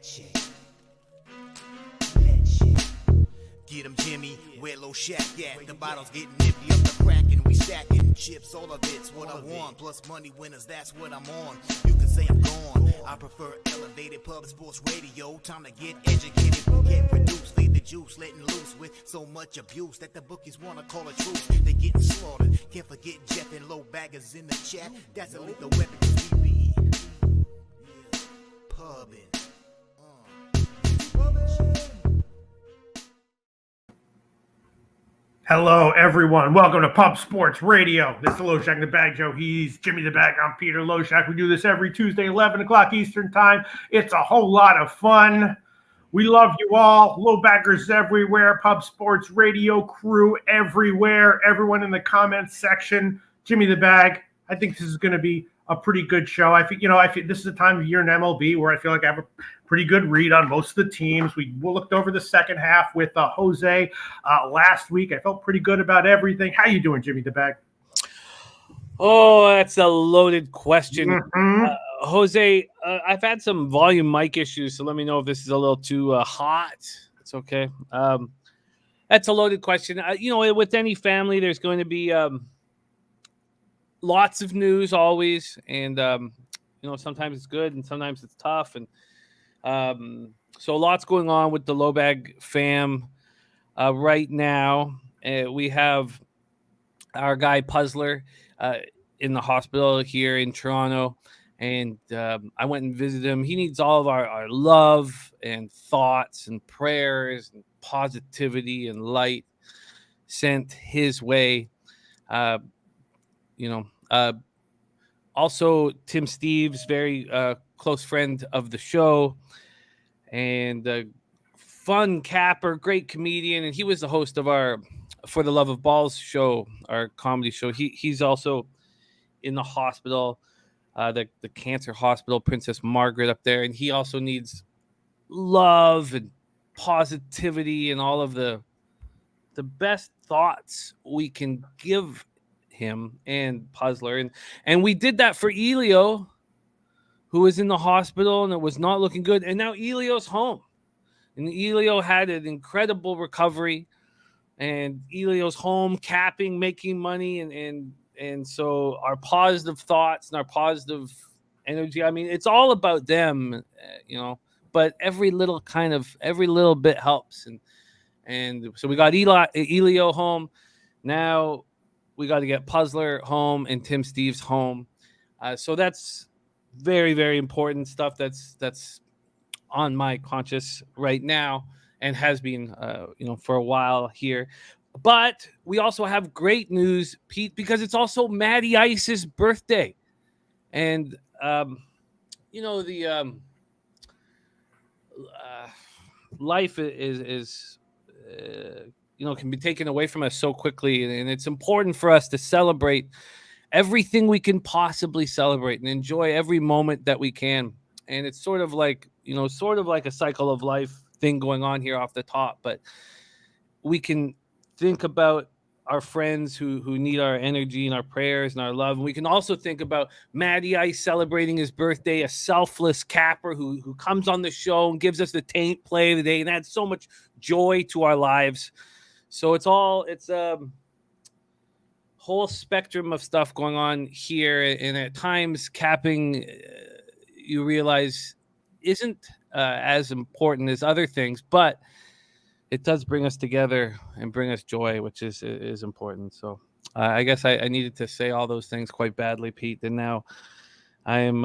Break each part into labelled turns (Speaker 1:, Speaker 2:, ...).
Speaker 1: check. Let's check. Get 'em, Jimmy, where Loshak at? The bottles getting empty up the crack and we stacking chips, all of it's what I want. Plus money winners, that's what I'm on. You can say I'm gone. I prefer elevated pub sports radio. Time to get educated, get produced, lead the juice, letting loose with so much abuse that the bookies wanna call it truth. They getting slaughtered. Can't forget Jeff and low baggers in the chat. That's a lethal weapon 'cause we be pubbing.
Speaker 2: Hello, everyone. Welcome to Pub Sports Radio. This is Loshak the Bag Joe. He's Jimmy the Bag. I'm Peter Loshak. We do this every Tuesday, 11 o'clock Eastern Time. It's a whole lot of fun. We love you all. Low baggers everywhere. Pub Sports Radio crew everywhere. Everyone in the comments section. Jimmy the Bag. I think this is going to be a pretty good show. I think this is a time of year in MLB where I feel like I have a pretty good read on most of the teams. We looked over the second half with Jose last week. I felt pretty good about everything. How you doing, Jimmy the Bag?
Speaker 3: Oh, that's a loaded question.
Speaker 2: Mm-hmm.
Speaker 3: Jose, I've had some volume mic issues, so let me know if this is a little too hot. It's okay. That's a loaded question. With any family, there's going to be lots of news always, and sometimes it's good and sometimes it's tough, and so lots going on with the Low Bag fam right now. We have our guy Puzzler in the hospital here in Toronto, and I went and visited him. He needs all of our love and thoughts and prayers and positivity and light sent his way. Also Tim Steves, very close friend of the show, and fun capper, great comedian, and he was the host of our For the Love of Balls show, our comedy show. He's also in the hospital, the cancer hospital, Princess Margaret up there, and he also needs love and positivity and all of the best thoughts we can give him and Puzzler, and we did that for Elio, who was in the hospital and it was not looking good, and now Elio's home, and Elio had an incredible recovery, and Elio's home capping, making money, and so our positive thoughts and our positive energy, I mean, it's all about them, but every little bit helps, and so we got Elio home. Now we got to get Puzzler home and Tim Steves home. So that's very, very important stuff that's on my conscience right now and has been, for a while here. But we also have great news, Pete, because it's also Matty Ice's birthday. And, life is can be taken away from us so quickly, and it's important for us to celebrate everything we can possibly celebrate and enjoy every moment that we can. And it's sort of like a cycle of life thing going on here off the top, but we can think about our friends who need our energy and our prayers and our love. And we can also think about Matty Ice celebrating his birthday, a selfless capper who comes on the show and gives us the taint play of the day and adds so much joy to our lives. So it's a whole spectrum of stuff going on here, and at times capping, you realize, isn't as important as other things, but it does bring us together and bring us joy, which is important. So I guess I needed to say all those things quite badly, Pete, and now I am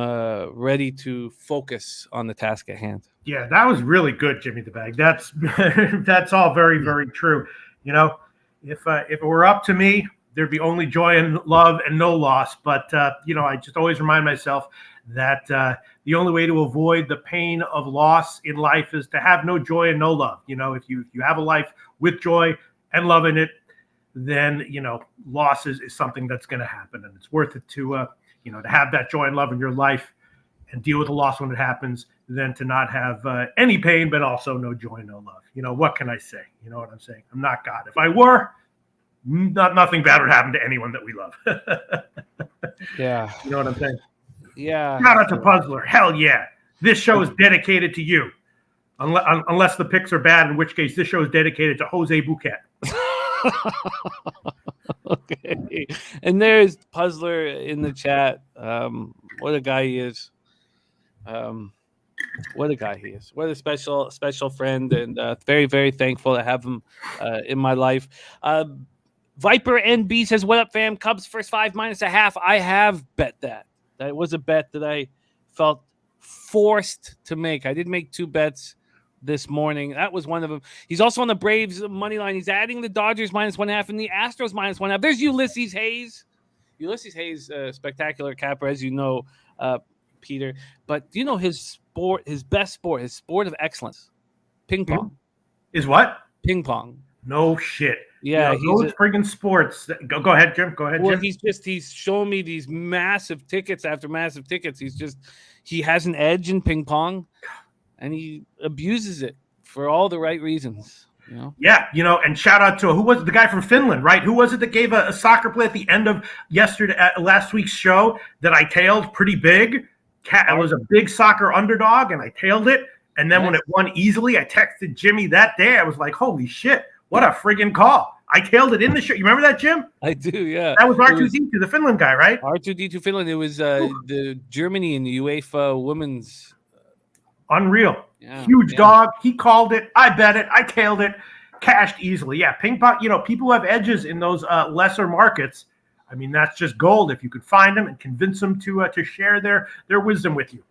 Speaker 3: ready to focus on the task at hand.
Speaker 2: Yeah, that was really good, Jimmy the Bag. That's that's all very, very true. If it were up to me, there'd be only joy and love and no loss. But I just always remind myself that the only way to avoid the pain of loss in life is to have no joy and no love. If you have a life with joy and love in it, then loss is something that's going to happen, and it's worth it to have that joy and love in your life and deal with the loss when it happens, than to not have any pain, but also no joy, no love. What can I say? You know what I'm saying? I'm not God. If I were, nothing bad would happen to anyone that we love.
Speaker 3: Yeah.
Speaker 2: You know what I'm saying?
Speaker 3: Yeah.
Speaker 2: Shout out to Puzzler. Hell yeah. This show is dedicated to you. Unless the picks are bad, in which case this show is dedicated to Jose Bouquet.
Speaker 3: Okay. And there's Puzzler in the chat. What a guy he is. What a guy he is. What a special friend, and very, very thankful to have him in my life. Viper NB says, what up, fam? Cubs first 5 -1/2. I have bet that. That was a bet that I felt forced to make. I did make 2 bets this morning. That was one of them. He's also on the Braves money line. He's adding the Dodgers -1.5 and the Astros -1.5. There's Ulysses Hayes. Ulysses Hayes, spectacular capper, as you know, Peter. But do you know his sport, his best sport, his sport of excellence? Ping pong.
Speaker 2: Is what?
Speaker 3: Ping pong.
Speaker 2: No shit.
Speaker 3: Yeah,
Speaker 2: those friggin' sports. Go ahead, Jim. Go ahead,
Speaker 3: Well,
Speaker 2: Jim.
Speaker 3: he's showing me these massive tickets after massive tickets. He has an edge in ping pong, and he abuses it for all the right reasons. You know? Yeah,
Speaker 2: and shout out to who was it, the guy from Finland, right? Who was it that gave a soccer play at the end of last week's show that I tailed pretty big? It was a big soccer underdog, and I tailed it. And then when it won easily, I texted Jimmy that day. I was like, holy shit, what a friggin' call. I tailed it in the show. You remember that, Jim?
Speaker 3: I do, yeah.
Speaker 2: That was R2D2, the Finland guy, right?
Speaker 3: R2D2 Finland. It was the Germany and the UEFA women's.
Speaker 2: Unreal.
Speaker 3: Yeah,
Speaker 2: Huge dog. He called it. I bet it. I tailed it. Cashed easily. Yeah, ping pong, people who have edges in those lesser markets. I mean, that's just gold if you could find them and convince them to share their wisdom with you.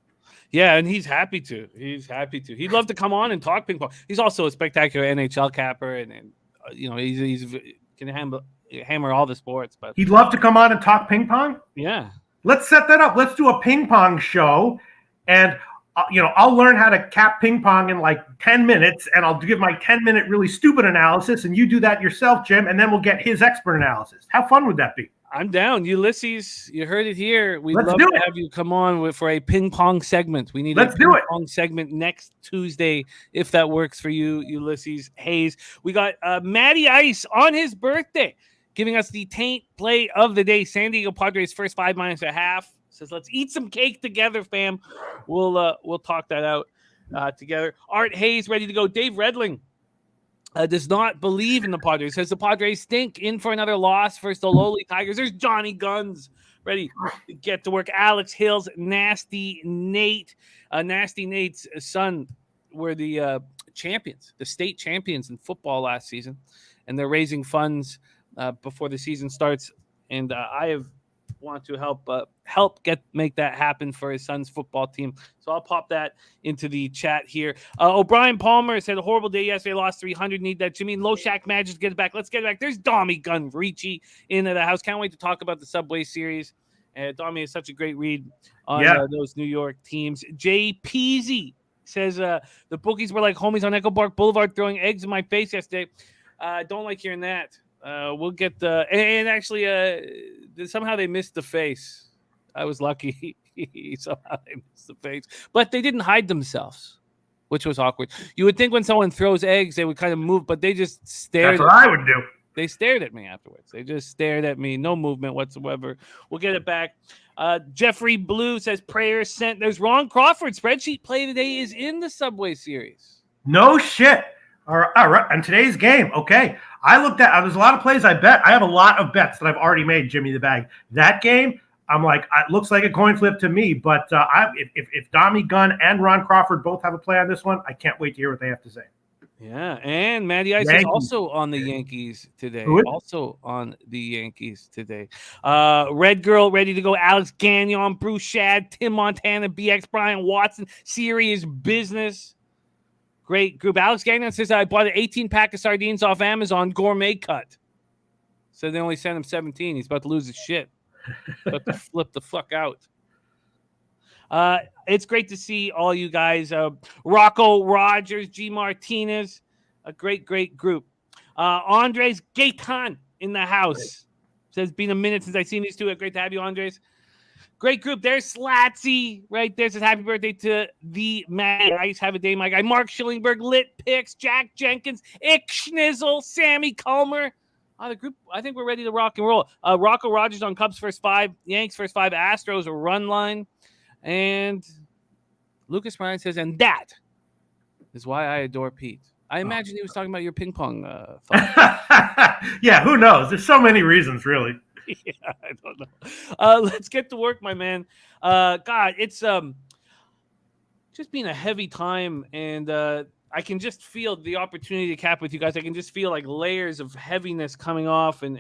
Speaker 3: Yeah, and he's happy to. He'd love to come on and talk ping pong. He's also a spectacular NHL capper, and he's can hammer all the sports. But
Speaker 2: he'd love to come on and talk ping pong.
Speaker 3: Yeah,
Speaker 2: let's set that up. Let's do a ping pong show, and I'll learn how to cap ping pong in like 10 minutes, and I'll give my 10-minute really stupid analysis, and you do that yourself, Jim, and then we'll get his expert analysis. How fun would that be?
Speaker 3: I'm down. Ulysses, you heard it here. We'd love to have you come on for a ping pong segment. We need a ping pong segment next Tuesday, if that works for you, Ulysses Hayes. We got Matty Ice on his birthday, giving us the taint play of the day. San Diego Padres first 5 -1/2. Says, let's eat some cake together, fam. We'll talk that out together. Art Hayes ready to go. Dave Redling does not believe in the Padres. Says the Padres stink. In for another loss versus the lowly Tigers. There's Johnny Guns ready to get to work. Alex Hills, Nasty Nate. Nasty Nate's son were the champions, the state champions in football last season, and they're raising funds before the season starts. And I want to help make that happen for his son's football team. So I'll pop that into the chat here. O'Brien Palmer said a horrible day yesterday, lost 300. Need that Jimmy Loshak manages to get it back. Let's get it back. There's Dommy Gun Ricci into the house. Can't wait to talk about the Subway Series. Dommy is such a great read on those New York teams. Jay Peasy says the bookies were like homies on Echo Park Boulevard throwing eggs in my face yesterday. Don't like hearing that. We'll get and actually somehow they missed the face. I was lucky. Somehow they missed the face, but they didn't hide themselves, which was awkward. You would think when someone throws eggs, they would kind of move, but they just stared.
Speaker 2: That's what I would do.
Speaker 3: They stared at me afterwards. They just stared at me. No movement whatsoever. We'll get it back. Jeffrey Blue says prayers sent. There's Ron Crawford. Spreadsheet play today is in the Subway Series.
Speaker 2: No shit. All right. And today's game. Okay. I looked at, there's a lot of plays I bet. I have a lot of bets that I've already made, Jimmy the Bag. That game, I'm like, it looks like a coin flip to me. But if Dommy Gunn and Ron Crawford both have a play on this one, I can't wait to hear what they have to say.
Speaker 3: Yeah, and Matty Ice is also on the Yankees today. Red Girl ready to go. Alex Gagnon, Bruce Shad, Tim Montana, BX, Brian Watson. Serious business. Great group. Alex Gagnon says, I bought an 18-pack of sardines off Amazon, gourmet cut. So they only sent him 17. He's about to lose his shit. About to flip the fuck out. It's great to see all you guys. Rocco Rogers, G. Martinez, a great group. Andres Gaetan in the house. Says, been a minute since I've seen these two. Great to have you, Andres. Great group. There's Slatsy right there. Says happy birthday to the Matty Ice. Have a day, my guy. Mark Schillingberg, Lit Picks, Jack Jenkins, Ick Schnizzle, Sammy Culmer. The group, I think we're ready to rock and roll. Rocco Rogers on Cubs first 5, Yanks first 5, Astros a run line. And Lucas Ryan says, and that is why I adore Pete. I imagine he was talking about your ping pong thought.
Speaker 2: Yeah, who knows? There's so many reasons, really.
Speaker 3: Yeah, I don't know. Let's get to work, my man. God, it's just been a heavy time, and I can just feel the opportunity to cap with you guys. I can just feel like layers of heaviness coming off, and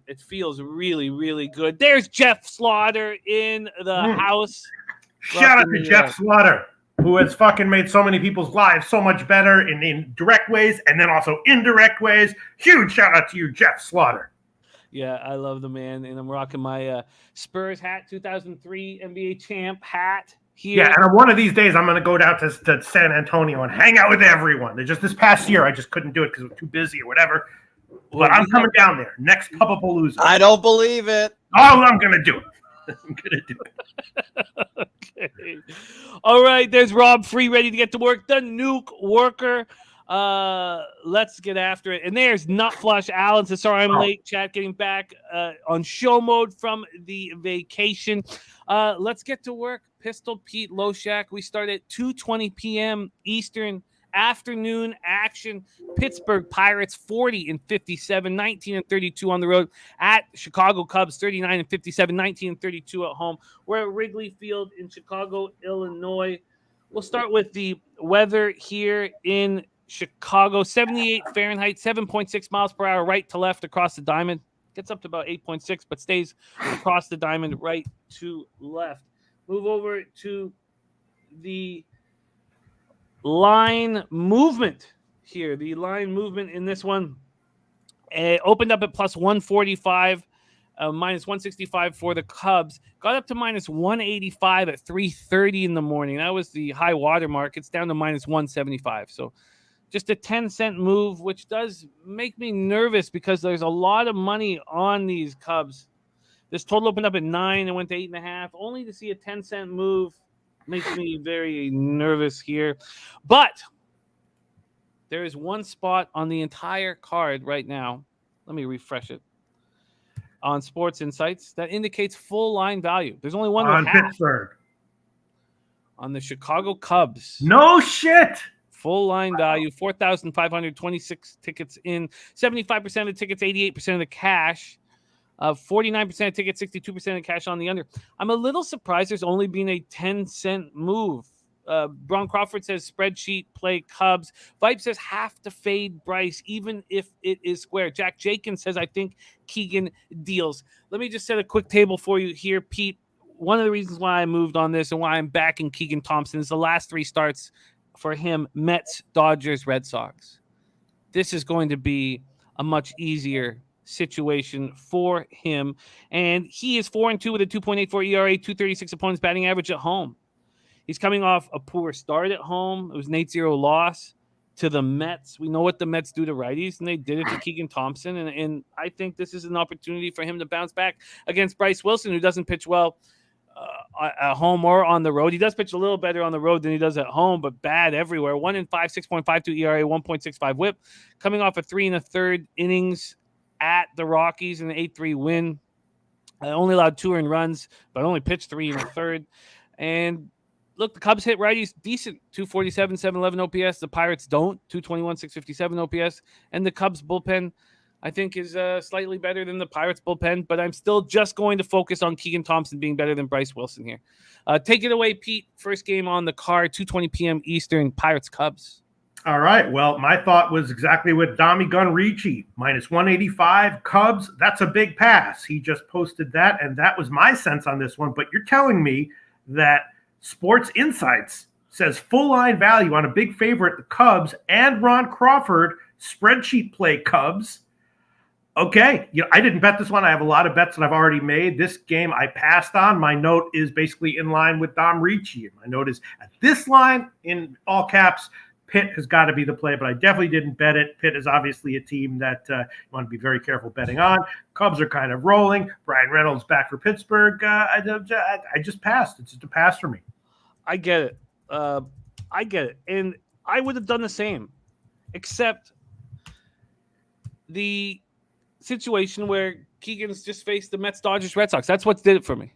Speaker 3: it feels really, really good. There's Jeff Slaughter in the house.
Speaker 2: Shout out to Jeff Slaughter, who has fucking made so many people's lives so much better in direct ways and then also indirect ways. Huge shout out to you, Jeff Slaughter.
Speaker 3: Yeah, I love the man, and I'm rocking my Spurs hat, 2003 NBA champ hat here.
Speaker 2: Yeah, and one of these days I'm going to go down to San Antonio and hang out with everyone. Just this past year, I just couldn't do it because I was too busy or whatever. But I'm coming down there next Pupapalooza.
Speaker 4: I don't believe it.
Speaker 2: Oh, I'm going to do it. I'm going to do it.
Speaker 3: Okay. All right, there's Rob Free ready to get to work. The nuke worker. Let's get after it. And there's Nut Flush Allen. So sorry I'm late, chat, getting back on show mode from the vacation. Let's get to work. Pistol Pete, Loshak. We start at 2:20 p.m. Eastern afternoon action. Pittsburgh Pirates 40-57, 19-32 on the road at Chicago Cubs 39-57, 19-32 at home. We're at Wrigley Field in Chicago, Illinois. We'll start with the weather here in Chicago. 78 Fahrenheit, 7.6 miles per hour, right to left across the diamond. Gets up to about 8.6, but stays across the diamond, right to left. Move over to the line movement here. The line movement in this one opened up at plus 145, minus 165 for the Cubs. Got up to minus 185 at 3:30 in the morning. That was the high water mark. It's down to minus 175. So just a 10-cent move, which does make me nervous because there's a lot of money on these Cubs. This total opened up at 9 and went to 8.5. Only to see a 10-cent move makes me very nervous here. But there is one spot on the entire card right now. Let me refresh it. On Sports Insights that indicates full line value. There's only one
Speaker 2: on Pittsburgh.
Speaker 3: On the Chicago Cubs.
Speaker 2: No shit.
Speaker 3: Full line value, 4,526 tickets in, 75% of the tickets, 88% of the cash, 49% of tickets, 62% of cash on the under. I'm a little surprised there's only been a 10-cent move. Bron Crawford says spreadsheet play Cubs. Vibe says have to fade Bryce, even if it is square. Jack Jenkins says, I think Keegan deals. Let me just set a quick table for you here, Pete. One of the reasons why I moved on this and why I'm backing Keegan Thompson is the last 3 starts for him: Mets, Dodgers, Red Sox. This is going to be a much easier situation for him. And he is 4-2 with a 2.84 ERA, 236 opponents batting average at home. He's coming off a poor start at home. It was an 8-0 loss to the Mets. We know what the Mets do to righties, and they did it to Keegan Thompson. And I think this is an opportunity for him to bounce back against Bryce Wilson, who doesn't pitch well at home or on the road. He does pitch a little better on the road than he does at home, but bad everywhere. 1-5, 6.52 ERA, 1.65 WHIP. Coming off a 3 1/3 innings at the Rockies in an 8-3 win. Only allowed 2 earned runs, but only pitched 3 1/3. And look, the Cubs hit righties decent, 247, 711 OPS. The Pirates don't, 221, 657 OPS. And the Cubs bullpen, I think, is slightly better than the Pirates bullpen, but I'm still just going to focus on Keegan Thompson being better than Bryce Wilson here. Take it away, Pete. First game on the card, 2:20 p.m. Eastern, Pirates-Cubs.
Speaker 2: All right. Well, my thought was exactly what Dami Gunn-Ricci, minus 185 Cubs. That's a big pass. He just posted that, and that was my sense on this one. But you're telling me that Sports Insights says full line value on a big favorite, the Cubs, and Ron Crawford, spreadsheet play Cubs. Okay. I didn't bet this one. I have a lot of bets that I've already made. This game I passed on. My note is basically in line with Dom Ricci. My note is at this line, in all caps, Pitt has got to be the play, but I definitely didn't bet it. Pitt is obviously a team that you want to be very careful betting on. Cubs are kind of rolling. Brian Reynolds back for Pittsburgh. I just passed. It's just a pass for me.
Speaker 3: I get it. And I would have done the same, except the situation where Keegan's just faced the Mets, Dodgers, Red Sox. That's what did it for me.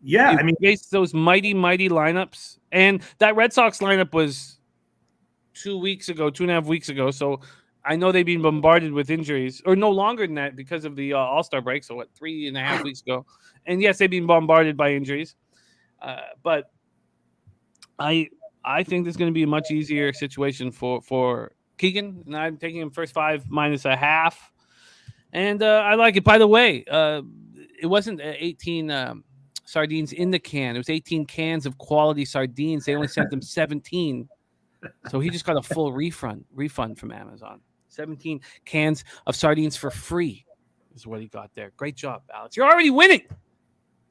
Speaker 2: Yeah,
Speaker 3: He faced those mighty, mighty lineups. And that Red Sox lineup was 2.5 weeks ago. So I know they've been bombarded with injuries, or no longer than that because of the All-Star break. So 3.5 weeks ago? And yes, they've been bombarded by injuries. But I think this is going to be a much easier situation for Keegan, and I'm taking him first 5 -0.5. And I like it. By the way, it wasn't 18 sardines in the can. It was 18 cans of quality sardines. They only sent him 17. So he just got a full refund from Amazon. 17 cans of sardines for free is what he got there. Great job, Alex. You're already winning.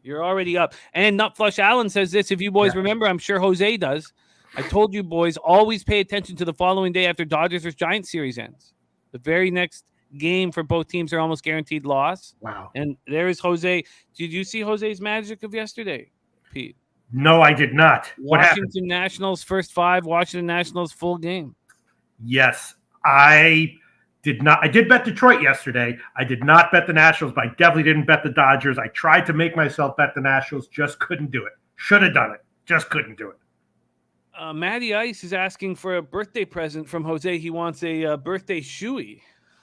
Speaker 3: You're already up. And Nut Flush Allen says this. If you boys remember, I'm sure Jose does. I told you boys, always pay attention to the following day after Dodgers or Giants series ends. The very next game for both teams are almost guaranteed loss.
Speaker 2: Wow.
Speaker 3: And there is Jose. Did you see Jose's magic of yesterday, Pete?
Speaker 2: No, I did not. What happened?
Speaker 3: Washington Nationals first 5, Washington Nationals full game.
Speaker 2: Yes, I did not. I did bet Detroit yesterday. I did not bet the Nationals, but I definitely didn't bet the Dodgers. I tried to make myself bet the Nationals, just couldn't do it. Should have done it, just couldn't do it.
Speaker 3: Matty Ice is asking for a birthday present from Jose. He wants a birthday shoey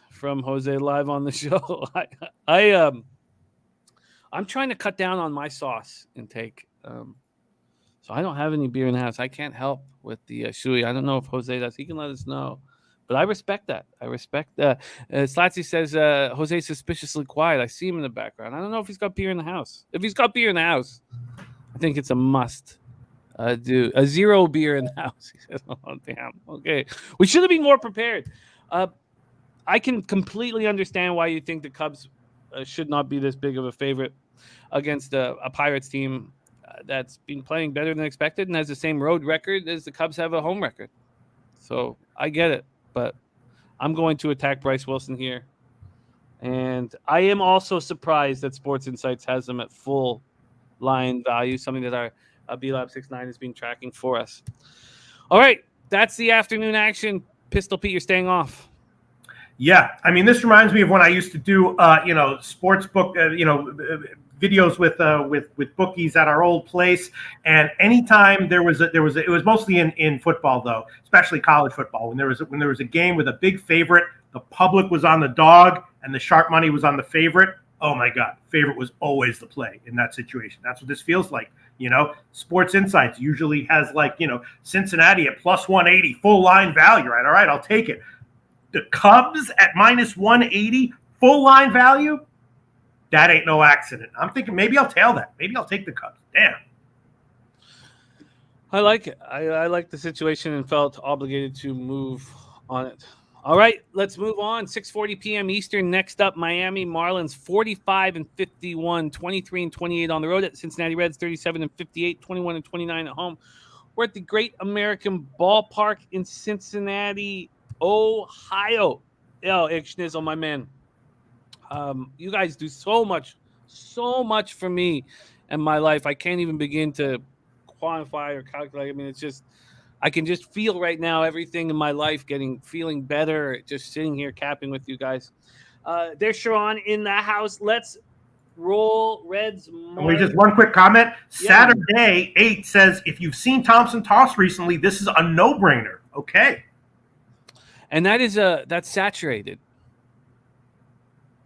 Speaker 3: from Jose live on the show. I'm trying to cut down on my sauce intake. So I don't have any beer in the house. I can't help with the shoey. I don't know if Jose does. He can let us know. But I respect that. Slatsy says Jose's suspiciously quiet. I see him in the background. I don't know if he's got beer in the house. If he's got beer in the house, I think it's a must. Do a 0 beer in the house. He says, "Oh damn, okay." We should have been more prepared. I can completely understand why you think the Cubs should not be this big of a favorite against a Pirates team that's been playing better than expected and has the same road record as the Cubs have a home record. So I get it, but I'm going to attack Bryce Wilson here, and I am also surprised that Sports Insights has them at full line value, something that our BLab69 has been tracking for us. All right, that's the afternoon action. Pistol Pete, you're staying off.
Speaker 2: Yeah, I mean, this reminds me of when I used to do, sports book, videos with bookies at our old place. And anytime it was mostly in football though, especially college football. When there was a game with a big favorite, the public was on the dog and the sharp money was on the favorite. Oh my God, favorite was always the play in that situation. That's what this feels like. Sports Insights usually has Cincinnati at +180 full line value, right? All right, I'll take it. The Cubs at -180 full line value, that ain't no accident. I'm thinking maybe I'll tail that. Maybe I'll take the Cubs. Damn.
Speaker 3: I like it. I like the situation and felt obligated to move on it. All right, let's move on. 6:40 p.m. Eastern. Next up, Miami Marlins 45-51, 23-28 on the road at Cincinnati Reds 37-58, 21-29 at home. We're at the Great American Ballpark in Cincinnati, Ohio. Yo, Schnizzle, my man. You guys do so much for me and my life. I can't even begin to quantify or calculate. I mean, it's just, I can just feel right now everything in my life feeling better, just sitting here capping with you guys. There's Sharon in the house. Let's roll Reds.
Speaker 2: Wait, just one quick comment. Yeah. Saturday 8 says, if you've seen Thompson toss recently, this is a no-brainer. Okay.
Speaker 3: And that's saturated.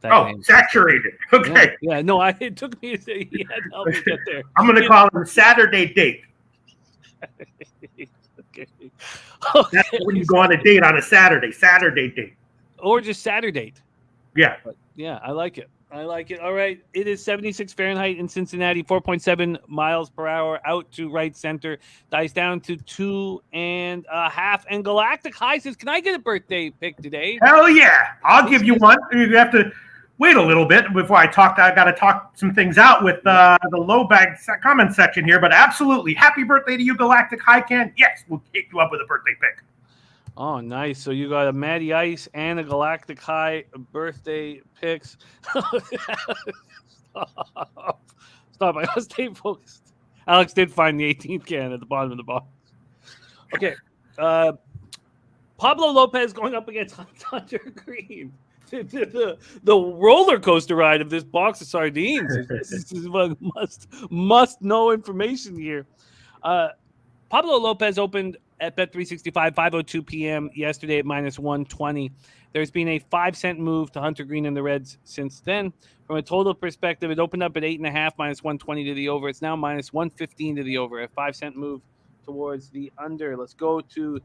Speaker 2: Saturated. Okay.
Speaker 3: Yeah. No, it took me. He had to help me get there.
Speaker 2: I'm going to call it Saturday date.
Speaker 3: Okay.
Speaker 2: That's when you go on a date on a Saturday date.
Speaker 3: Or just Saturday.
Speaker 2: Yeah.
Speaker 3: Yeah, I like it. All right. It is 76 Fahrenheit in Cincinnati, 4.7 miles per hour out to right center. Dice down to 2.5. And Galactic High says, can I get a birthday pick today?
Speaker 2: Hell yeah. I'll give you one. You have to wait a little bit before I talk. I got to talk some things out with the low bag comment section here. But absolutely. Happy birthday to you, Galactic High Can. Yes, we'll kick you up with a birthday pick.
Speaker 3: Oh, nice. So you got a Matty Ice and a Galactic High birthday picks. Stop. I gotta stay focused. Alex did find the 18th can at the bottom of the box. Okay. Pablo Lopez going up against Hunter Green. The roller coaster ride of this box of sardines. This is must know information here. Pablo Lopez opened at Bet365, 5:02 p.m. yesterday at -120. There's been a 5-cent move to Hunter Green and the Reds since then. From a total perspective, it opened up at 8.5, -120 to the over. It's now -115 to the over. A 5-cent move towards the under. Let's go to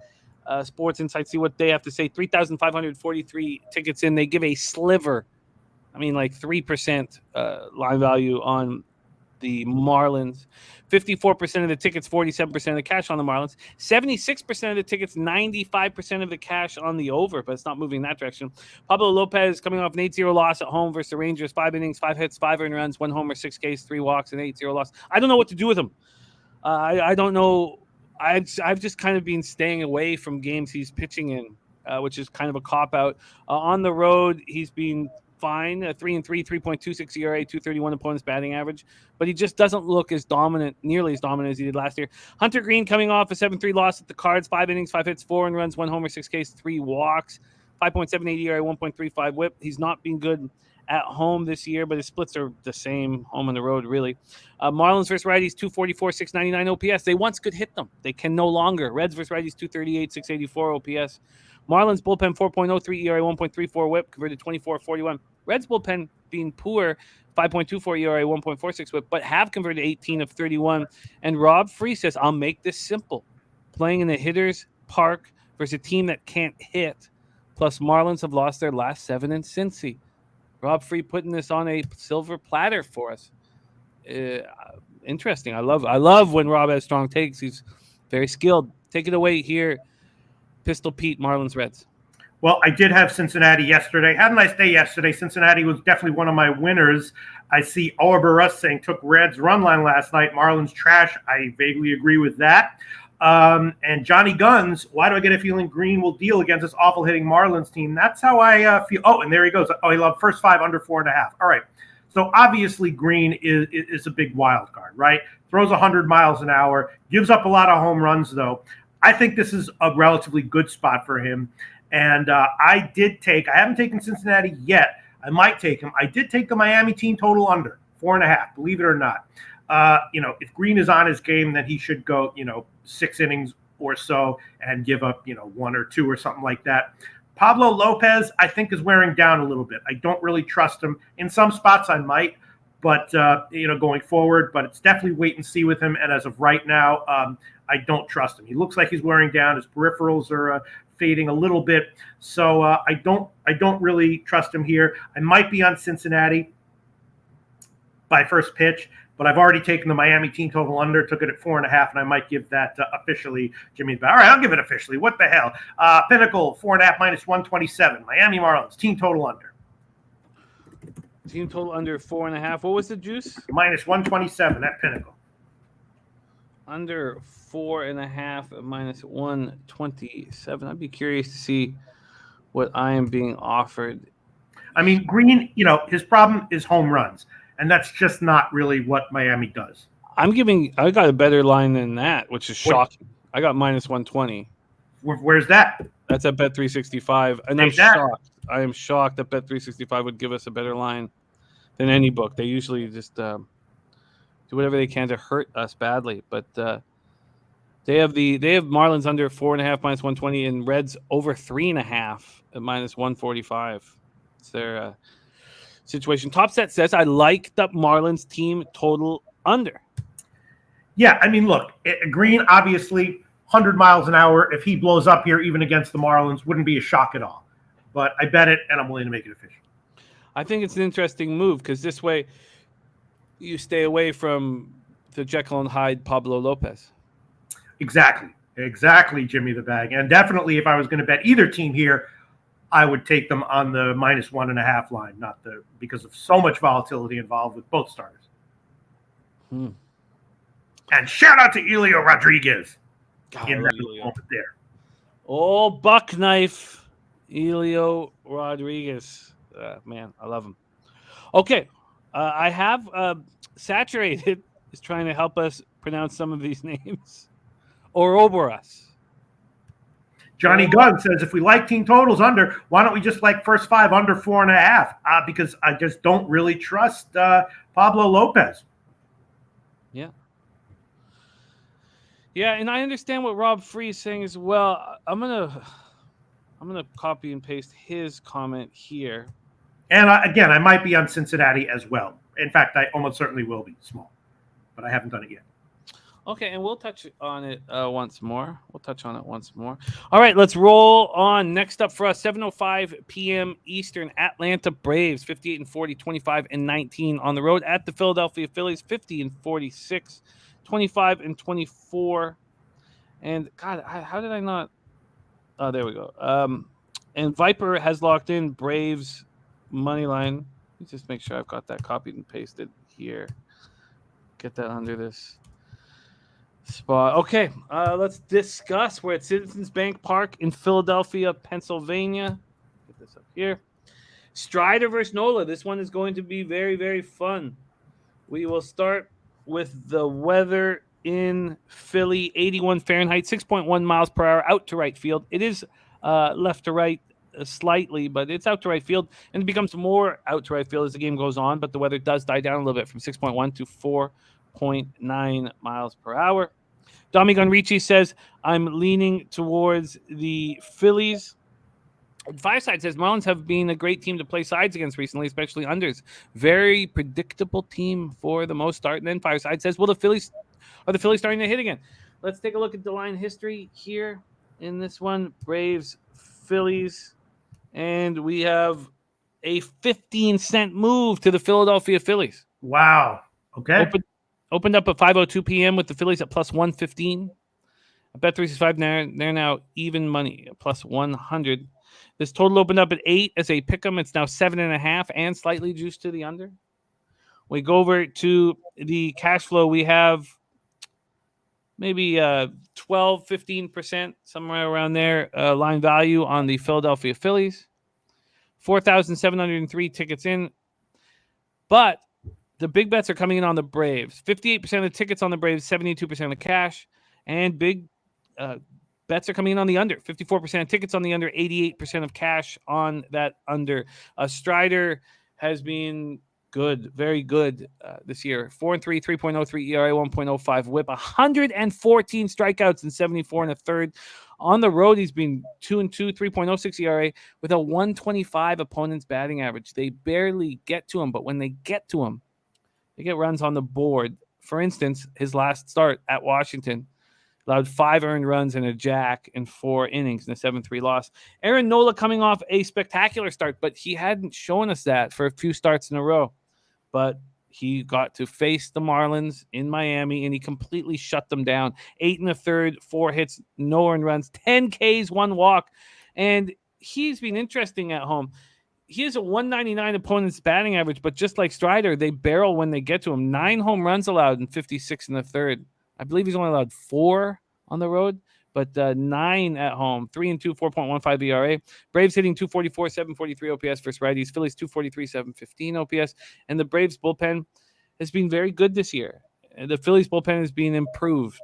Speaker 3: Sports Insight, see what they have to say. 3,543 tickets in. They give a sliver, like 3% line value on the Marlins. 54% of the tickets, 47% of the cash on the Marlins. 76% of the tickets, 95% of the cash on the over, but it's not moving in that direction. Pablo Lopez coming off an 8-0 loss at home versus the Rangers. 5 innings, 5 hits, 5 earned runs, 1 homer, 6 Ks, 3 walks, and 8-0 loss. I don't know what to do with him. I don't know. I've just kind of been staying away from games he's pitching in, which is kind of a cop-out. On the road, he's been fine, 3-3, 3.26 ERA, 231 opponent's batting average, but he just doesn't look as dominant, nearly as dominant as he did last year. Hunter Green coming off a 7-3 loss at the Cards, 5 innings, 5 hits, 4 earned runs, 1 homer, 6 Ks, 3 walks, 5.78 ERA, 1.35 WHIP. He's not been good at home this year, but his splits are the same home and the road, really. Marlins versus righties, 244, 699 OPS. They once could hit them. They can no longer. Reds versus righties, 238, 684 OPS. Marlins bullpen, 4.03 ERA, 1.34 WHIP, converted 24-41. Reds bullpen being poor, 5.24 ERA, 1.46 WHIP, but have converted 18 of 31. And Rob Free says, I'll make this simple. Playing in the hitter's park versus a team that can't hit. Plus, Marlins have lost their last 7 in Cincy. Rob Free putting this on a silver platter for us. Interesting. I love when Rob has strong takes. He's very skilled. Take it away here, Pistol Pete, Marlins Reds.
Speaker 2: Well, I did have Cincinnati yesterday. Had a nice day yesterday. Cincinnati was definitely one of my winners. I see Orioles saying took Reds run line last night. Marlins trash. I vaguely agree with that. And Johnny Guns, why do I get a feeling Green will deal against this awful hitting Marlins team? That's how I feel. Oh, and there he goes. Oh, he loved first 5 under 4.5. All right. So obviously Green is a big wild card, right? Throws 100 miles an hour, gives up a lot of home runs, though. I think this is a relatively good spot for him. And I haven't taken Cincinnati yet. I might take him. I did take the Miami team total under 4.5, believe it or not. If Green is on his game, then he should go, 6 innings or so and give up, 1 or 2 or something like that. Pablo Lopez, I think, is wearing down a little bit. I don't really trust him. In some spots I might, but, going forward. But it's definitely wait and see with him. And as of right now, I don't trust him. He looks like he's wearing down. His peripherals are fading a little bit. So I don't really trust him here. I might be on Cincinnati by first pitch, but I've already taken the Miami team total under, took it at 4.5, and I might give that officially Jimmy. All right, I'll give it officially. What the hell? Pinnacle, 4.5 -127. Miami Marlins, team total under.
Speaker 3: Team total under 4.5. What was the juice?
Speaker 2: -127 at Pinnacle.
Speaker 3: Under 4.5 -127. I'd be curious to see what I am being offered.
Speaker 2: I mean, Green, his problem is home runs, and that's just not really what Miami does.
Speaker 3: I got a better line than that, which is shocking. I got -120.
Speaker 2: Where's that?
Speaker 3: That's at Bet365, and I'm shocked. I am shocked that Bet365 would give us a better line than any book. They usually just do whatever they can to hurt us badly, but they have Marlins under 4.5 -120 and Reds over 3.5 at -145. It's their situation. Top Set says I like the Marlins team total under.
Speaker 2: Yeah, I mean, look, Green obviously 100 miles an hour. If he blows up here, even against the Marlins, wouldn't be a shock at all. But I bet it, and I'm willing to make it official.
Speaker 3: I think it's an interesting move because this way you stay away from the Jekyll and Hyde Pablo Lopez.
Speaker 2: Exactly, Jimmy the Bag. And definitely if I was going to bet either team here, I would take them on the -1.5 line, because of so much volatility involved with both starters. And shout out to Elio Rodriguez in that moment there.
Speaker 3: Oh, buck knife, Elio Rodriguez. Man, I love him. Okay, I have Saturated is trying to help us pronounce some of these names. Ouroboros.
Speaker 2: Johnny Gunn says, if we like team totals under, why don't we just like first 5 under 4.5? Because I just don't really trust Pablo Lopez.
Speaker 3: Yeah. Yeah, and I understand what Rob Free is saying as well. I'm gonna copy and paste his comment here.
Speaker 2: And again, I might be on Cincinnati as well. In fact, I almost certainly will be small, but I haven't done it yet.
Speaker 3: Okay, and we'll touch on it once more. All right, let's roll on. Next up for us, 7:05 p.m. Eastern, Atlanta Braves, 58-40, 25-19 on the road at the Philadelphia Phillies, 50-46, 25-24. And God, how did I not? Oh, there we go. And Viper has locked in Braves money line. Let me just make sure I've got that copied and pasted here. Get that under this spot. Okay, let's discuss. We're at Citizens Bank Park in Philadelphia, Pennsylvania. Get this up here. Strider versus Nola. This one is going to be very, very fun. We will start with the weather in Philly. 81 Fahrenheit, 6.1 miles per hour, out to right field. It is left to right slightly, but it's out to right field, and it becomes more out to right field as the game goes on, but the weather does die down a little bit from 6.1 to 4.9 miles per hour. Dami Gunrichi says, I'm leaning towards the Phillies. Fireside says, Marlins have been a great team to play sides against recently, especially unders. Very predictable team for the most part. And then Fireside says, are the Phillies starting to hit again? Let's take a look at the line history here in this one. Braves, Phillies. And we have a 15-cent move to the Philadelphia Phillies.
Speaker 2: Wow. Okay.
Speaker 3: Opened up at 5:02 p.m. with the Phillies at plus 115. I bet 365. They're now even money, plus 100. This total opened up at 8 as a pick'em. It's now 7.5 and slightly juiced to the under. We go over to the cash flow. We have maybe 12, 15%, somewhere around there, line value on the Philadelphia Phillies. 4,703 tickets in. But the big bets are coming in on the Braves. 58% of the tickets on the Braves, 72% of cash. And big bets are coming in on the under. 54% of tickets on the under, 88% of cash on that under. Strider has been good, very good this year. 4-3, 3.03 ERA, 1.05 whip, 114 strikeouts and 74 and a third. On the road, he's been 2-2, 3.06 ERA with a 125 opponent's batting average. They barely get to him, but when they get to him, they get runs on the board. For instance, his last start at Washington allowed 5 earned runs and a jack in 4 innings in a 7-3 loss. Aaron Nola coming off a spectacular start, but he hadn't shown us that for a few starts in a row. But he got to face the Marlins in Miami, and he completely shut them down. 8 1/3, 4 hits, no earned runs, 10 Ks, 1 walk. And he's been interesting at home. He has a 199 opponent's batting average, but just like Strider, they barrel when they get to him. 9 home runs allowed in 56 1/3. I believe he's only allowed 4 on the road, but 9 at home. 3-2, 4.15 ERA. Braves hitting 244, 743 OPS versus righties. Phillies 243, 715 OPS. And the Braves bullpen has been very good this year. The Phillies bullpen has been improved.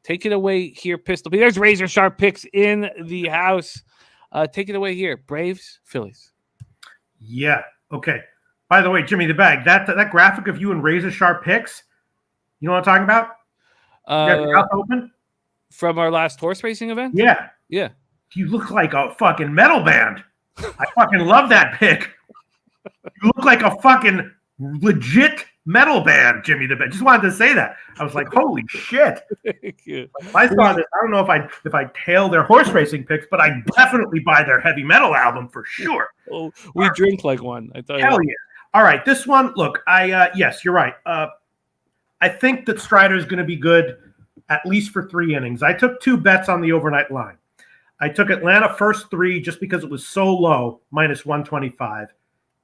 Speaker 3: Take it away here, Pistol P. There's razor sharp picks in the house. Take it away here. Braves, Phillies.
Speaker 2: Yeah. Okay. By the way, Jimmy the Bag, that graphic of you and razor sharp picks, you know what I'm talking about? You got your mouth open?
Speaker 3: From our last horse racing event?
Speaker 2: Yeah.
Speaker 3: Yeah.
Speaker 2: You look like a fucking metal band. I fucking love that pick. You look like a fucking legit metal band, Jimmy the Bag. Just wanted to say that. I was like, holy shit.
Speaker 3: Thank you.
Speaker 2: If I saw this, I don't know if I tail their horse racing picks, but I definitely buy their heavy metal album for sure.
Speaker 3: Oh, we drink like one. I tell you.
Speaker 2: Hell yeah. All right. This one, look, yes, you're right. I think that Strider is going to be good at least for 3 innings. I took 2 bets on the overnight line. I took Atlanta first 3 just because it was so low, minus 125.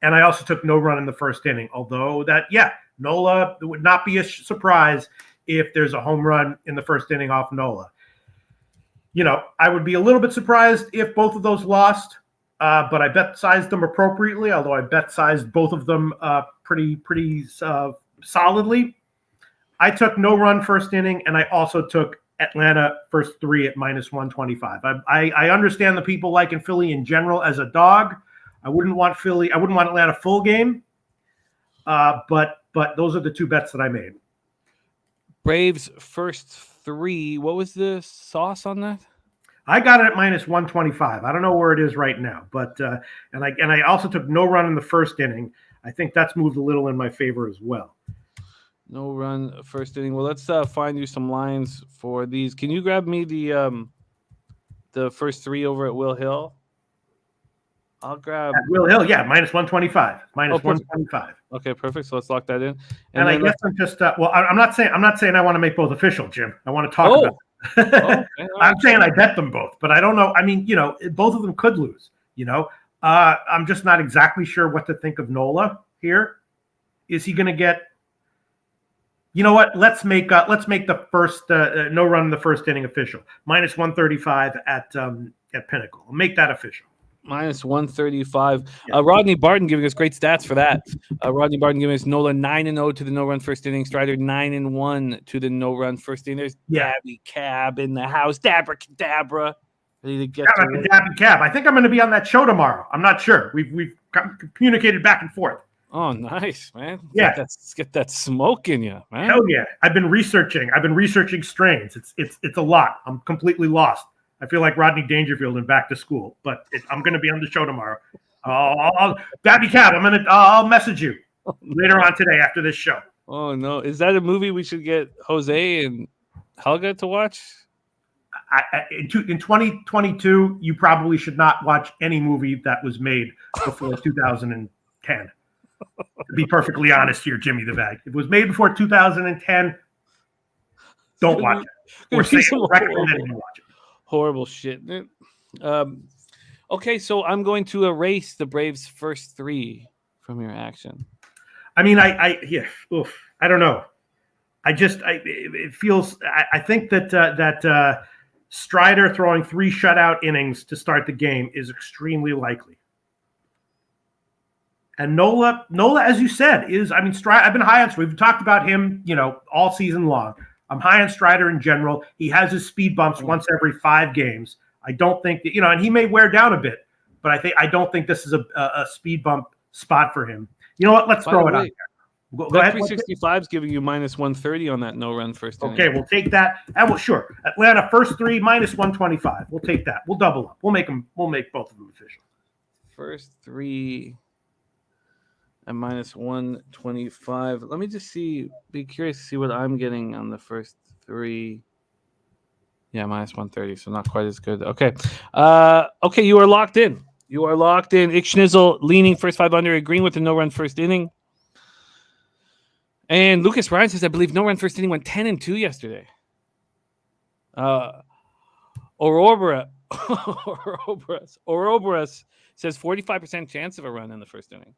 Speaker 2: And I also took no run in the first inning. Although Nola, it would not be a surprise if there's a home run in the first inning off Nola. You know, I would be a little bit surprised if both of those lost, but I bet sized them appropriately, although I bet sized both of them pretty solidly. I took no run first inning, and I also took Atlanta first 3 at minus 125. I understand the people liking Philly in general as a dog. I wouldn't want Atlanta full game, but those are the 2 bets that I made.
Speaker 3: Braves first 3. What was the sauce on that?
Speaker 2: I got it at minus 125. I don't know where it is right now, but and I also took no run in the first inning. I think that's moved a little in my favor as well.
Speaker 3: No run first inning. Well, let's find you some lines for these. Can you grab me the first 3 over at Will Hill? I'll grab
Speaker 2: at Will Hill. Yeah, minus 125. Minus 125.
Speaker 3: Okay, perfect. So let's lock that in.
Speaker 2: And I guess I'm just well. I'm not saying I want to make both official, Jim. I want to talk about. Okay. I'm saying I bet them both, but I don't know. I mean, both of them could lose. I'm just not exactly sure what to think of Nola here. Is he going to get? You know what? Let's make the first no run in the first inning official. Minus 135 at Pinnacle. I'll make that official.
Speaker 3: Minus 135. Yeah. Rodney Barton giving us great stats for that. Rodney Barton giving us Nola 9-0 to the no-run first inning. Strider 9-1 to the no-run first inning. There's Dabby Cab in the house. Dabra Cadabra. Ready to get
Speaker 2: Dabby Cab. I think I'm going to be on that show tomorrow. I'm not sure. We've communicated back and forth.
Speaker 3: Oh, nice, man.
Speaker 2: Yeah.
Speaker 3: Let's get that smoke in you, man.
Speaker 2: Hell yeah. I've been researching strains. It's a lot. I'm completely lost. I feel like Rodney Dangerfield in Back to School, but I'm going to be on the show tomorrow. Dabby Cab, I'll message you later on today after this show.
Speaker 3: Oh no, is that a movie we should get Jose and Helga to watch?
Speaker 2: In 2022, you probably should not watch any movie that was made before 2010. To be perfectly honest here, Jimmy the Bag. If it was made before 2010, don't watch it. Or recommend anyone watch it.
Speaker 3: Horrible shit. Okay, so I'm going to erase the Braves' first 3 from your action.
Speaker 2: I mean, I don't know. It feels. I think that Strider throwing 3 shutout innings to start the game is extremely likely. And Nola, as you said, is. I mean, Strider. I've been high on. We've talked about him, all season long. I'm high on Strider in general. He has his speed bumps once every 5 games. I don't think that, and he may wear down a bit, but I don't think this is a speed bump spot for him. You know what? Let's throw it out there.
Speaker 3: Go ahead. 365 is giving you minus 130 on that no-run first inning.
Speaker 2: Okay, we'll take that. And sure. Atlanta first 3 minus 125. We'll take that. We'll double up. We'll make both of them official.
Speaker 3: First 3 at minus 125. Let me just be curious to see what I'm getting on the first 3. Yeah, minus 130, so not quite as good. Okay. Okay, you are locked in. Ik Schnizzle leaning first 5 under, agreeing with the no-run first inning. And Lucas Ryan says, I believe no-run first inning went 10-2 yesterday. Ouroboros says 45% chance of a run in the first inning.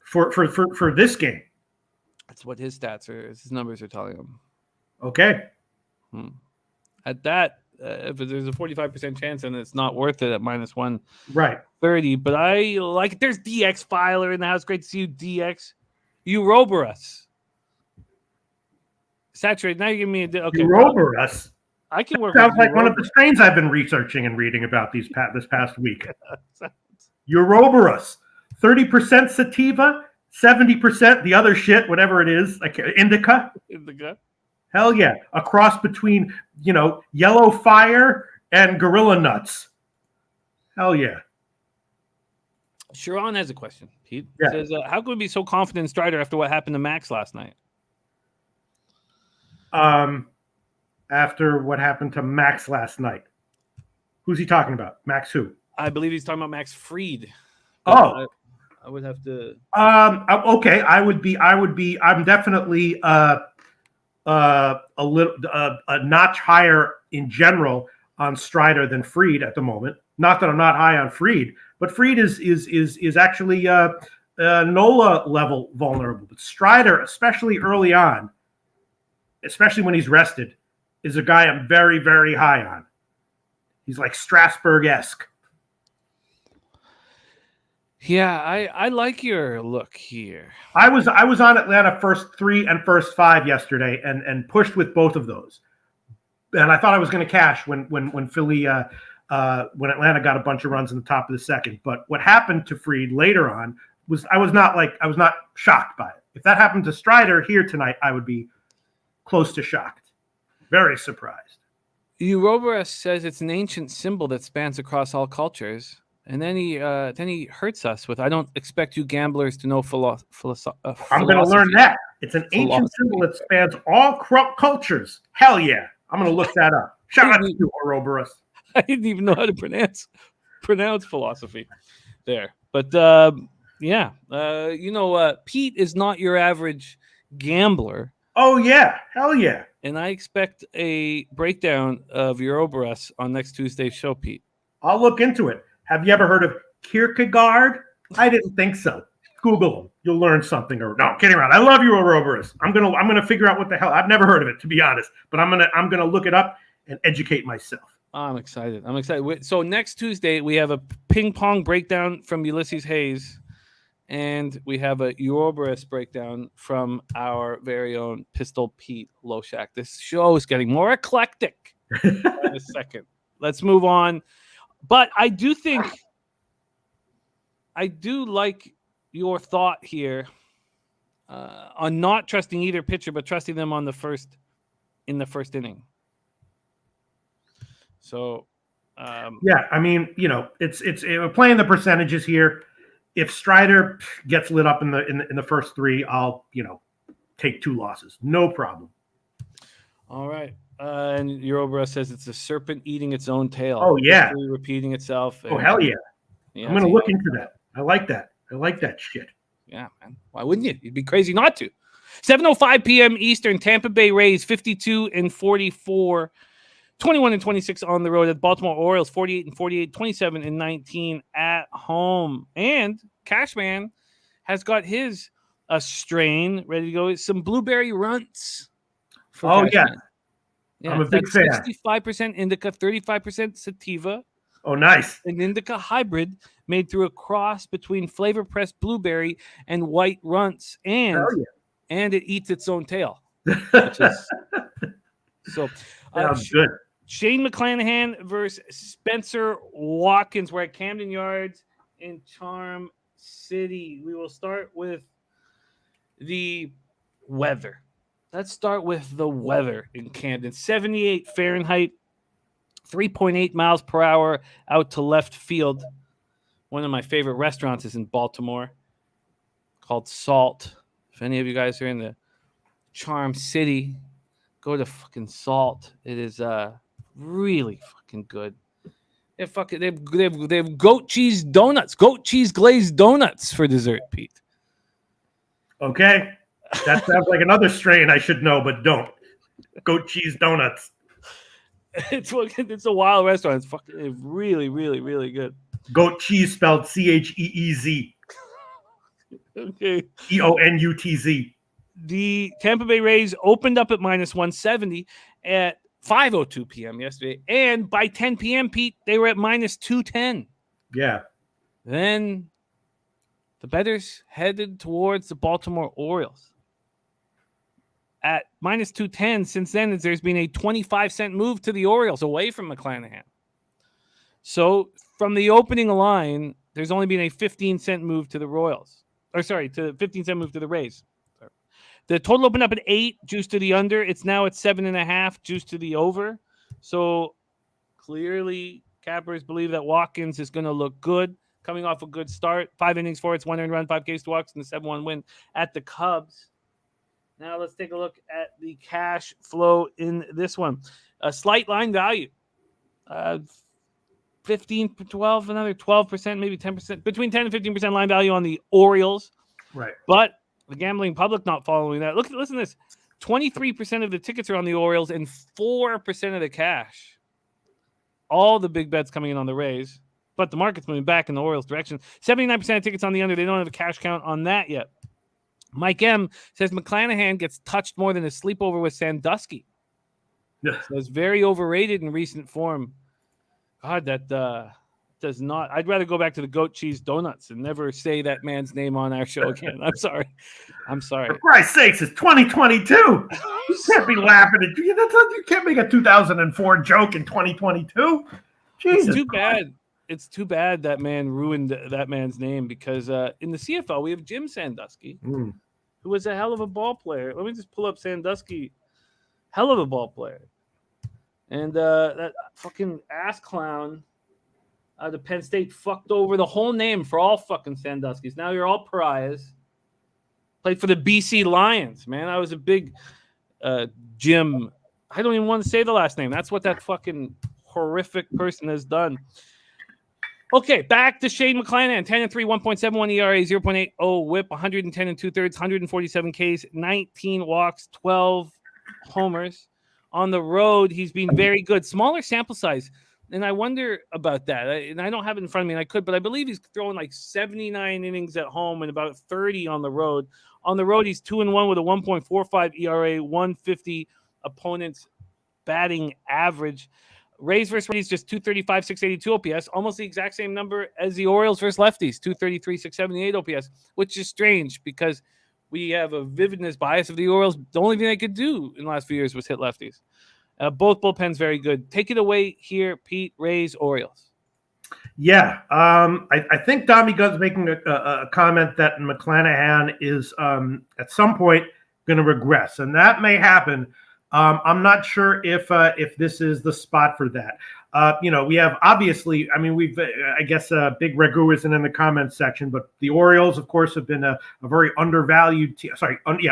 Speaker 2: For this game.
Speaker 3: That's what his stats are. His numbers are telling him.
Speaker 2: Okay.
Speaker 3: At that, if there's a 45% chance, and it's not worth it at minus 130.
Speaker 2: Right.
Speaker 3: But I like it. There's DX Filer in the house. Great to see you, DX. Ouroboros. Saturate. Now you give me a okay.
Speaker 2: Ouroboros.
Speaker 3: I can work.
Speaker 2: Sounds like one of the strains I've been researching and reading about this past week. Ouroboros. 30% sativa, 70% the other shit, whatever it is, like indica. Hell yeah. A cross between, yellow fire and gorilla nuts. Hell yeah.
Speaker 3: Sharon has a question, Pete.
Speaker 2: Yeah.
Speaker 3: Says, how can we be so confident in Strider after what happened to Max last night?
Speaker 2: After what happened to Max last night. Who's he talking about? Max who?
Speaker 3: I believe he's talking about Max Fried.
Speaker 2: Oh.
Speaker 3: I would have to.
Speaker 2: Okay. I'm definitely a notch higher in general on Strider than Fried at the moment. Not that I'm not high on Fried, but Fried is actually Nola level vulnerable. But Strider, especially early on, especially when he's rested, is a guy I'm very, very high on. He's like Strasburg-esque.
Speaker 3: Yeah, I like your look here.
Speaker 2: I was on Atlanta first 3 and first 5 yesterday and pushed with both of those. And I thought I was going to cash when Philly when Atlanta got a bunch of runs in the top of the second. But what happened to Fried later on was I was not shocked by it. If that happened to Strider here tonight, I would be close to shocked. Very surprised.
Speaker 3: Uroboros says it's an ancient symbol that spans across all cultures. And then he hurts us with, I don't expect you gamblers to know philosophy.
Speaker 2: I'm going to learn that. It's an ancient symbol that spans all cultures. Hell yeah. I'm going to look that up. Shout out to you, Ouroboros.
Speaker 3: I didn't even know how to pronounce philosophy there. But, Pete is not your average gambler.
Speaker 2: Oh, yeah. Hell yeah.
Speaker 3: And I expect a breakdown of Uroboros on next Tuesday's show, Pete.
Speaker 2: I'll look into it. Have you ever heard of Kierkegaard? I didn't think so. Google him. You'll learn something. No, kidding around. I love you, Ouroboros. I'm gonna figure out what the hell. I've never heard of it, to be honest. But I'm gonna look it up and educate myself.
Speaker 3: I'm excited. So next Tuesday we have a ping pong breakdown from Ulysses Hayes, and we have a Uroboros breakdown from our very own Pistol Pete Loshak. This show is getting more eclectic in a second. Let's move on. But I do like your thought here on not trusting either pitcher, but trusting them in the first inning. So,
Speaker 2: yeah, I mean, it's we're playing the percentages here. If Strider gets lit up in the first three, I'll take 2 losses, no problem.
Speaker 3: All right. And Uroboros says it's a serpent eating its own tail.
Speaker 2: Oh, yeah.
Speaker 3: History repeating itself.
Speaker 2: Oh, hell yeah. I'm going to look into that. I like that. I like that shit.
Speaker 3: Yeah, man. Why wouldn't you? You'd be crazy not to. 7:05 p.m. Eastern, Tampa Bay Rays 52-44, 21-26 on the road. At Baltimore Orioles 48-48, 27-19 at home. And Cashman has got his strain ready to go. Some blueberry runts.
Speaker 2: Oh,
Speaker 3: Cashman.
Speaker 2: yeah.
Speaker 3: Yeah,
Speaker 2: I'm a big fan.
Speaker 3: 65% indica, 35% sativa.
Speaker 2: Oh, nice.
Speaker 3: An indica hybrid made through a cross between flavor pressed blueberry and white runts, and it eats its own tail. Which is, so
Speaker 2: sounds good.
Speaker 3: Shane McClanahan versus Spencer Watkins. We're at Camden Yards in Charm City. We will start with the weather. Let's start with the weather in Camden. 78 Fahrenheit, 3.8 miles per hour out to left field. One of my favorite restaurants is in Baltimore called Salt. If any of you guys are in the Charm City, go to fucking Salt. It is really fucking good. They have goat cheese donuts, goat cheese glazed donuts for dessert, Pete.
Speaker 2: Okay. That sounds like another strain I should know, but don't. Goat cheese donuts.
Speaker 3: It's a wild restaurant. It's fucking really, really, really good.
Speaker 2: Goat cheese spelled Cheez.
Speaker 3: Okay.
Speaker 2: EONUTZ.
Speaker 3: The Tampa Bay Rays opened up at -170 at 5:02 p.m. yesterday, and by 10 p.m., Pete, they were at -210.
Speaker 2: Yeah.
Speaker 3: Then the bettors headed towards the Baltimore Orioles. At -210, since then, there's been a 25-cent move to the Orioles away from McClanahan. So from the opening line, there's only been a 15-cent move to the Royals. To 15-cent move to the Rays. The total opened up at 8, juice to the under. It's now at 7.5, juice to the over. So clearly, cappers believe that Watkins is going to look good, coming off a good start. 5 innings for it, 1 earned run, 5 Ks to walks, and a 7-1 win at the Cubs. Now let's take a look at the cash flow in this one. A slight line value. 15, 12, another 12%, maybe 10%, between 10 and 15% line value on the Orioles.
Speaker 2: Right.
Speaker 3: But the gambling public not following that. Listen to this. 23% of the tickets are on the Orioles and 4% of the cash. All the big bets coming in on the Rays, but the market's moving back in the Orioles' direction. 79% of tickets on the under. They don't have a cash count on that yet. Mike M says McClanahan gets touched more than a sleepover with Sandusky.
Speaker 2: Yeah.
Speaker 3: So it's very overrated in recent form. God, that does not. I'd rather go back to the goat cheese donuts and never say that man's name on our show again. I'm sorry.
Speaker 2: For Christ's sakes, it's 2022. You can't be laughing at you. You can't make a 2004 joke in 2022. Jesus.
Speaker 3: It's too bad. It's too bad that man ruined that man's name because in the CFL we have Jim Sandusky, who was a hell of a ball player. Let me just pull up Sandusky hell of a ball player. And that fucking ass clown out of Penn State fucked over the whole name for all fucking Sandusky's. Now you're all pariahs. Played for the BC Lions, man. I was a big Jim. I don't even want to say the last name. That's what that fucking horrific person has done. Okay, back to Shane McClanahan. 10-3, 1.71 ERA, 0.80 whip, 110 and 2/3, 147 Ks, 19 walks, 12 homers. On the road, he's been very good. Smaller sample size. And I wonder about that. And I don't have it in front of me, and I could, but I believe he's throwing like 79 innings at home and about 30 on the road. On the road, he's 2-1 with a 1.45 ERA, 150 opponent's batting average. Rays versus righties, just 235, 682 OPS, almost the exact same number as the Orioles versus lefties, 233, 678 OPS, which is strange because we have a vividness bias of the Orioles. The only thing they could do in the last few years was hit lefties. Both bullpens very good. Take it away here, Pete. Rays, Orioles.
Speaker 2: Yeah, I think Dommy Gunn's making a comment that McClanahan is at some point going to regress, and that may happen. I'm not sure if this is the spot for that. We have obviously, I mean, I guess Big Ragu isn't in the comments section, but the Orioles, of course, have been a very undervalued team.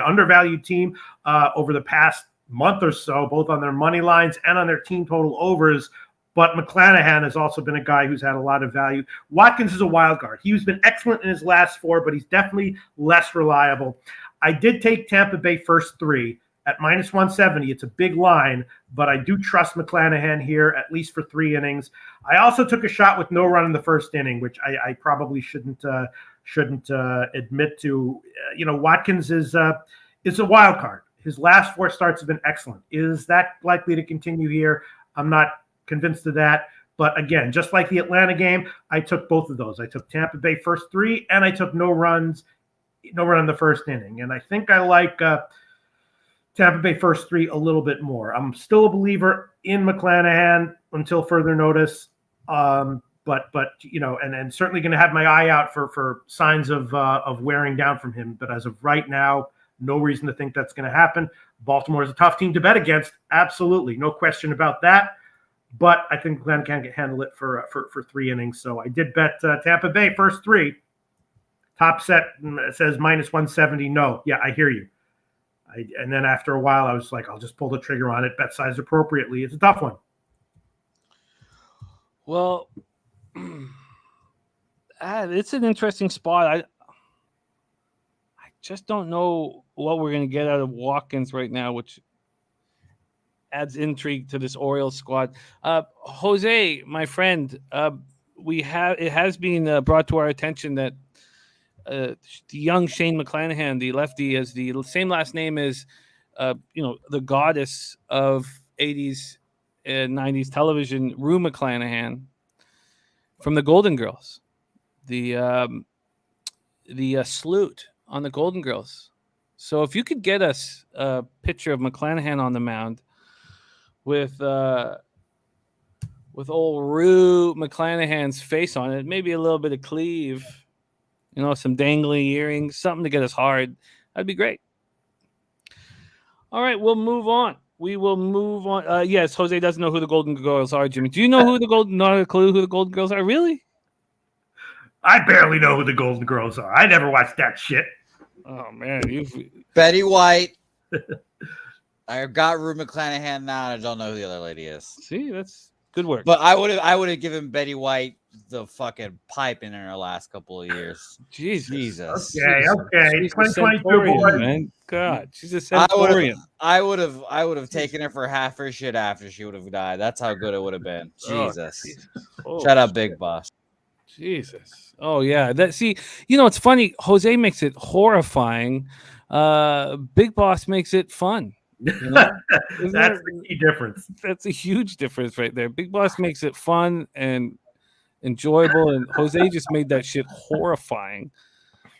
Speaker 2: Undervalued team over the past month or so, both on their money lines and on their team total overs. But McClanahan has also been a guy who's had a lot of value. Watkins is a wild card. He's been excellent in his last 4, but he's definitely less reliable. I did take Tampa Bay first 3 at -170. It's a big line, but I do trust McClanahan here, at least for 3 innings. I also took a shot with no run in the first inning, which I probably shouldn't admit to. Watkins is a wild card. His last 4 starts have been excellent. Is that likely to continue here? I'm not convinced of that. But again, just like the Atlanta game, I took both of those. I took Tampa Bay first 3, and I took no run in the first inning. And I think I like Tampa Bay first 3 a little bit more. I'm still a believer in McClanahan until further notice. And certainly going to have my eye out for signs of wearing down from him. But as of right now, no reason to think that's going to happen. Baltimore is a tough team to bet against. Absolutely. No question about that. But I think Glenn can handle it for 3 innings. So I did bet Tampa Bay first 3. Top set says -170. No. Yeah, I hear you. And then after a while, I was like, I'll just pull the trigger on it, bet size appropriately. It's a tough one.
Speaker 3: Well, it's an interesting spot. I just don't know what we're going to get out of Watkins right now, which adds intrigue to this Orioles squad. Jose, my friend, it has been brought to our attention that the young Shane McClanahan, the lefty, has the same last name as the goddess of 80s and 90s television, Rue McClanahan, from the Golden Girls, the salute on the Golden Girls. So if you could get us a picture of McClanahan on the mound with old Rue McClanahan's face on it, maybe a little bit of cleave, some dangling earrings, something to get us hard, that'd be great. All right, we'll move on. We will move on. Yes, Jose doesn't know who the Golden Girls are, Jimmy. Do you know not a clue who the Golden Girls are? Really?
Speaker 2: I barely know who the Golden Girls are. I never watched that shit.
Speaker 3: Oh, man.
Speaker 4: Betty White. I got Rue McClanahan now, and I don't know who the other lady is.
Speaker 3: See, that's good work.
Speaker 4: But I would have given Betty White the fucking pipe in her last couple of years. Jesus.
Speaker 2: Okay.
Speaker 3: She's
Speaker 2: 2022,
Speaker 3: boy, man. God, she's a Centaurian.
Speaker 4: I would have taken her for half her shit after she would have died. That's how good it would have been. Jesus. Shut up, Big Boss.
Speaker 3: Jesus. Oh yeah. It's funny. Jose makes it horrifying. Big Boss makes it fun.
Speaker 2: That's the key difference.
Speaker 3: That's a huge difference right there. Big Boss makes it fun and enjoyable, and Jose just made that shit horrifying.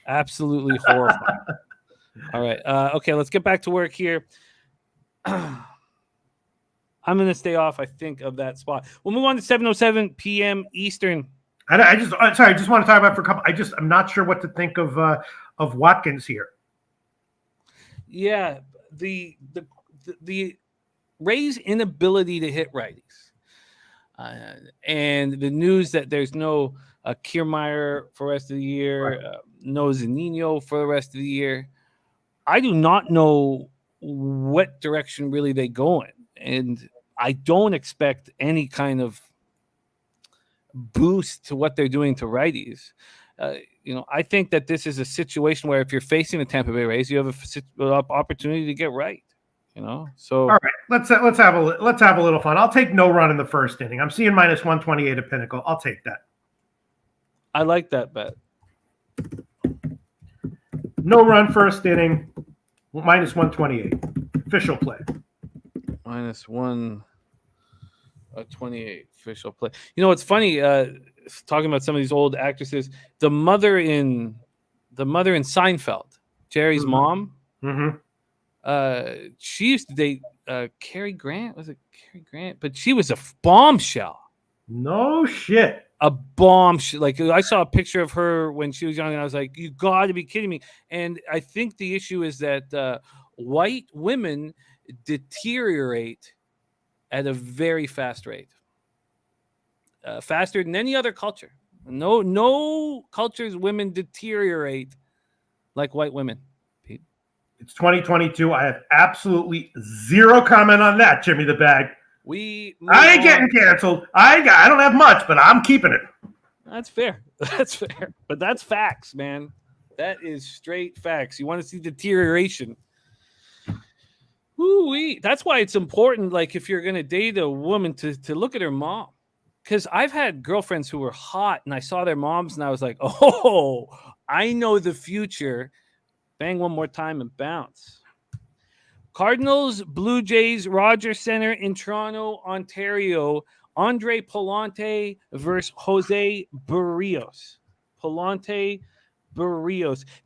Speaker 3: Absolutely horrifying. All right. Okay, let's get back to work here. I'm going to stay off, I think, of that spot. We'll move on to 7:07 p.m. Eastern.
Speaker 2: I just want to talk about for a couple. I'm not sure what to think of Watkins here.
Speaker 3: Yeah, the Rays' inability to hit righties. And the news that there's no Kiermaier for the rest of the year, no Zunino for the rest of the year. I do not know what direction really they go in. And I don't expect any kind of boost to what they're doing to righties. I think that this is a situation where if you're facing the Tampa Bay Rays, you have an opportunity to get right. So
Speaker 2: all right, let's have a little fun. I'll take no run in the first inning. I'm seeing minus 128 at Pinnacle. I'll take that.
Speaker 3: I like that bet.
Speaker 2: No run first inning, minus 128. Official play.
Speaker 3: Minus 128 official play. It's funny. Talking about some of these old actresses, the mother in Seinfeld, Jerry's mom.
Speaker 2: Mm-hmm.
Speaker 3: She used to date Cary Grant. Was it Cary Grant? But she was a bombshell.
Speaker 2: No shit.
Speaker 3: A bombshell. Like, I saw a picture of her when she was young, and I was like, "You got to be kidding me!" And I think the issue is that white women deteriorate at a very fast rate, faster than any other culture. No culture's women deteriorate like white women.
Speaker 2: It's 2022. I have absolutely zero comment on that, Jimmy the Bag. I ain't getting canceled. I don't have much, but I'm keeping it.
Speaker 3: That's fair. That's fair. But that's facts, man. That is straight facts. You want to see deterioration. Woo-wee. That's why it's important, like, if you're going to date a woman, to look at her mom. Because I've had girlfriends who were hot, and I saw their moms, and I was like, oh, I know the future. Bang one more time and bounce. Cardinals, Blue Jays, Rogers Center in Toronto, Ontario. Andre Pallante versus Jose Barrios.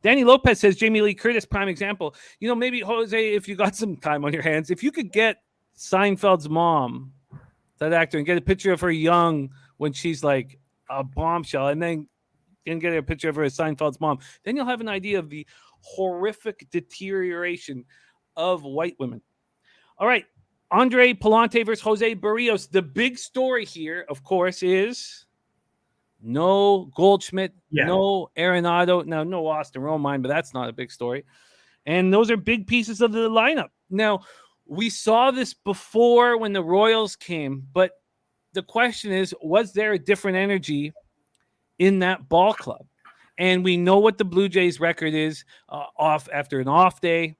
Speaker 3: Danny Lopez says Jamie Lee Curtis, prime example. Maybe, Jose, if you got some time on your hands, if you could get Seinfeld's mom, that actor, and get a picture of her young when she's like a bombshell, and then get a picture of her as Seinfeld's mom, then you'll have an idea of the horrific deterioration of white women. All right. Andre Pallante versus Jose Barrios. The big story here, of course, is no Goldschmidt, no Arenado. Now, no Austin Romine, but that's not a big story. And those are big pieces of the lineup. Now, we saw this before when the Royals came, but the question is, was there a different energy in that ball club? And we know what the Blue Jays record is off after an off day.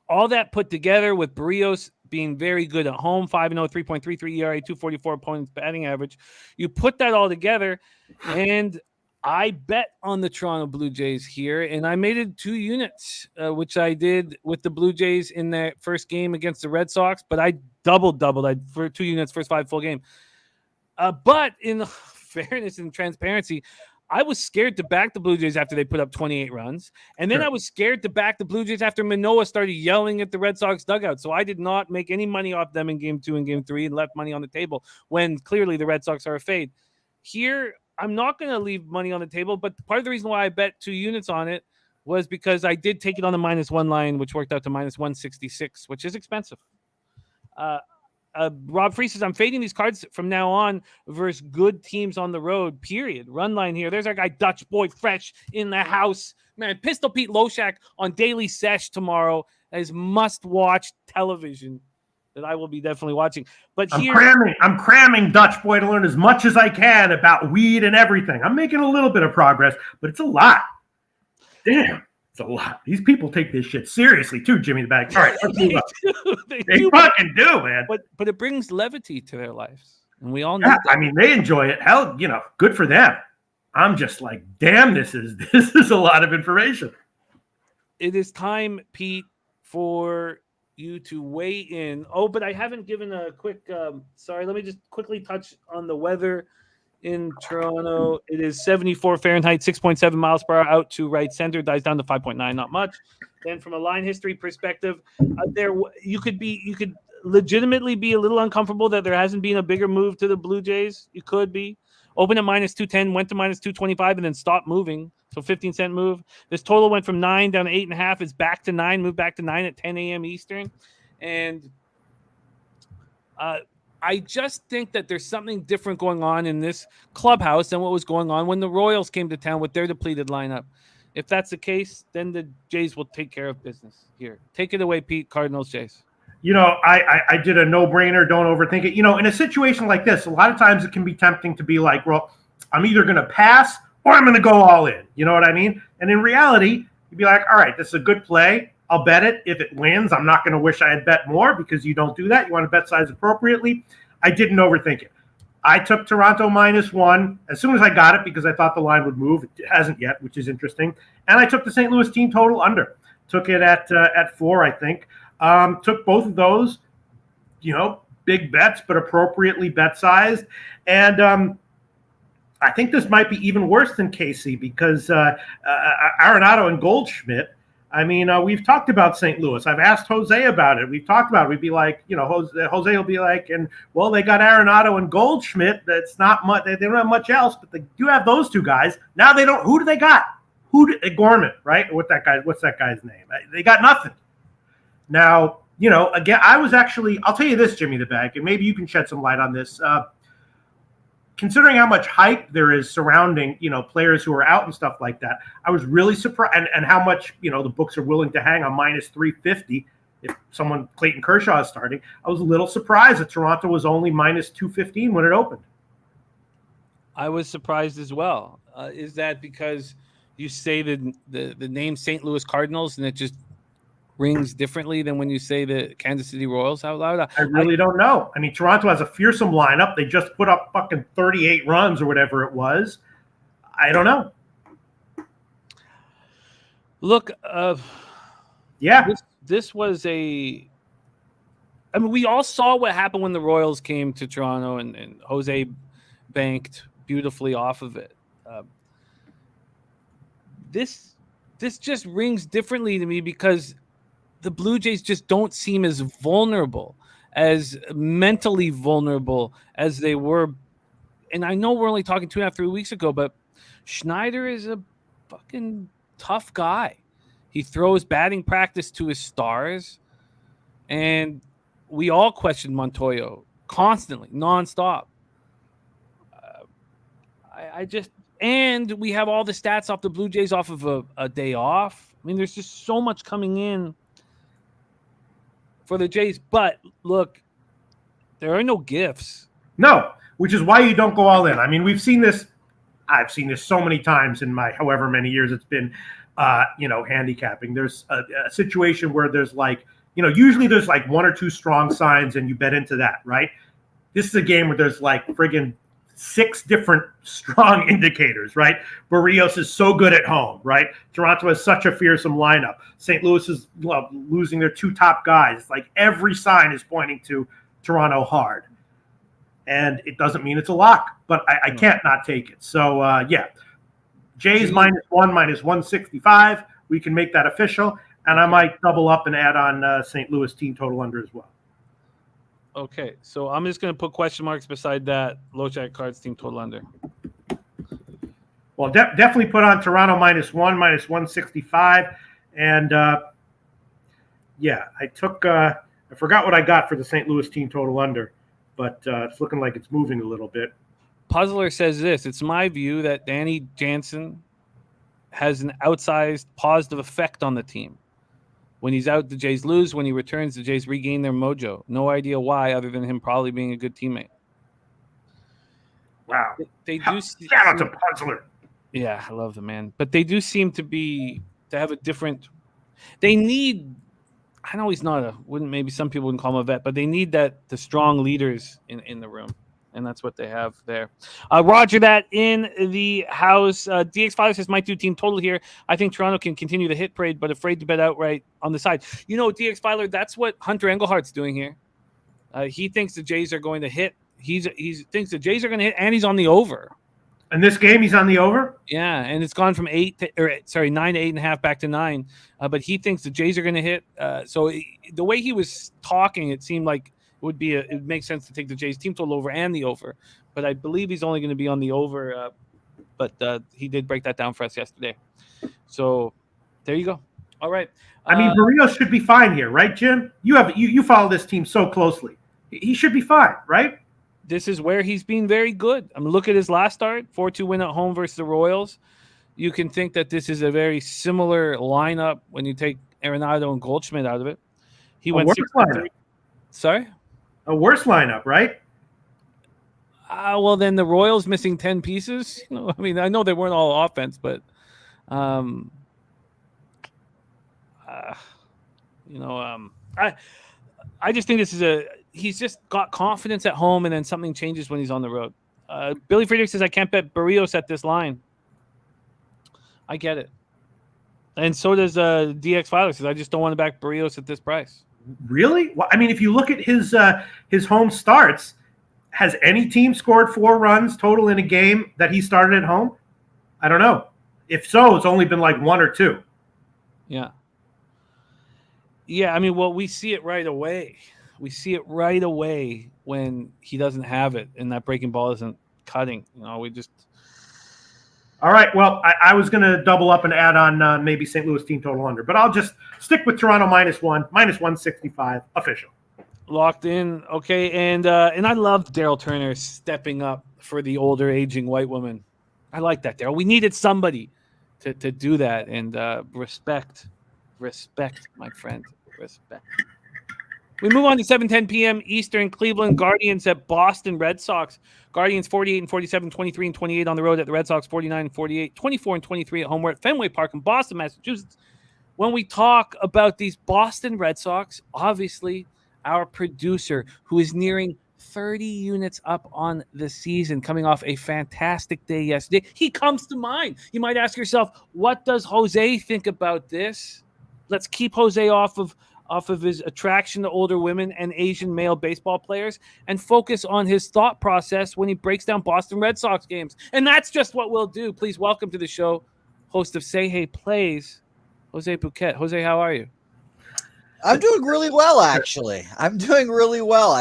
Speaker 3: All that put together with Barrios being very good at home, 5-0, 3.33 ERA, 244 opponents batting average. You put that all together, and I bet on the Toronto Blue Jays here, and I made it 2 units, which I did with the Blue Jays in that first game against the Red Sox, but I doubled for 2 units, first 5 full game. But in fairness and transparency, I was scared to back the Blue Jays after they put up 28 runs. And then I was scared to back the Blue Jays after Manoah started yelling at the Red Sox dugout. So I did not make any money off them in game 2 and game 3 and left money on the table when clearly the Red Sox are a fade. Here, I'm not going to leave money on the table, but part of the reason why I bet 2 units on it was because I did take it on the -1 line, which worked out to -166, which is expensive. Rob Free says, I'm fading these cards from now on versus good teams on the road, period. Run line here. There's our guy, Dutch Boy Fresh in the house. Man, Pistol Pete Loshak on Daily Sesh tomorrow is must-watch television that I will be definitely watching. But
Speaker 2: I'm cramming Dutch Boy to learn as much as I can about weed and everything. I'm making a little bit of progress, but it's a lot. Damn. It's a lot. These people take this shit seriously too, Jimmy the Bag. All right, let's move on. They fucking do, man.
Speaker 3: But it brings levity to their lives, and we all know.
Speaker 2: I mean, they enjoy it. Hell, good for them. I'm just like, damn, this is a lot of information.
Speaker 3: It is time, Pete, for you to weigh in. Oh, but I haven't given a quick. Sorry, let me just quickly touch on the weather. In Toronto, it is 74 Fahrenheit, 6.7 miles per hour out to right center, dies down to 5.9, not much. Then from a line history perspective, you could legitimately be a little uncomfortable that there hasn't been a bigger move to the Blue Jays. You could be. Open at -210, went to -225, and then stopped moving. So 15-cent move. This total went from 9 down to 8.5. It's back to 9, moved back to 9 at 10 a.m. Eastern. And I just think that there's something different going on in this clubhouse than what was going on when the Royals came to town with their depleted lineup. If that's the case, then the Jays will take care of business here. Take it away, Pete. Cardinals, Jays.
Speaker 2: I did a no-brainer. Don't overthink it. In a situation like this, a lot of times it can be tempting to be like, well, I'm either going to pass or I'm going to go all in. You know what I mean? And in reality, you'd be like, all right, this is a good play. I'll bet it. If it wins, I'm not going to wish I had bet more because you don't do that. You want to bet size appropriately. I didn't overthink it. I took Toronto -1 as soon as I got it because I thought the line would move. It hasn't yet, which is interesting. And I took the St. Louis team total under. Took it at 4, I think. Took both of those, big bets, but appropriately bet sized. And I think this might be even worse than KC because Arenado and Goldschmidt. I mean, we've talked about St. Louis. I've asked Jose about it. We've talked about it. We'd be like, Jose will be like, they got Arenado and Goldschmidt. That's not much. They don't have much else, but they do have those two guys. Now they don't. Who do they got? Gorman, right? What's that guy's name? They got nothing. Now, again, I'll tell you this, Jimmy the Bag, and maybe you can shed some light on this. Considering how much hype there is surrounding, players who are out and stuff like that, I was really surprised, and how much, the books are willing to hang on -350 if Clayton Kershaw is starting. I was a little surprised that Toronto was only -215 when it opened.
Speaker 3: I was surprised as well. Is that because you say the name St. Louis Cardinals and it just rings differently than when you say the Kansas City Royals out loud?
Speaker 2: I really don't know. I mean, Toronto has a fearsome lineup. They just put up fucking 38 runs or whatever it was. I don't know.
Speaker 3: Look, this was we all saw what happened when the Royals came to Toronto and Jose banked beautifully off of it. This just rings differently to me because the Blue Jays just don't seem as vulnerable, as mentally vulnerable as they were. And I know we're only talking 2.5, 3 weeks ago, but Schneider is a fucking tough guy. He throws batting practice to his stars. And we all question Montoyo constantly, nonstop. And we have all the stats off the Blue Jays off of a day off. I mean, there's just so much coming in for the Jays. But look, there are no gifts.
Speaker 2: No, which is why you don't go all in. I mean, we've seen this. I've seen this so many times in my however many years it's been, handicapping. There's a situation where there's usually there's like one or two strong signs and you bet into that, right? This is a game where there's like friggin' 6 different strong indicators, right? Barrios is so good at home, right? Toronto has such a fearsome lineup. St. Louis is losing their 2 top guys. Like every sign is pointing to Toronto hard. And it doesn't mean it's a lock, but I can't not take it. So, Jays -1, -165. We can make that official. And I might double up and add on St. Louis team total under as well.
Speaker 3: Okay, so I'm just going to put question marks beside that Loshak Cards team total under.
Speaker 2: Well, definitely put on Toronto -1, -165. And, I took I forgot what I got for the St. Louis team total under, but it's looking like it's moving a little bit.
Speaker 3: Puzzler says this: it's my view that Danny Jansen has an outsized positive effect on the team. When he's out, the Jays lose. When he returns, the Jays regain their mojo. No idea why, other than him probably being a good teammate.
Speaker 2: Wow.
Speaker 3: They do.
Speaker 2: Shout out to Puzzler.
Speaker 3: Yeah, I love the man. But they do seem to have a different. They need. I know he's not maybe some people wouldn't call him a vet, but they need the strong leaders in the room. And that's what they have there. Roger that in the house. DX Father says, my 2 team total here. I think Toronto can continue the hit parade, but afraid to bet outright on the side. DX Father, that's what Hunter Englehart's doing here. He thinks the Jays are going to hit. He thinks the Jays are going to hit, and he's on the over.
Speaker 2: In this game, he's on the over?
Speaker 3: Yeah, and it's gone from 9 to 8.5 back to 9. But he thinks the Jays are going to hit. So the way he was talking, it seemed like it makes sense to take the Jays team total over and the over, but I believe he's only going to be on the over. But he did break that down for us yesterday. So there you go. All right.
Speaker 2: I mean, Barrios should be fine here, right, Jim? You follow this team so closely. he should be fine, right?
Speaker 3: This is where he's been very good. I mean, look at his last start, 4-2 win at home versus the Royals. You can think that this is a very similar lineup when you take Arenado and Goldschmidt out of it. He went 6-3. Sorry?
Speaker 2: A worse lineup, right?
Speaker 3: Well, then the Royals missing 10 pieces. I mean, I know they weren't all offense, but I just think this is he's just got confidence at home, and then something changes when he's on the road. Billy Friedrich says, I can't bet Barrios at this line. I get it. And so does DX Filer says, I just don't want to back Barrios at this price.
Speaker 2: Really? Well, I mean, if you look at his home starts, has any team scored 4 runs total in a game that he started at home? I don't know. If so, it's only been like 1 or 2.
Speaker 3: Yeah. Yeah, I mean, well, we see it right away. We see it right away when he doesn't have it and that breaking ball isn't cutting. We just...
Speaker 2: All right, well, I was going to double up and add on maybe St. Louis team total under, but I'll just stick with Toronto -1, -165, official.
Speaker 3: Locked in, okay, and I love Daryl Turner stepping up for the older, aging white woman. I like that, Daryl. We needed somebody to do that, and respect, my friend, respect. We move on to 7:10 p.m. Eastern. Cleveland Guardians at Boston Red Sox. Guardians 48-47, 23-28 on the road at the Red Sox 49-48, 24-23 at home. We're at Fenway Park in Boston, Massachusetts. When we talk about these Boston Red Sox, obviously our producer, who is nearing 30 units up on the season, coming off a fantastic day yesterday, he comes to mind. You might ask yourself, what does Jose think about this? Let's keep Jose off of his attraction to older women and Asian male baseball players and focus on his thought process when he breaks down Boston Red Sox games. And that's just what we'll do. Please welcome to the show, host of Say Hey Plays, Jose Bouquet. Jose, how are you?
Speaker 4: I'm doing really well, actually. I'm doing really well.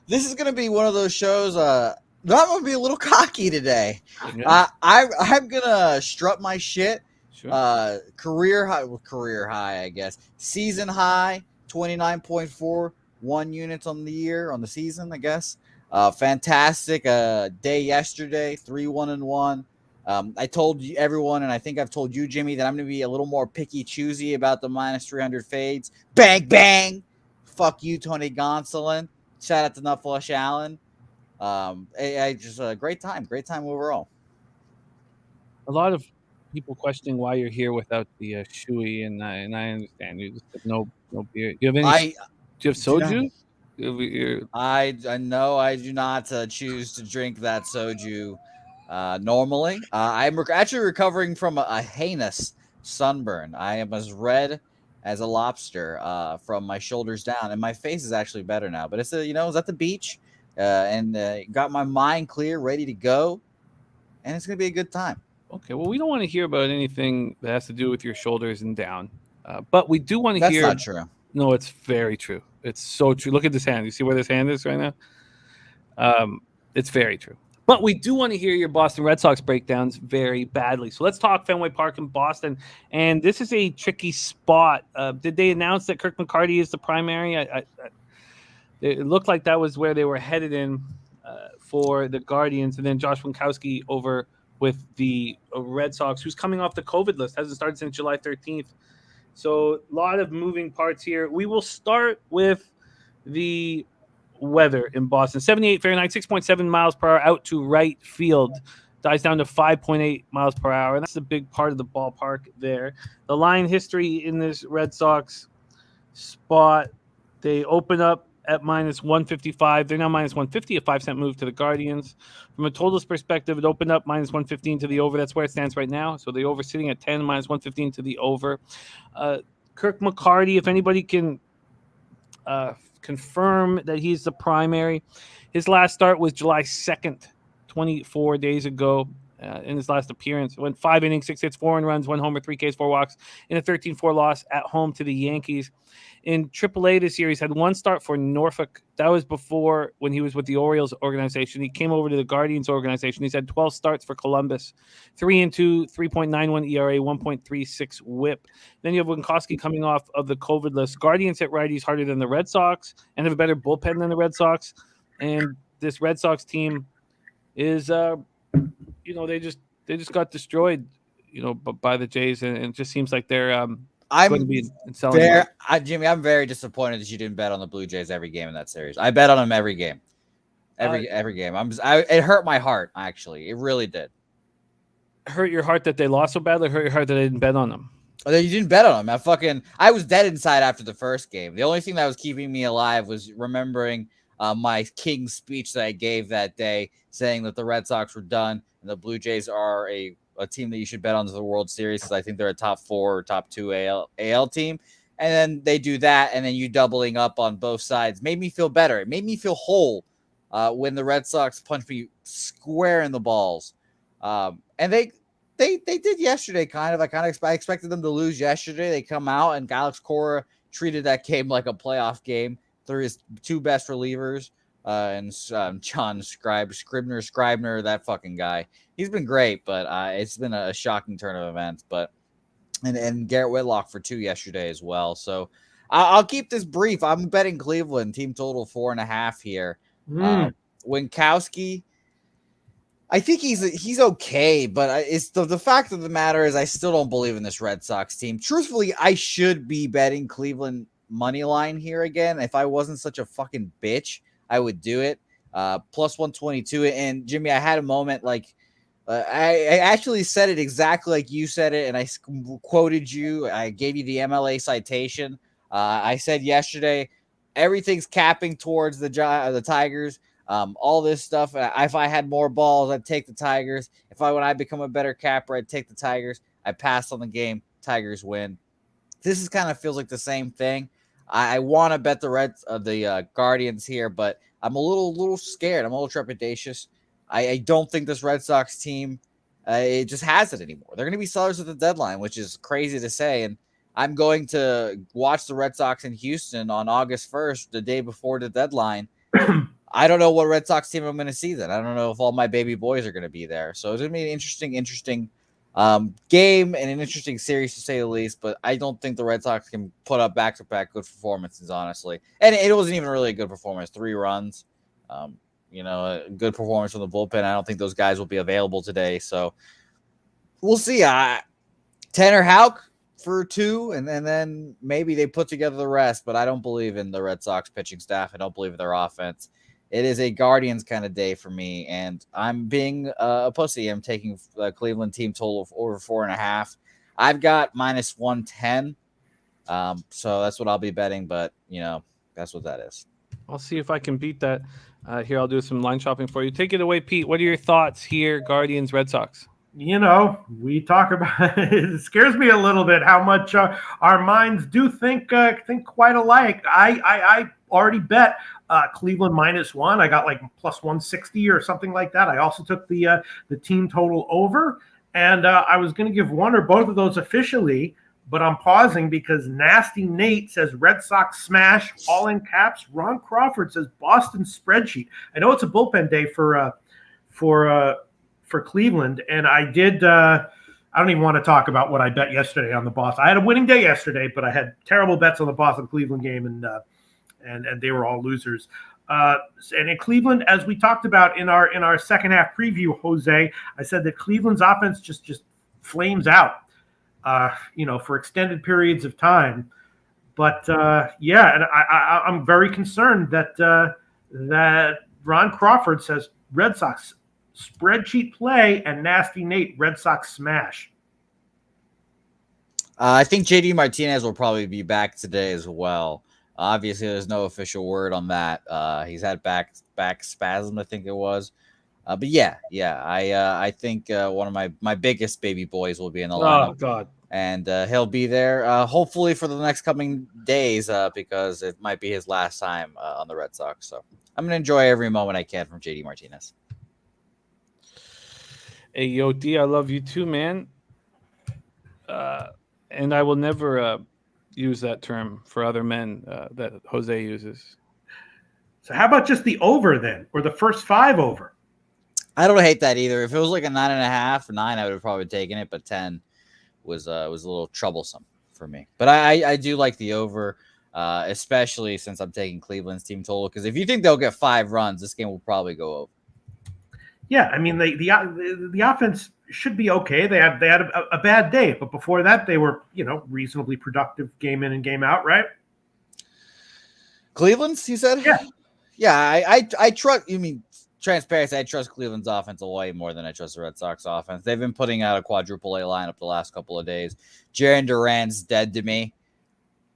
Speaker 4: This is going to be one of those shows. I'm going to be a little cocky today.
Speaker 3: Yeah.
Speaker 4: I'm going to strut my shit.
Speaker 3: Sure.
Speaker 4: Career high, I guess. Season high, 29.41 units on the season, I guess. Fantastic day yesterday, 3-1-1. I told everyone, and I think I've told you, Jimmy, that I'm going to be a little more picky, choosy about the -300 fades. Bang, bang. Fuck you, Tony Gonsolin. Shout out to Nutflush Allen. Just a great time overall.
Speaker 3: A lot of people questioning why you're here without the shoey, and I understand you just have no beer. Do you have any? Do you have soju?
Speaker 4: I know I do not choose to drink that soju normally. I'm actually recovering from a heinous sunburn. I am as red as a lobster from my shoulders down, and my face is actually better now. But it's I was at the beach and got my mind clear, ready to go, and it's gonna be a good time.
Speaker 3: Okay, well, we don't want to hear about anything that has to do with your shoulders and down, but we do want to hear.
Speaker 4: That's not true.
Speaker 3: No, it's very true. It's so true. Look at this hand. You see where this hand is right now? It's very true. But we do want to hear your Boston Red Sox breakdowns very badly. So let's talk Fenway Park in Boston. And this is a tricky spot. Did they announce that Kirk McCarty is the primary? It looked like that was where they were headed in for the Guardians, and then Josh Winkowski over with the Red Sox, who's coming off the COVID list, hasn't started since July 13th. So a lot of moving parts here. We will start with the weather in Boston. 78 Fahrenheit, 6.7 miles per hour out to right field. Dies down to 5.8 miles per hour. And that's a big part of the ballpark there. The line history in this Red Sox spot, they open up at -155. They're now -150, a 5-cent move to the Guardians. From a totals perspective, it opened up -115 to the over. That's where it stands right now. So the over sitting at 10, -115 to the over. Kirk McCarty, if anybody can confirm that he's the primary, his last start was July 2nd, 24 days ago. in his last appearance. Went 5 innings, 6 hits, 4 runs, 1 homer, 3 Ks, 4 walks in a 13-4 loss at home to the Yankees. In AAA this year, he's had 1 start for Norfolk. That was before when he was with the Orioles organization. He came over to the Guardians organization. He's had 12 starts for Columbus, 3-2, 3.91 ERA, 1.36 WHIP. Then you have Winkowski coming off of the COVID list. Guardians hit righties harder than the Red Sox and have a better bullpen than the Red Sox. And this Red Sox team is, they just got destroyed, by the Jays, and it just seems like they're going to be selling.
Speaker 4: Jimmy, I'm very disappointed that you didn't bet on the Blue Jays every game in that series. I bet on them every game, every game. It hurt my heart, actually. It really did.
Speaker 3: Hurt your heart that they lost so badly? Hurt your heart that I didn't bet on them?
Speaker 4: Oh, you didn't bet on them. I was dead inside after the first game. The only thing that was keeping me alive was remembering my King speech that I gave that day, saying that the Red Sox were done and the Blue Jays are a team that you should bet on to the World Series, because I think they're a top 4 or top 2 AL team. And then they do that, and then you doubling up on both sides made me feel better. It made me feel whole when the Red Sox punched me square in the balls. And they did yesterday, kind of. I expected them to lose yesterday. They come out, and Alex Cora treated that game like a playoff game through his 2 best relievers. And John Scribner, that fucking guy. He's been great, but it's been a shocking turn of events. But and Garrett Whitlock for 2 yesterday as well. So I'll keep this brief. I'm betting Cleveland team total 4.5 here. Winkowski, I think he's okay, but it's the fact of the matter is I still don't believe in this Red Sox team. Truthfully, I should be betting Cleveland money line here again. If I wasn't such a fucking bitch, I would do it. Plus 122. And Jimmy, I had a moment like I actually said it exactly like you said it, and I quoted you. I gave you the MLA citation. I said yesterday, everything's capping towards the Tigers. All this stuff. If I had more balls, I'd take the Tigers. When I become a better capper, I'd take the Tigers. I passed on the game. Tigers win. This kind of feels like the same thing. I want to bet the Guardians here, but I'm a little scared. I'm a little trepidatious. I don't think this Red Sox team it just has it anymore. They're going to be sellers at the deadline, which is crazy to say. And I'm going to watch the Red Sox in Houston on August 1st, the day before the deadline. I don't know what Red Sox team I'm going to see then. I don't know if all my baby boys are going to be there. So it's going to be an interesting game and an interesting series to say the least. But I don't think the Red Sox can put up back-to-back good performances, honestly. And it wasn't even really a good performance. 3 runs. A good performance from the bullpen. I don't think those guys will be available today. So we'll see. Tanner Houck for 2, and then maybe they put together the rest. But I don't believe in the Red Sox pitching staff. I don't believe in their offense. It is a Guardians kind of day for me, and I'm being a pussy. I'm taking the Cleveland team total of over 4.5. I've got minus 110. So that's what I'll be betting, but that's what that is.
Speaker 3: I'll see if I can beat that. Here, I'll do some line shopping for you. Take it away, Pete. What are your thoughts here, Guardians, Red Sox?
Speaker 2: We talk about it scares me a little bit how much our minds do think quite alike. I already bet Cleveland -1. I got like plus 160 or something like that. I also took the team total over, and I was going to give one or both of those officially, but I'm pausing because Nasty Nate says Red Sox smash, all in caps. Ron Crawford says Boston spreadsheet. I know it's a bullpen day for Cleveland, and I did. I don't even want to talk about what I bet yesterday on the Boston. I had a winning day yesterday, but I had terrible bets on the Boston Cleveland game, and they were all losers. And in Cleveland, as we talked about in our second half preview, Jose, I said that Cleveland's offense just flames out. For extended periods of time. But and I'm very concerned that Ron Crawford says Red Sox spreadsheet play and Nasty Nate Red Sox smash.
Speaker 4: I think JD Martinez will probably be back today as well. Obviously, there's no official word on that. He's had back spasm, I think it was. But I think one of my biggest baby boys will be in the lineup.
Speaker 3: Oh God!
Speaker 4: And he'll be there hopefully for the next coming days because it might be his last time on the Red Sox. So I'm gonna enjoy every moment I can from JD Martinez.
Speaker 3: Hey, yo, D, I love you too, man. And I will never use that term for other men that Jose uses.
Speaker 2: So how about just the over then, or the first 5 over?
Speaker 4: I don't hate that either. If it was like a 9.5 or 9, I would have probably taken it, but 10 was a little troublesome for me. But I do like the over, especially since I'm taking Cleveland's team total. Because if you think they'll get 5 runs, this game will probably go over.
Speaker 2: Yeah, I mean the offense should be okay. They had a bad day, but before that they were reasonably productive game in and game out, right?
Speaker 4: Cleveland's, you said?
Speaker 2: Yeah.
Speaker 4: I trust. You mean transparency? I trust Cleveland's offense way more than I trust the Red Sox offense. They've been putting out a quadruple A lineup the last couple of days. Jarren Duran's dead to me.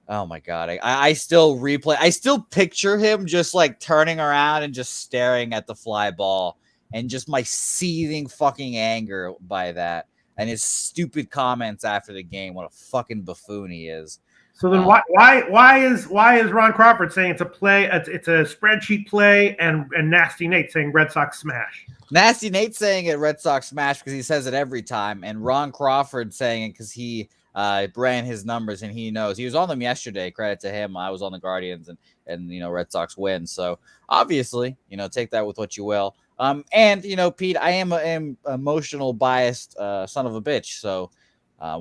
Speaker 4: Oh my god, I still replay. I still picture him just like turning around and just staring at the fly ball. And just my seething fucking anger by that, and his stupid comments after the game. What a fucking buffoon he is.
Speaker 2: So then, why is Ron Crawford saying it's a play? It's a spreadsheet play, and Nasty Nate saying Red Sox smash.
Speaker 4: Nasty Nate saying it Red Sox smash because he says it every time, and Ron Crawford saying it because he ran his numbers and he knows. He was on them yesterday. Credit to him. I was on the Guardians and Red Sox win. So obviously, take that with what you will. And Pete, I am an emotional biased son of a bitch. So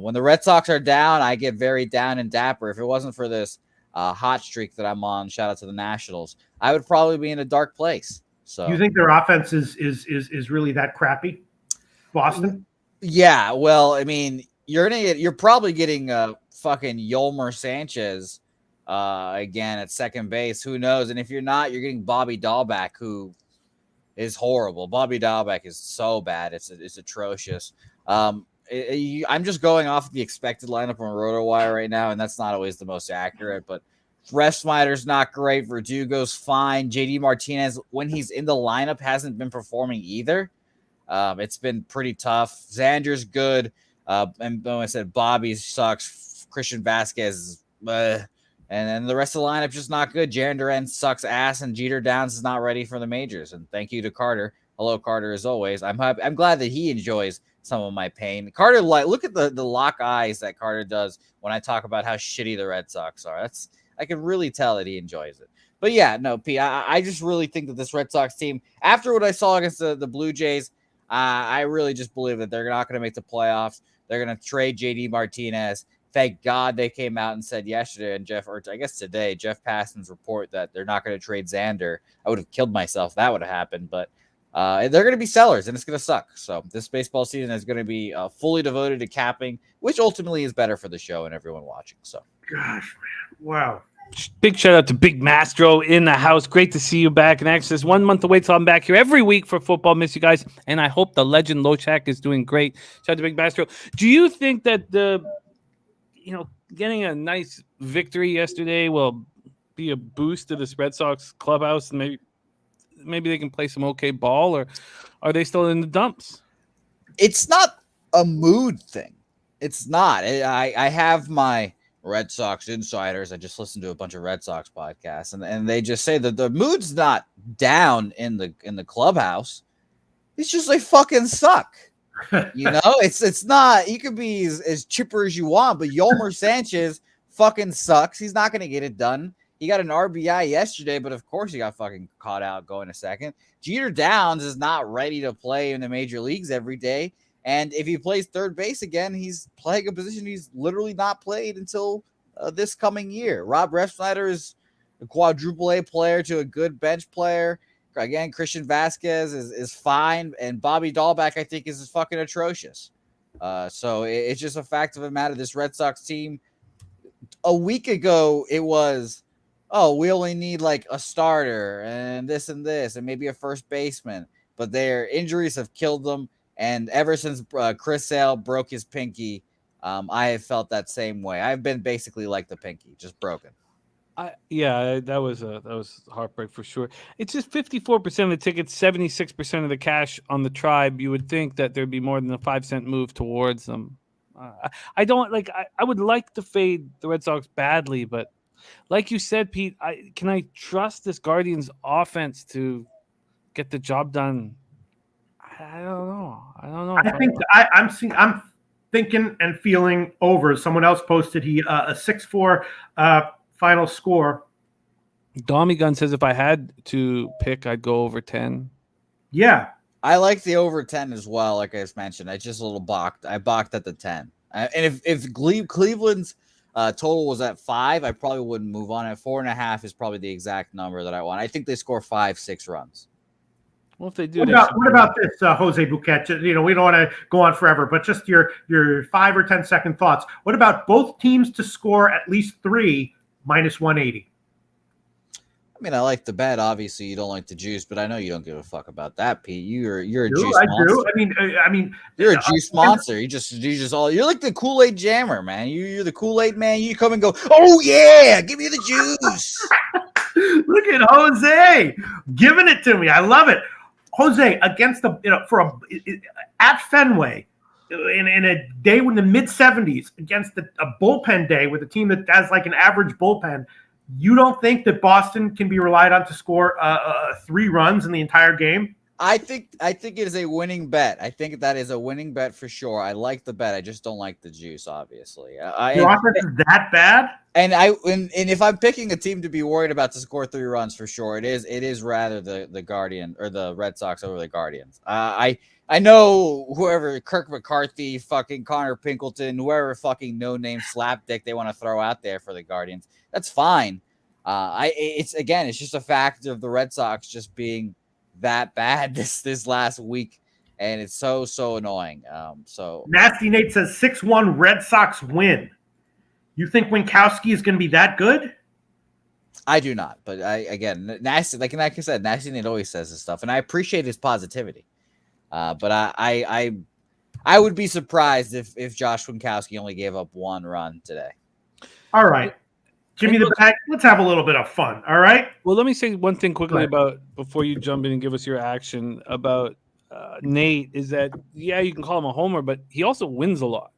Speaker 4: when the Red Sox are down, I get very down and dapper. If it wasn't for this hot streak that I'm on, shout out to the Nationals, I would probably be in a dark place. So
Speaker 2: you think their offense is really that crappy? Boston?
Speaker 4: Yeah. Well, I mean, you're probably getting fucking Yolmer Sanchez again at second base. Who knows? And if you're not, you're getting Bobby Dahlbeck, who is horrible. Bobby Dahlbeck is so bad. It's atrocious. I'm just going off the expected lineup on RotoWire right now, and that's not always the most accurate, but Refsnyder's not great. Verdugo's fine. JD Martinez, when he's in the lineup, hasn't been performing either. It's been pretty tough. Xander's good. And when I said Bobby sucks, Christian Vasquez, and then the rest of the lineup just not good. Jarren Duran sucks ass, and Jeter Downs is not ready for the majors. And thank you to Carter. Hello, Carter, as always. I'm glad that he enjoys some of my pain. Carter, look at the lock eyes that Carter does when I talk about how shitty the Red Sox are. I can really tell that he enjoys it. But yeah, no, Pete, I just really think that this Red Sox team, after what I saw against the Blue Jays, I really just believe that they're not going to make the playoffs. They're going to trade JD Martinez. Thank God they came out and said yesterday, and today, Jeff Passan's report that they're not going to trade Xander. I would have killed myself if that would have happened, but they're going to be sellers, and it's going to suck. So this baseball season is going to be fully devoted to capping, which ultimately is better for the show and everyone watching. So,
Speaker 2: gosh, man, wow.
Speaker 3: Big shout out to Big Mastro in the house. Great to see you back. And actually, it's 1 month away till I'm back here every week for football. Miss you guys, and I hope the legend Loshak is doing great. Shout out to Big Mastro. Do you think that getting a nice victory yesterday will be a boost to this Red Sox clubhouse, and maybe they can play some okay ball, or are they still in the dumps?
Speaker 4: It's not a mood thing. It's not. I have my Red Sox insiders. I just listened to a bunch of Red Sox podcasts, and they just say that the mood's not down in the clubhouse. It's just they fucking suck. It's not. You could be as chipper as you want, but Yolmer Sanchez fucking sucks. He's not going to get it done. He got an RBI yesterday, but of course he got fucking caught out going a second. Jeter Downs is not ready to play in the major leagues every day. And if he plays third base again, he's playing a position he's literally not played until this coming year. Rob Refsnyder is a quadruple A player to a good bench player. Again, Christian Vasquez is fine, and Bobby Dahlbeck, I think, is fucking atrocious. So it's just a fact of the matter. This Red Sox team, a week ago, it was, we only need like a starter and this and maybe a first baseman. But their injuries have killed them, and ever since Chris Sale broke his pinky, I have felt that same way. I've been basically like the pinky, just broken.
Speaker 3: That was heartbreak for sure. It's just 54% of the tickets, 76% of the cash on the Tribe. You would think that there'd be more than a 5-cent move towards them. I don't like. I would like to fade the Red Sox badly, but like you said, Pete, can I trust this Guardians offense to get the job done? I don't know.
Speaker 2: I'm thinking and feeling over. Someone else posted a 6-4 final score.
Speaker 3: Dommy Gun says if I had to pick, I'd go over 10.
Speaker 2: Yeah.
Speaker 4: I like the over 10 as well. Like I just mentioned, I just a little balked. I balked at the 10. And if Cleveland's total was at 5, I probably wouldn't move on. At 4.5 is probably the exact number that I want. I think they score 5-6 runs.
Speaker 3: Well, if they do,
Speaker 2: what about this, Jose Bouquet? We don't want to go on forever, but just your 5 or 10 second thoughts. What about both teams to score at least 3 minus 180?
Speaker 4: I mean, I like the bet. Obviously, you don't like the juice, but I know you don't give a fuck about that, Pete. You're a juice monster.
Speaker 2: Do. I mean,
Speaker 4: you're a juice monster. You're like the Kool-Aid jammer, man. You're the Kool-Aid man. You come and go, oh yeah, give me the juice.
Speaker 2: Look at Jose giving it to me. I love it. Jose against at Fenway in a day in the mid-70s against a bullpen day with a team that has like an average bullpen. You don't think that Boston can be relied on to score 3 runs in the entire game?
Speaker 4: I think it is a winning bet. I think that is a winning bet for sure. I like the bet. I just don't like the juice, obviously.
Speaker 2: Your offense is that bad?
Speaker 4: And if I'm picking a team to be worried about to score 3 runs for sure, it is rather the Guardian or the Red Sox over the Guardians. I know whoever Kirk McCarthy, fucking Connor Pinkleton, whoever fucking no-name slapdick they want to throw out there for the Guardians. That's fine. It's just a fact of the Red Sox just being that bad this last week, and it's so annoying. So
Speaker 2: Nasty Nate says 6-1 Red Sox win. You think Winkowski is going to be that good?
Speaker 4: I do not, but Nasty, like I said, Nasty Nate always says this stuff, and I appreciate his positivity. But I would be surprised if Josh Winkowski only gave up 1 run today.
Speaker 2: All right. Jimmy the Bag, let's have a little bit of fun, all right?
Speaker 3: Well, let me say one thing quickly before you jump in and give us your action about Nate is that, yeah, you can call him a homer, but he also wins a lot.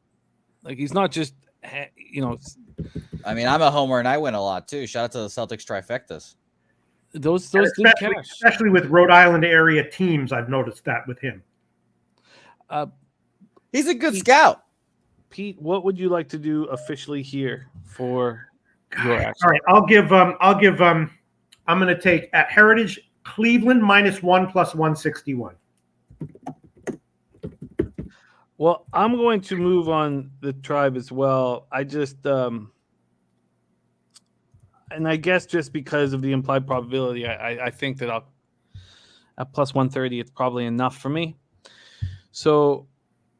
Speaker 3: Like, he's not just, I
Speaker 4: mean, I'm a homer and I win a lot too. Shout out to the Celtics trifectas.
Speaker 3: Those good cash.
Speaker 2: Especially with Rhode Island area teams, I've noticed that with him.
Speaker 4: He's a good scout.
Speaker 3: Pete, what would you like to do officially here for your action?
Speaker 2: All right, I'm going to take at Heritage Cleveland -1 plus 161.
Speaker 3: Well, I'm going to move on the Tribe as well. I just and I guess just because of the implied probability, I think that I'll at plus 130, it's probably enough for me. So,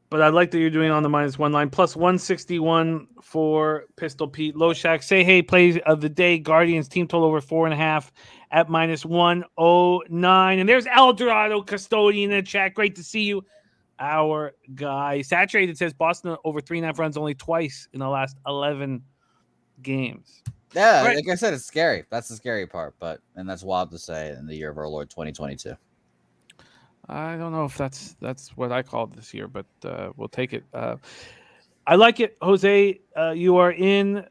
Speaker 3: but I like that you're doing on the -1 line. Plus 161 for Pistol Pete. Loshak, say hey, plays of the day. Guardians team total over 4.5 at -109. And there's Eldorado Custodian in the chat. Great to see you, our guy. Saturated says Boston over 3.5 runs only twice in the last 11 games.
Speaker 4: Yeah, right. Like I said, it's scary. That's the scary part, and that's wild to say in the year of our Lord 2022.
Speaker 3: I don't know if that's what I called this year, but we'll take it. I like it, Jose. You are in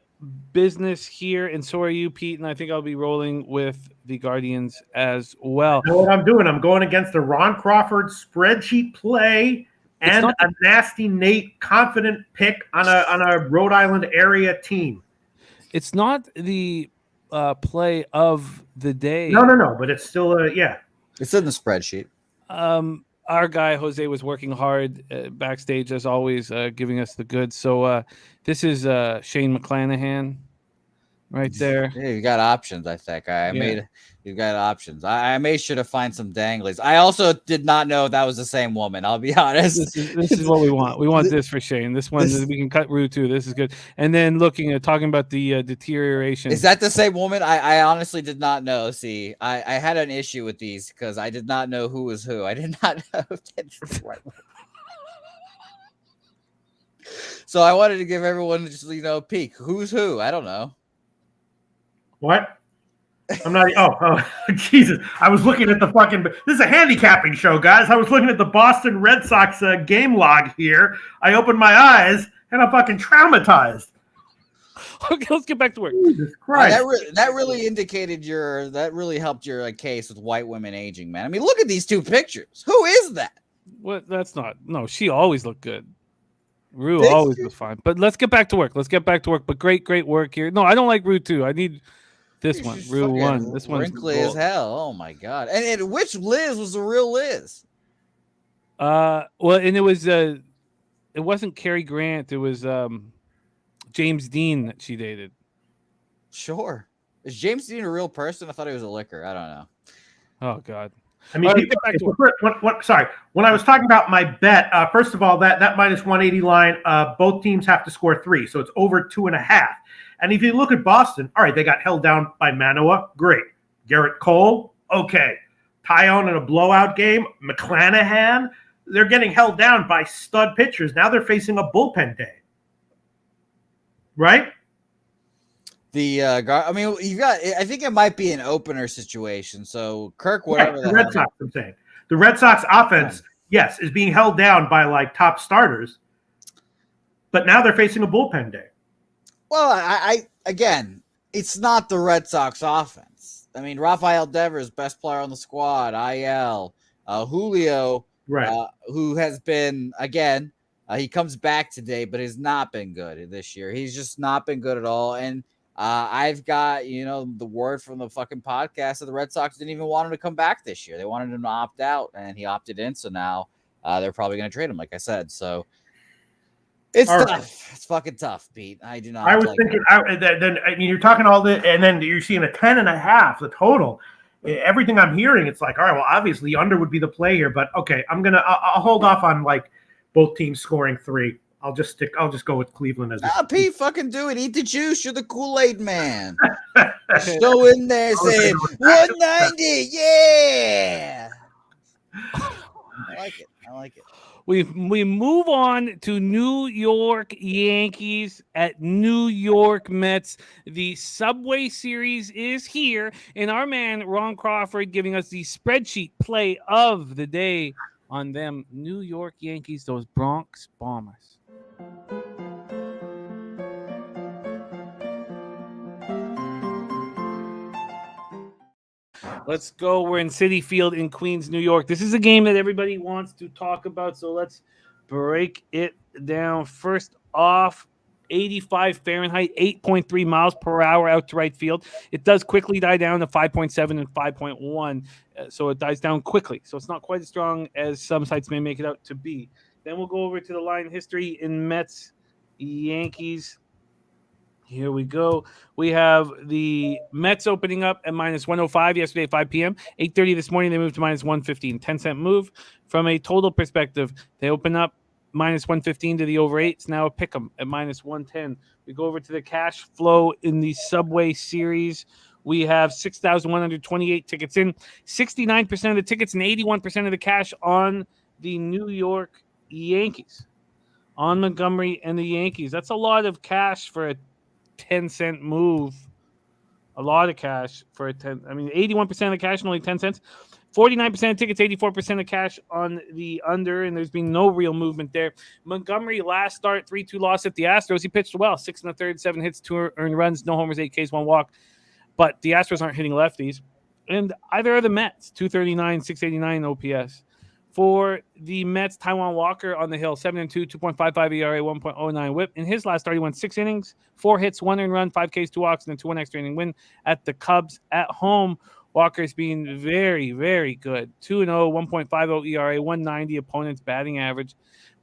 Speaker 3: business here, and so are you, Pete. And I think I'll be rolling with the Guardians as well.
Speaker 2: You know what I'm doing? I'm going against the Ron Crawford spreadsheet play and a Nasty Nate confident pick on a Rhode Island area team.
Speaker 3: It's not the play of the day.
Speaker 2: No, but it's still yeah.
Speaker 4: It's in the spreadsheet.
Speaker 3: Our guy Jose was working hard backstage as always, giving us the goods. So this is Shane McClanahan right there.
Speaker 4: Yeah, you got options. I think you got options. I made sure to find some danglies. I also did not know that was the same woman. I'll be honest.
Speaker 3: This is what we want. We want this for Shane. This one we can cut Rue too. This is good. And then talking about the deterioration.
Speaker 4: Is that the same woman? I honestly did not know. See, I had an issue with these because I did not know who was who. I did not know if that's the right one. So I wanted to give everyone just a peek. Who's who? I don't know.
Speaker 2: What? I'm not. Oh, Jesus! I was looking at the fucking. This is a handicapping show, guys. I was looking at the Boston Red Sox game log here. I opened my eyes and I'm fucking traumatized.
Speaker 3: Okay, let's get back to work.
Speaker 2: Jesus Christ!
Speaker 4: That really indicated that really helped your case with white women aging, man. I mean, look at these two pictures. Who is that?
Speaker 3: What? That's not. No, she always looked good. Rue
Speaker 4: Did
Speaker 3: always
Speaker 4: she?
Speaker 3: was fine. But let's get back to work. But great work here. No, I don't like Rue 2. I need this one.
Speaker 4: She's
Speaker 3: Rue
Speaker 4: fucking
Speaker 3: 1. This one's
Speaker 4: wrinkly as
Speaker 3: gold.
Speaker 4: hell. Oh my god! And which Liz was the real Liz?
Speaker 3: Well, and it wasn't Cary Grant. It was James Dean that she dated.
Speaker 4: Sure. Is James Dean a real person? I thought he was a liquor. I don't know.
Speaker 3: Oh God.
Speaker 2: I mean,
Speaker 3: All right, get back to work.
Speaker 2: sorry. When I was talking about my bet, first of all, that minus 180 line, both teams have to score 3, so it's over 2.5. And if you look at Boston, all right, they got held down by Manoah, great. Garrett Cole, okay. Tyone in a blowout game, McClanahan, they're getting held down by stud pitchers. Now they're facing a bullpen day, right?
Speaker 4: I mean, you got. I think it might be an opener situation. So Kirk, whatever
Speaker 2: the Red Sox, I'm saying. The Red Sox offense, yes, is being held down by like top starters, but now they're facing a bullpen day.
Speaker 4: Well, I again, it's not the Red Sox offense. I mean, Rafael Devers, best player on the squad, IL, Julio,
Speaker 2: Right.
Speaker 4: Who has been again. He comes back today, but has not been good this year. He's just not been good at all, and. I've got, the word from the fucking podcast that the Red Sox didn't even want him to come back this year. They wanted him to opt out, and he opted in. So now they're probably going to trade him, like I said. So it's
Speaker 2: all
Speaker 4: tough.
Speaker 2: Right.
Speaker 4: It's fucking tough, Pete. I do not.
Speaker 2: I was thinking, then I mean, you're talking all this, and then you're seeing a 10.5, the total. Everything I'm hearing, it's like, all right, well, obviously under would be the play here, but okay, I'll hold off on like both teams scoring 3. I'll just go with Cleveland as
Speaker 4: Pete, fucking do it. Eat the juice. You're the Kool-Aid man. Go in there saying 190. Yeah. I like it.
Speaker 3: We move on to New York Yankees at New York Mets. The Subway Series is here, and our man Ron Crawford giving us the spreadsheet play of the day on them New York Yankees, those Bronx Bombers. Let's go. We're in Citi Field in Queens, New York. This is a game that everybody wants to talk about, so let's break it down. First off, 85 Fahrenheit, 8.3 miles per hour out to right field. It does quickly die down to 5.7 and 5.1, so it dies down quickly. So it's not quite as strong as some sites may make it out to be. Then we'll go over to the line history in Mets, Yankees. Here we go. We have the Mets opening up at minus 105 yesterday at 5 p.m. 8:30 this morning, they moved to minus 115. 10-cent move. From a total perspective, they open up minus 115 to the over 8. It's now a pick 'em at minus 110. We go over to the cash flow in the Subway Series. We have 6,128 tickets in. 69% of the tickets and 81% of the cash on the New York Yankees. On Montgomery and the Yankees. That's a lot of cash for a 10-cent move. A lot of cash for a 10. I mean, 81% of the cash and only 10 cents. 49% of tickets, 84% of cash on the under, and there's been no real movement there. Montgomery last start, 3-2 loss at the Astros. He pitched well, 6 1/3, 7 hits, 2 earned runs, no homers, 8 Ks, 1 walk. But the Astros aren't hitting lefties. And either are the Mets, 239, 689 OPS. For the Mets, Taijuan Walker on the hill, 7-2, 2.55 ERA, 1.09 WHIP. In his last start, he went 6 innings, 4 hits, 1 earned run, 5 Ks, 2 walks, and a 2-1 extra inning win at the Cubs at home. Walker's been very, very good. 2-0, 1.50 ERA, 190 opponent's batting average.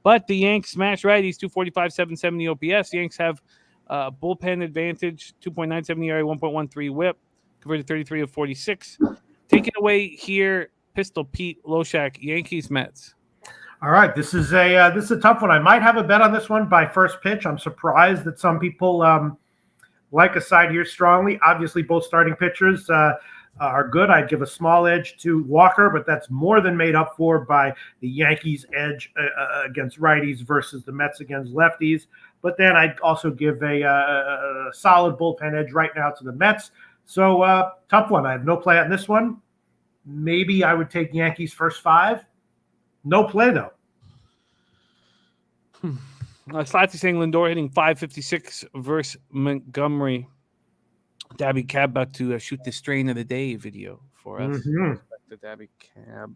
Speaker 3: But the Yanks smash righties, 245, 770 OPS. The Yanks have bullpen advantage, 2.97 ERA, 1.13 WHIP, converted 33 of 46. Take it away here, Pistol Pete, Loshak, Yankees, Mets.
Speaker 2: All right, this is a tough one. I might have a bet on this one by first pitch. I'm surprised that some people like a side here strongly. Obviously, both starting pitchers are good. I'd give a small edge to Walker, but that's more than made up for by the Yankees' edge against righties versus the Mets against lefties. But then I'd also give a solid bullpen edge right now to the Mets. So tough one. I have no play on this one. Maybe I would take Yankees first 5. No play, though.
Speaker 3: Slatty saying Lindor hitting 556 versus Montgomery. Dabby Cab about to shoot the strain of the day video for us. Mm-hmm. The Dabby Cab.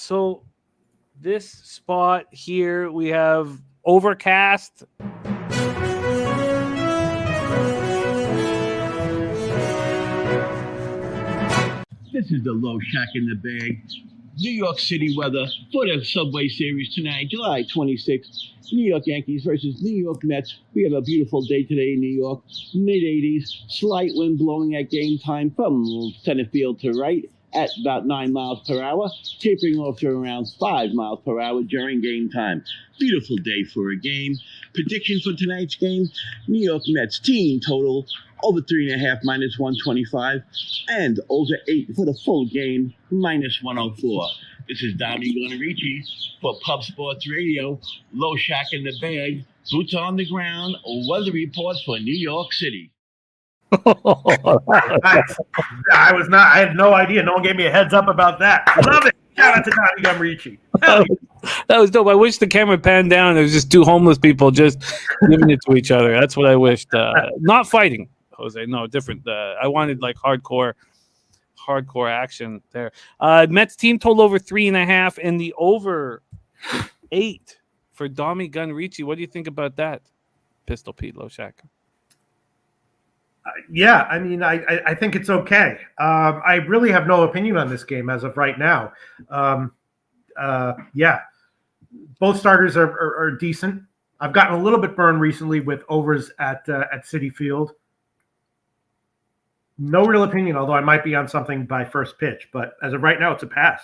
Speaker 3: So this spot here, we have overcast.
Speaker 5: This is the Loshak in the bag. New York City weather for the Subway Series tonight, July 26th. New York Yankees versus New York Mets. We have a beautiful day today in New York. Mid-80s, slight wind blowing at game time from center field to right at about 9 miles per hour, tapering off to around 5 miles per hour during game time. Beautiful day for a game. Prediction for tonight's game, New York Mets team total over 3.5 minus 125, and over 8 for the full game minus 104. This is Dominic Gunarici for Pub Sports Radio. Loshak in the bag, boots on the ground, weather report for New York City.
Speaker 2: I had no idea. No one gave me a heads up about that. Love it. Shout out to Tommy Gumrici.
Speaker 3: That was dope. I wish the camera panned down and there was just two homeless people just giving it to each other. That's what I wished. Not fighting, Jose. No, different. I wanted like hardcore action there. Mets team total over 3.5 and the over 8 for Domi Gunrici. What do you think about that, Pistol Pete Loshak?
Speaker 2: Yeah, I mean, I think it's okay. I really have no opinion on this game as of right now. Yeah, both starters are decent. I've gotten a little bit burned recently with overs at Citi Field. No real opinion, although I might be on something by first pitch. But as of right now, it's a pass.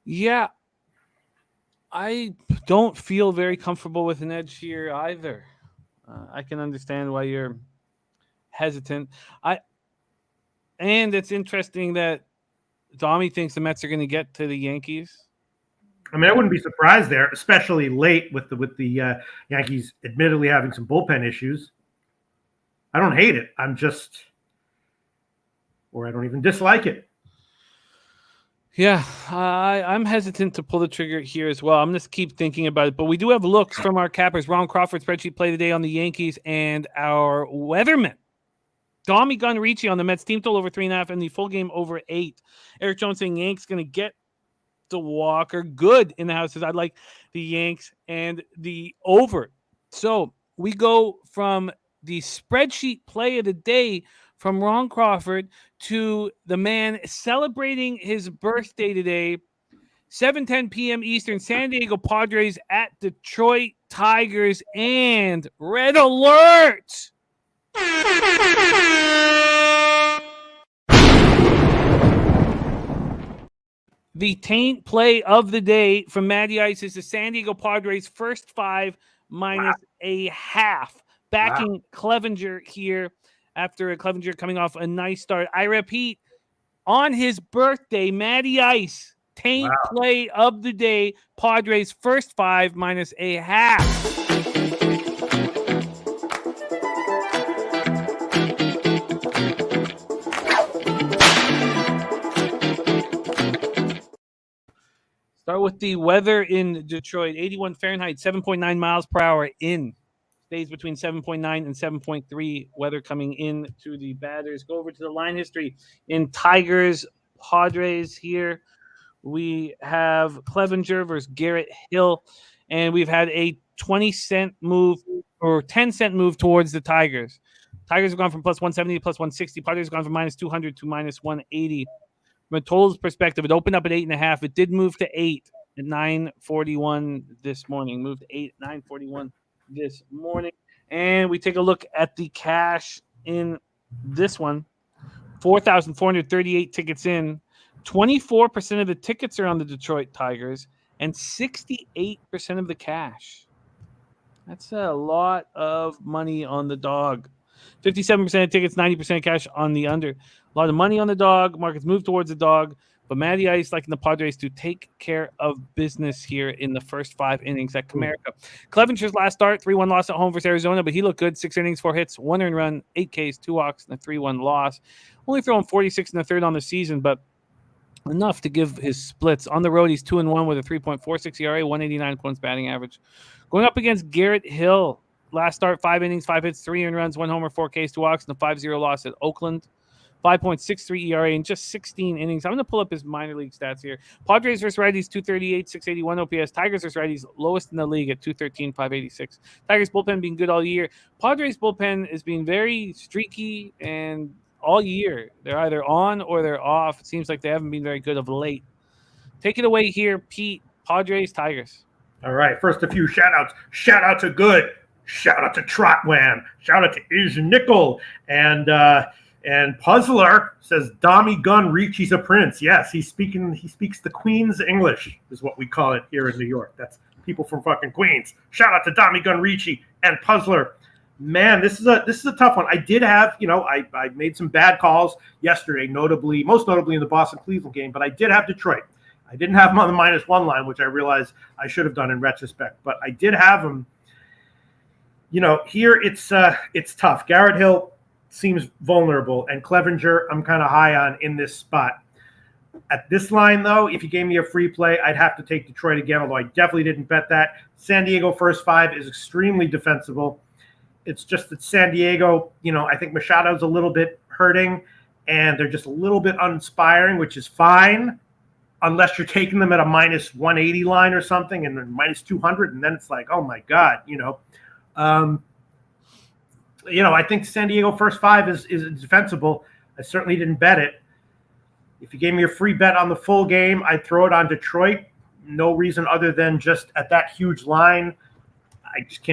Speaker 3: Yeah, I don't feel very comfortable with an edge here either. I can understand why you're hesitant. And it's interesting that Domi thinks the Mets are going to get to the Yankees.
Speaker 2: I mean, I wouldn't be surprised there, especially late with the Yankees admittedly having some bullpen issues. I don't hate it. I don't even dislike it.
Speaker 3: Yeah, I'm hesitant to pull the trigger here as well. I'm going to keep thinking about it. But we do have looks from our cappers. Ron Crawford spreadsheet play today on the Yankees and our weatherman. Domi Gunrici on the Mets team total over 3.5 and the full game over 8. Eric Jones saying Yanks going to get the Walker. Good in the house says I'd like the Yanks and the over. So we go from the spreadsheet play of the day from Ron Crawford to the man celebrating his birthday today, 7:10 p.m. Eastern, San Diego Padres at Detroit Tigers, and red alert! The taint play of the day from Matty Ice is the San Diego Padres first 5 minus a half. Backing Clevenger here after Clevenger coming off a nice start. I repeat, on his birthday, Matty Ice, taint play of the day, Padres first 5 minus a half. Start with the weather in Detroit. 81 Fahrenheit, 7.9 miles per hour in. Stays between 7.9 and 7.3. Weather coming in to the batters. Go over to the line history in Tigers, Padres here. We have Clevenger versus Garrett Hill, and we've had a 20-cent move or 10-cent move towards the Tigers. Tigers have gone from plus 170 to plus 160. Padres have gone from minus 200 to minus 180. From a totals perspective, it opened up at 8.5. It did move to 8 at 9:41 this morning. Moved to 8 at 9:41 this morning. And we take a look at the cash in this one. 4,438 tickets in. 24% of the tickets are on the Detroit Tigers and 68% of the cash. That's a lot of money on the dog. 57% of tickets, 90% cash on the under. A lot of money on the dog. Markets move towards the dog. But Matty Ice liking the Padres to take care of business here in the first 5 innings at Comerica. Clevenger's last start, 3-1 loss at home versus Arizona, but he looked good. 6 innings, 4 hits, 1 earned run, 8 Ks, 2 walks, and a 3-1 loss. Only throwing 46 in the third on the season, but enough to give his splits. On the road, he's 2-1 with a 3.46 ERA, 189 points batting average. Going up against Garrett Hill. Last start, 5 innings, 5 hits, 3 earned runs, 1 homer, 4 Ks, 2 walks, and a 5-0 loss at Oakland. 5.63 ERA in just 16 innings. I'm going to pull up his minor league stats here. Padres versus righties, 238, 681 OPS. Tigers versus righties, lowest in the league at 213, 586. Tigers bullpen being good all year. Padres bullpen is being very streaky, and all year they're either on or they're off. It seems like they haven't been very good of late. Take it away here, Pete. Padres, Tigers.
Speaker 2: All right. First, a few shout outs. Shout out to Good. Shout out to Trotwam. Shout out to Asian Nickel. And Puzzler says, Dommy Gun Ricci's a prince. Yes, he speaks the Queen's English, is what we call it here in New York. That's people from fucking Queens. Shout out to Dommy Gun Ricci and Puzzler. Man, this is a tough one. I did have, I made some bad calls yesterday, most notably in the Boston-Cleveland game, but I did have Detroit. I didn't have them on the -1 line, which I realized I should have done in retrospect, but I did have them. Here it's tough. Garrett Hill seems vulnerable, and Clevenger I'm kind of high on in this spot. At this line, though, if you gave me a free play, I'd have to take Detroit again, although I definitely didn't bet that. San Diego first 5 is extremely defensible. It's just that San Diego, I think Machado's a little bit hurting, and they're just a little bit uninspiring, which is fine, unless you're taking them at a -180 line or something, and then -200, and then it's like, oh my God, I think San Diego first 5 is defensible. I certainly didn't bet it. If you gave me a free bet on the full game, I'd throw it on Detroit. No reason other than just at that huge line, I just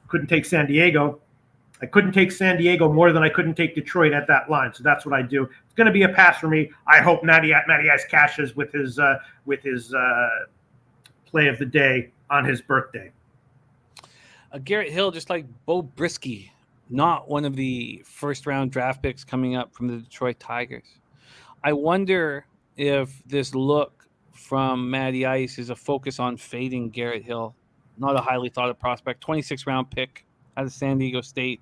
Speaker 2: couldn't take San Diego. I couldn't take San Diego more than I couldn't take Detroit at that line. So that's what I do. It's going to be a pass for me. I hope Matty Ice cashes with his play of the day on his birthday.
Speaker 3: Garrett Hill, just like Bo Brisky, not one of the first-round draft picks coming up from the Detroit Tigers. I wonder if this look from Matty Ice is a focus on fading Garrett Hill, not a highly thought-of prospect, 26th-round pick out of San Diego State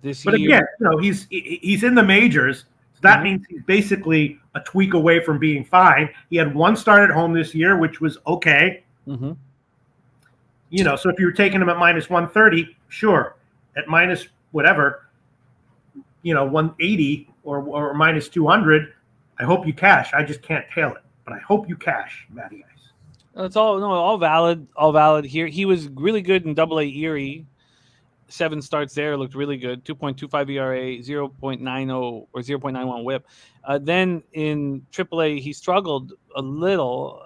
Speaker 3: this
Speaker 2: year. But again, he's in the majors, so that means he's basically a tweak away from being fine. He had one start at home this year, which was okay.
Speaker 3: Mm-hmm.
Speaker 2: So if you were taking him at -130, sure. At minus whatever, 180 or -200, I hope you cash. I just can't tail it, but I hope you cash, Matty Ice.
Speaker 3: It's all valid here. He was really good in Double-A Erie. 7 starts there, looked really good. 2.25 ERA, 0.90 or 0.91 WHIP. Then in Triple-A, he struggled a little.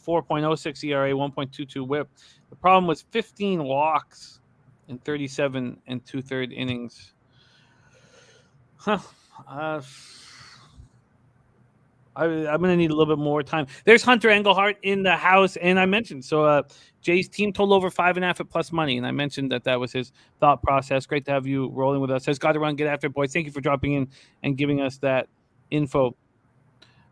Speaker 3: 4.06 ERA, 1.22 WHIP. The problem was 15 walks in 37 and 2/3 innings. I'm going to need a little bit more time. There's Hunter Engelhart in the house, and I mentioned, Jay's team totaled over 5.5 at plus money, and I mentioned that was his thought process. Great to have you rolling with us. Has got to run, get after it, boys. Thank you for dropping in and giving us that info.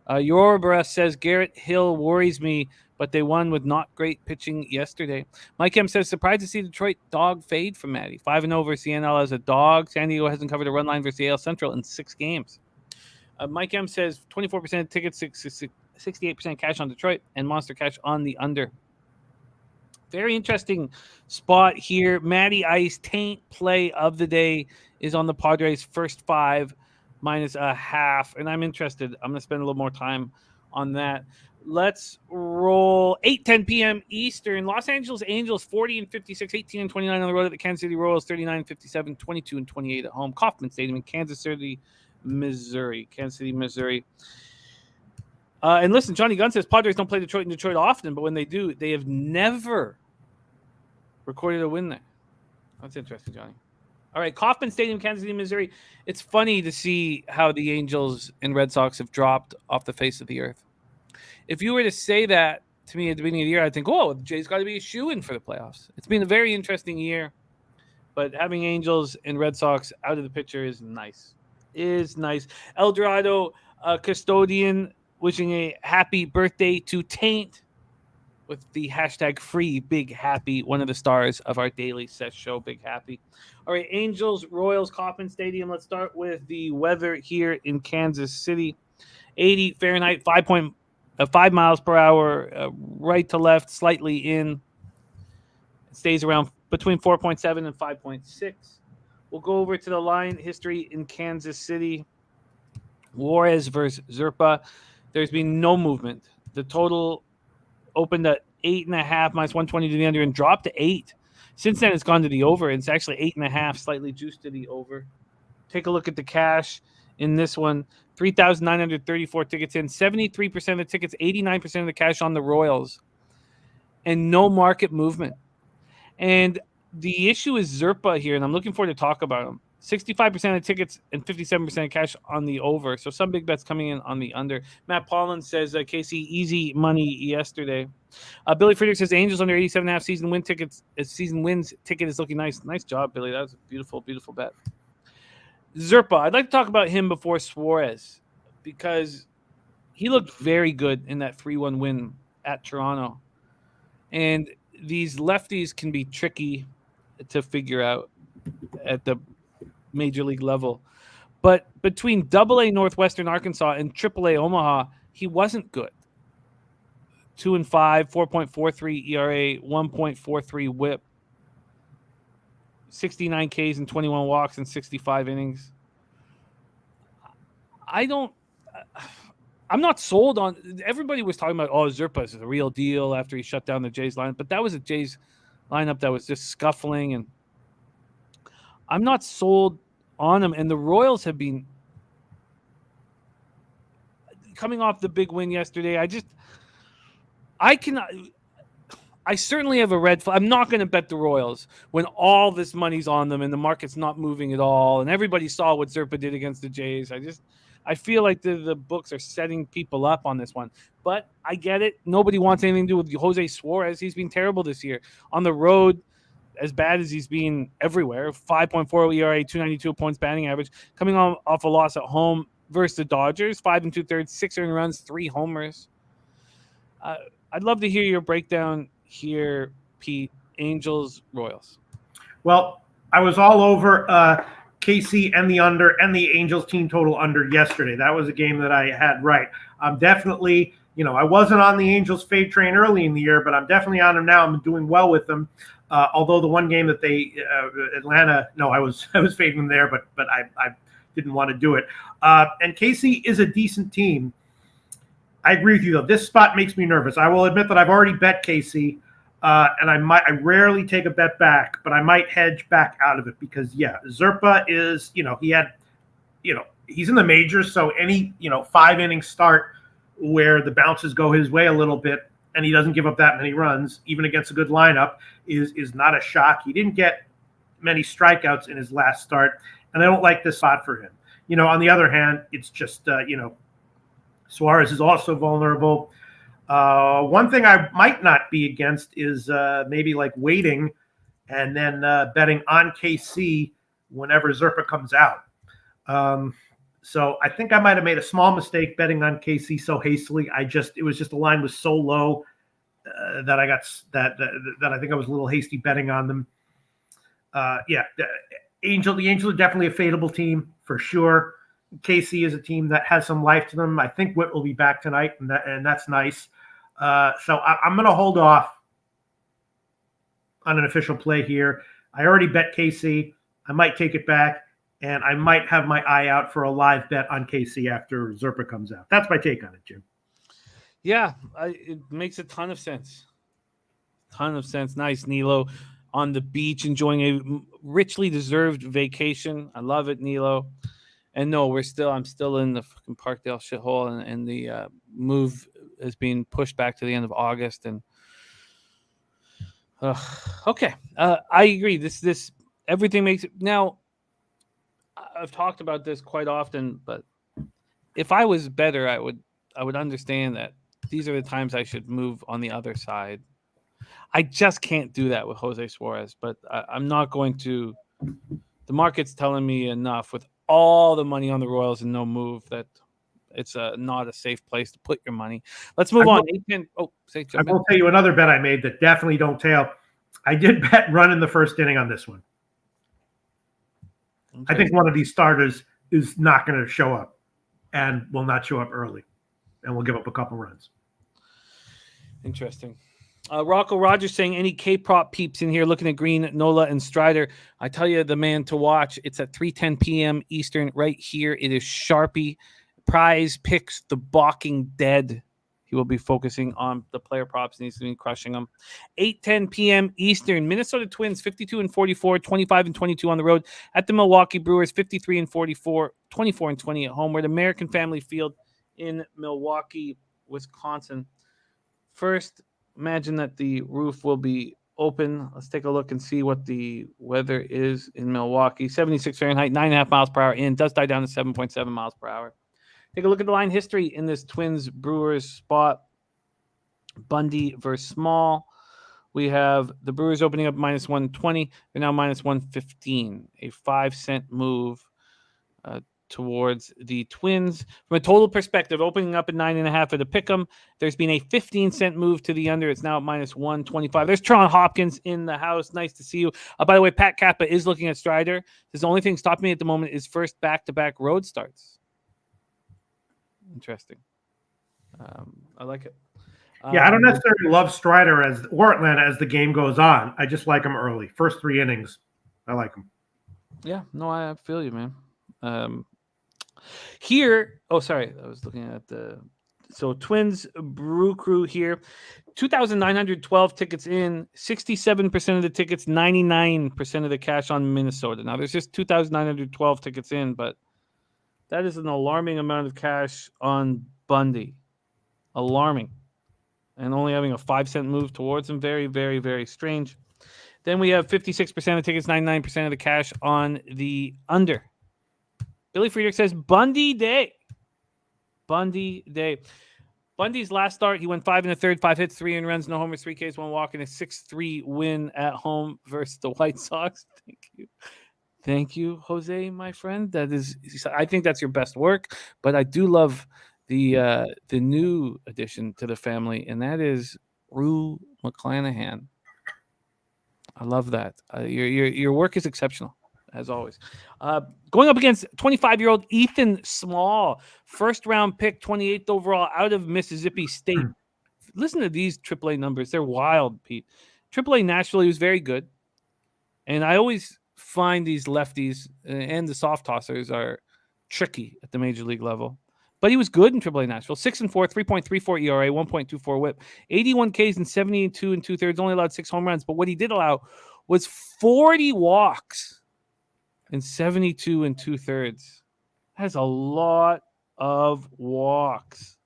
Speaker 3: Yorobara says Garrett Hill worries me, but they won with not great pitching yesterday. Mike M says, surprised to see Detroit dog fade from Matty. 5-0 versus the NL as a dog. San Diego hasn't covered a run line versus the AL Central in 6 games. Mike M says 24% tickets, 68% cash on Detroit, and Monster Cash on the under. Very interesting spot here. Matty Ice taint play of the day is on the Padres' first 5 -0.5, and I'm interested. I'm going to spend a little more time on that. Let's roll 8:10 p.m. Eastern. Los Angeles Angels 40-56, 18-29 on the road at the Kansas City Royals, 39-57, 22-28 at home. Kauffman Stadium in Kansas City, Missouri. And listen, Johnny Gunn says Padres don't play Detroit in Detroit often, but when they do, they have never recorded a win there. That's interesting, Johnny. All right, Kauffman Stadium, Kansas City, Missouri. It's funny to see how the Angels and Red Sox have dropped off the face of the earth. If you were to say that to me at the beginning of the year, I'd think, oh, Jay's got to be a shoo-in for the playoffs. It's been a very interesting year, but having Angels and Red Sox out of the picture is nice. El Dorado custodian wishing a happy birthday to Taint with the hashtag free Big Happy, one of the stars of our daily set show, Big Happy. All right, Angels, Royals, Kauffman Stadium. Let's start with the weather here in Kansas City. 80 Fahrenheit, 5 miles per hour, right to left, slightly in. It stays around between 4.7 and 5.6. We'll go over to the line history in Kansas City. Juarez versus Zerpa. There's been no movement. The total opened at 8.5 minus 120 to the under and dropped to 8. Since then, it's gone to the over. It's actually 8.5, slightly juiced to the over. Take a look at the cash in this one. 3,934 tickets in. 73% of the tickets, 89% of the cash on the Royals. And no market movement. And the issue is Zerpa here, and I'm looking forward to talk about him. 65% of tickets and 57% of cash on the over. So some big bets coming in on the under. Matt Paulin says, Casey, easy money yesterday. Billy Friedrich says Angels under 87.5 season win tickets. Season wins ticket is looking nice. Nice job, Billy. That was a beautiful, beautiful bet. Zerpa, I'd like to talk about him before Suarez because he looked very good in that 3-1 win at Toronto. And these lefties can be tricky to figure out at the major league level. But between AA Northwestern Arkansas and AAA Omaha, he wasn't good. 2-5, 4.43 ERA, 1.43 whip, 69 Ks and 21 walks in 65 innings. I'm not sold on. Everybody was talking about, Zerpa is the real deal after he shut down the Jays lineup, but that was a Jays lineup that was just scuffling, and I'm not sold on him. And the Royals have been coming off the big win yesterday. I certainly have a red flag. I'm not going to bet the Royals when all this money's on them and the market's not moving at all, and everybody saw what Zerpa did against the Jays. I feel like the books are setting people up on this one. But I get it. Nobody wants anything to do with Jose Suarez. He's been terrible this year. On the road, as bad as he's been everywhere. 5.4 ERA, 292 points batting average. Coming off a loss at home versus the Dodgers, 5 2/3, 6 earned runs, 3 homers. I'd love to hear your breakdown here, Pete. Angels, Royals.
Speaker 2: Well, I was all over KC and the under and the Angels team total under yesterday. That was a game that I had right. I'm definitely, I wasn't on the Angels fade train early in the year, but I'm definitely on them now. I'm doing well with them. Although the one game that they Atlanta, no, I was fading them there, but I didn't want to do it. And KC is a decent team. I agree with you though. This spot makes me nervous. I will admit that I've already bet KC, and I rarely take a bet back, but I might hedge back out of it because Zerpa is, he's in the majors, so any 5-inning start where the bounces go his way a little bit and he doesn't give up that many runs, even against a good lineup, is not a shock. He didn't get many strikeouts in his last start, and I don't like this spot for him. On the other hand, it's just Suarez is also vulnerable. One thing I might not be against is maybe like waiting and then betting on KC whenever Zerpa comes out. So I think I might have made a small mistake betting on KC so hastily. The line was so low that I got that I think I was a little hasty betting on them. The Angels are definitely a fadeable team for sure. KC is a team that has some life to them. I think Witt will be back tonight, and that's nice. So I'm going to hold off on an official play here. I already bet KC. I might take it back, and I might have my eye out for a live bet on KC after Zerpa comes out. That's my take on it, Jim.
Speaker 3: Yeah, it makes a ton of sense. Nice, Nilo, on the beach enjoying a richly deserved vacation. I love it, Nilo. And no, I'm still in the fucking Parkdale shithole, and the move is being pushed back to the end of August. And okay, I agree. This everything makes it. Now, I've talked about this quite often, but if I was better, I would understand that these are the times I should move on the other side. I just can't do that with Jose Suarez, but I'm not going to. The market's telling me enough with all the money on the Royals and no move that it's not a safe place to put your money. Let's move on. I will
Speaker 2: tell you another bet I made that definitely don't tail. I did bet run in the first inning on this one. Okay. I think one of these starters is not going to show up and will not show up early and will give up a couple runs.
Speaker 3: Interesting. Rocco Rogers saying any K-prop peeps in here looking at Green, Nola, and Strider. I tell you the man to watch. It's at 3:10 p.m. Eastern right here. It is Sharpie. Prize Picks the Balking Dead. He will be focusing on the player props, and he's going to be crushing them. 8:10 p.m. Eastern. Minnesota Twins 52-44, 25-22 on the road at the Milwaukee Brewers 53-44, 24-20 at home. We're at American Family Field in Milwaukee, Wisconsin. First, imagine that the roof will be open. Let's take a look and see what the weather is in Milwaukee. 76 Fahrenheit, 9.5 miles per hour in. Does die down to 7.7 miles per hour. Take a look at the line history in this Twins-Brewers spot. Bundy versus Small. We have the Brewers opening up minus 120. They're now minus 115. A 5-cent move towards the Twins. From a total perspective, opening up at 9.5 at the pick'em. There's been a 15-cent move to the under. It's now at minus 125. There's Tron Hopkins in the house. Nice to see you. By the way, Pat Kappa is looking at Strider. The only thing stopping me at the moment is first back-to-back road starts. Interesting. I like it.
Speaker 2: Yeah, I don't necessarily love Strider or Atlanta as the game goes on. I just like him early. First 3 innings, I like him.
Speaker 3: Yeah, no, I feel you, man. Here, sorry, I was looking at so Twins Brew Crew here. 2,912 tickets in, 67% of the tickets, 99% of the cash on Minnesota. Now, there's just 2,912 tickets in, but that is an alarming amount of cash on Bundy. Alarming. And only having a 5-cent move towards him. Very, very, very strange. Then we have 56% of tickets, 99% of the cash on the under. Billy Friedrich says, Bundy Day. Bundy Day. Bundy's last start, he went 5 1/3, 5 hits, 3 runs, no homers, 3 Ks, 1 walk, and a 6-3 win at home versus the White Sox. Thank you. Thank you, Jose, my friend. I think that's your best work, but I do love the new addition to the family, and that is Rue McClanahan. I love that. Your work is exceptional, as always. Going up against 25-year-old Ethan Small, first-round pick, 28th overall, out of Mississippi State. Listen to these AAA numbers. They're wild, Pete. AAA Nashville, he was very good, and I always find these lefties and the soft tossers are tricky at the major league level. But he was good in AAA Nashville. 6-4, 3.34 ERA, 1.24 WHIP, 81 Ks and 72 2/3. Only allowed 6 home runs. But what he did allow was 40 walks and 72 2/3. That's a lot of walks.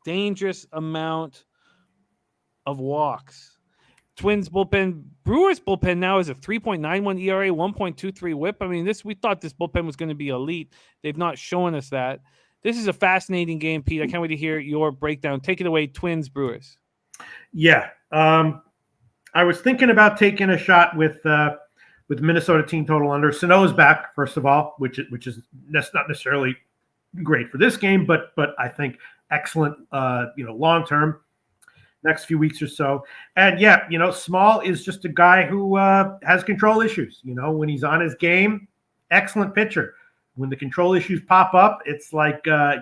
Speaker 3: Dangerous amount of walks. Twins bullpen, Brewers bullpen now is a 3.91 ERA, 1.23 WHIP. I mean, we thought this bullpen was going to be elite. They've not shown us that. This is a fascinating game, Pete. I can't wait to hear your breakdown. Take it away, Twins, Brewers.
Speaker 2: Yeah, I was thinking about taking a shot with Minnesota team total under. Sano's back, first of all, which is that's not necessarily great for this game, but I think excellent, long term. Next few weeks or so. And yeah, Small is just a guy who has control issues. When he's on his game, excellent pitcher. When the control issues pop up, it's like I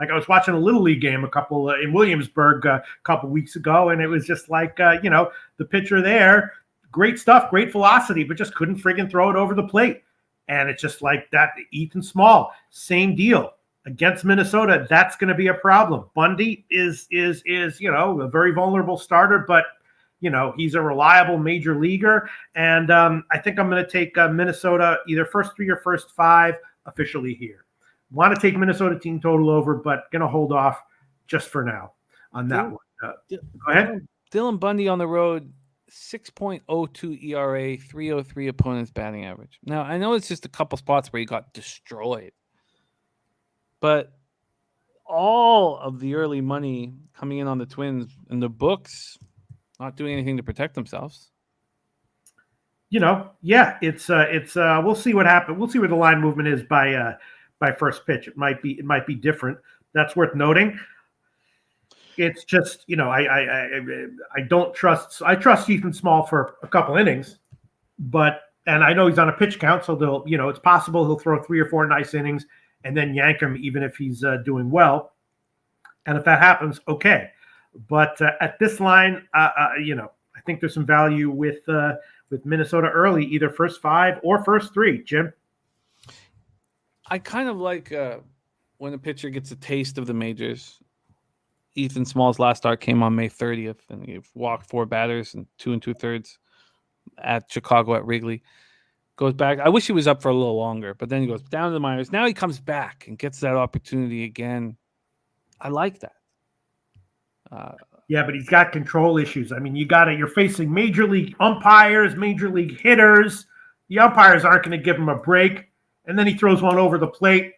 Speaker 2: was watching a Little League game in Williamsburg a couple weeks ago, and it was just like, the pitcher there, great stuff, great velocity, but just couldn't friggin' throw it over the plate. And it's just like that. Ethan Small, same deal. Against Minnesota, that's going to be a problem. Bundy is a very vulnerable starter, but he's a reliable major leaguer, and I think I'm going to take Minnesota either first 3 or first 5 officially here. Want to take Minnesota team total over, but going to hold off just for now on that one. Go ahead.
Speaker 3: Dylan Bundy on the road, 6.02 ERA, 303 opponent's batting average. Now I know it's just a couple spots where he got destroyed. But all of the early money coming in on the Twins and the books not doing anything to protect themselves.
Speaker 2: It's we'll see what happens. We'll see where the line movement is by first pitch. It might be different. That's worth noting. It's just, I don't trust. I trust Ethan Small for a couple innings, and I know he's on a pitch count, so it's possible he'll throw 3 or 4 nice innings and then yank him even if he's doing well. And if that happens, okay. But at this line, I think there's some value with Minnesota early, either first 5 or first 3. Jim?
Speaker 3: I kind of like when a pitcher gets a taste of the majors. Ethan Small's last start came on May 30th, and he walked 4 batters and 2 2/3 at Chicago at Wrigley. Goes back. I wish he was up for a little longer, but then he goes down to the minors. Now he comes back and gets that opportunity again. I like that.
Speaker 2: Yeah, but he's got control issues. I mean, you're facing major league umpires, major league hitters. The umpires aren't going to give him a break. And then he throws one over the plate.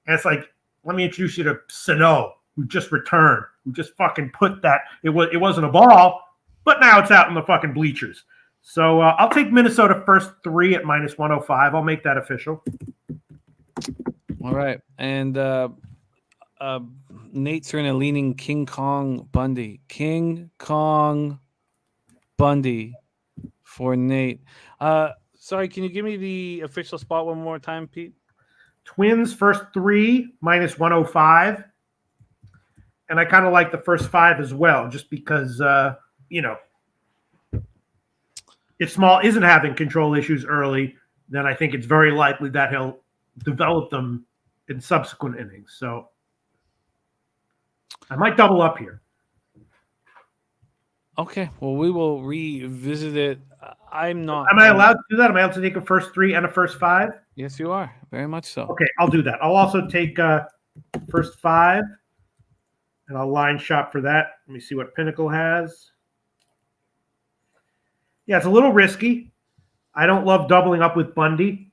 Speaker 2: And it's like, let me introduce you to Sano, who just returned, who just fucking put that. It wasn't a ball, but now it's out in the fucking bleachers. So I'll take Minnesota first 3 at -105. I'll make that official.
Speaker 3: All right. And Nate Serna leaning King Kong Bundy. King Kong Bundy for Nate. Sorry, can you give me the official spot one more time, Pete?
Speaker 2: Twins first 3 -105. And I kind of like the first 5 as well, just because, if Small isn't having control issues early, then I think it's very likely that he'll develop them in subsequent innings. So I might double up here.
Speaker 3: Okay, well, we will revisit it.
Speaker 2: Am I allowed to do that? Am I allowed to take a first 3 and a first 5?
Speaker 3: Yes, you are. Very much so.
Speaker 2: Okay, I'll do that. I'll also take first 5, and I'll line shop for that. Let me see what Pinnacle has. Yeah, it's a little risky. I don't love doubling up with Bundy,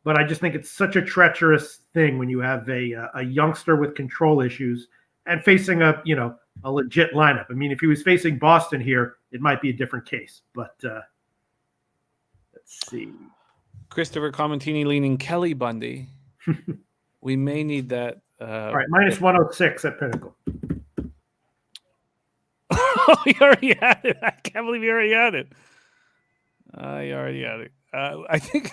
Speaker 2: but I just think it's such a treacherous thing when you have a youngster with control issues and facing a legit lineup. I mean, if he was facing Boston here, it might be a different case. But let's see.
Speaker 3: Christopher Comentini leaning Kelly Bundy. We may need that.
Speaker 2: All right, -106 at Pinnacle.
Speaker 3: Oh, you already had it. I can't believe you already had it. You already had it. I think.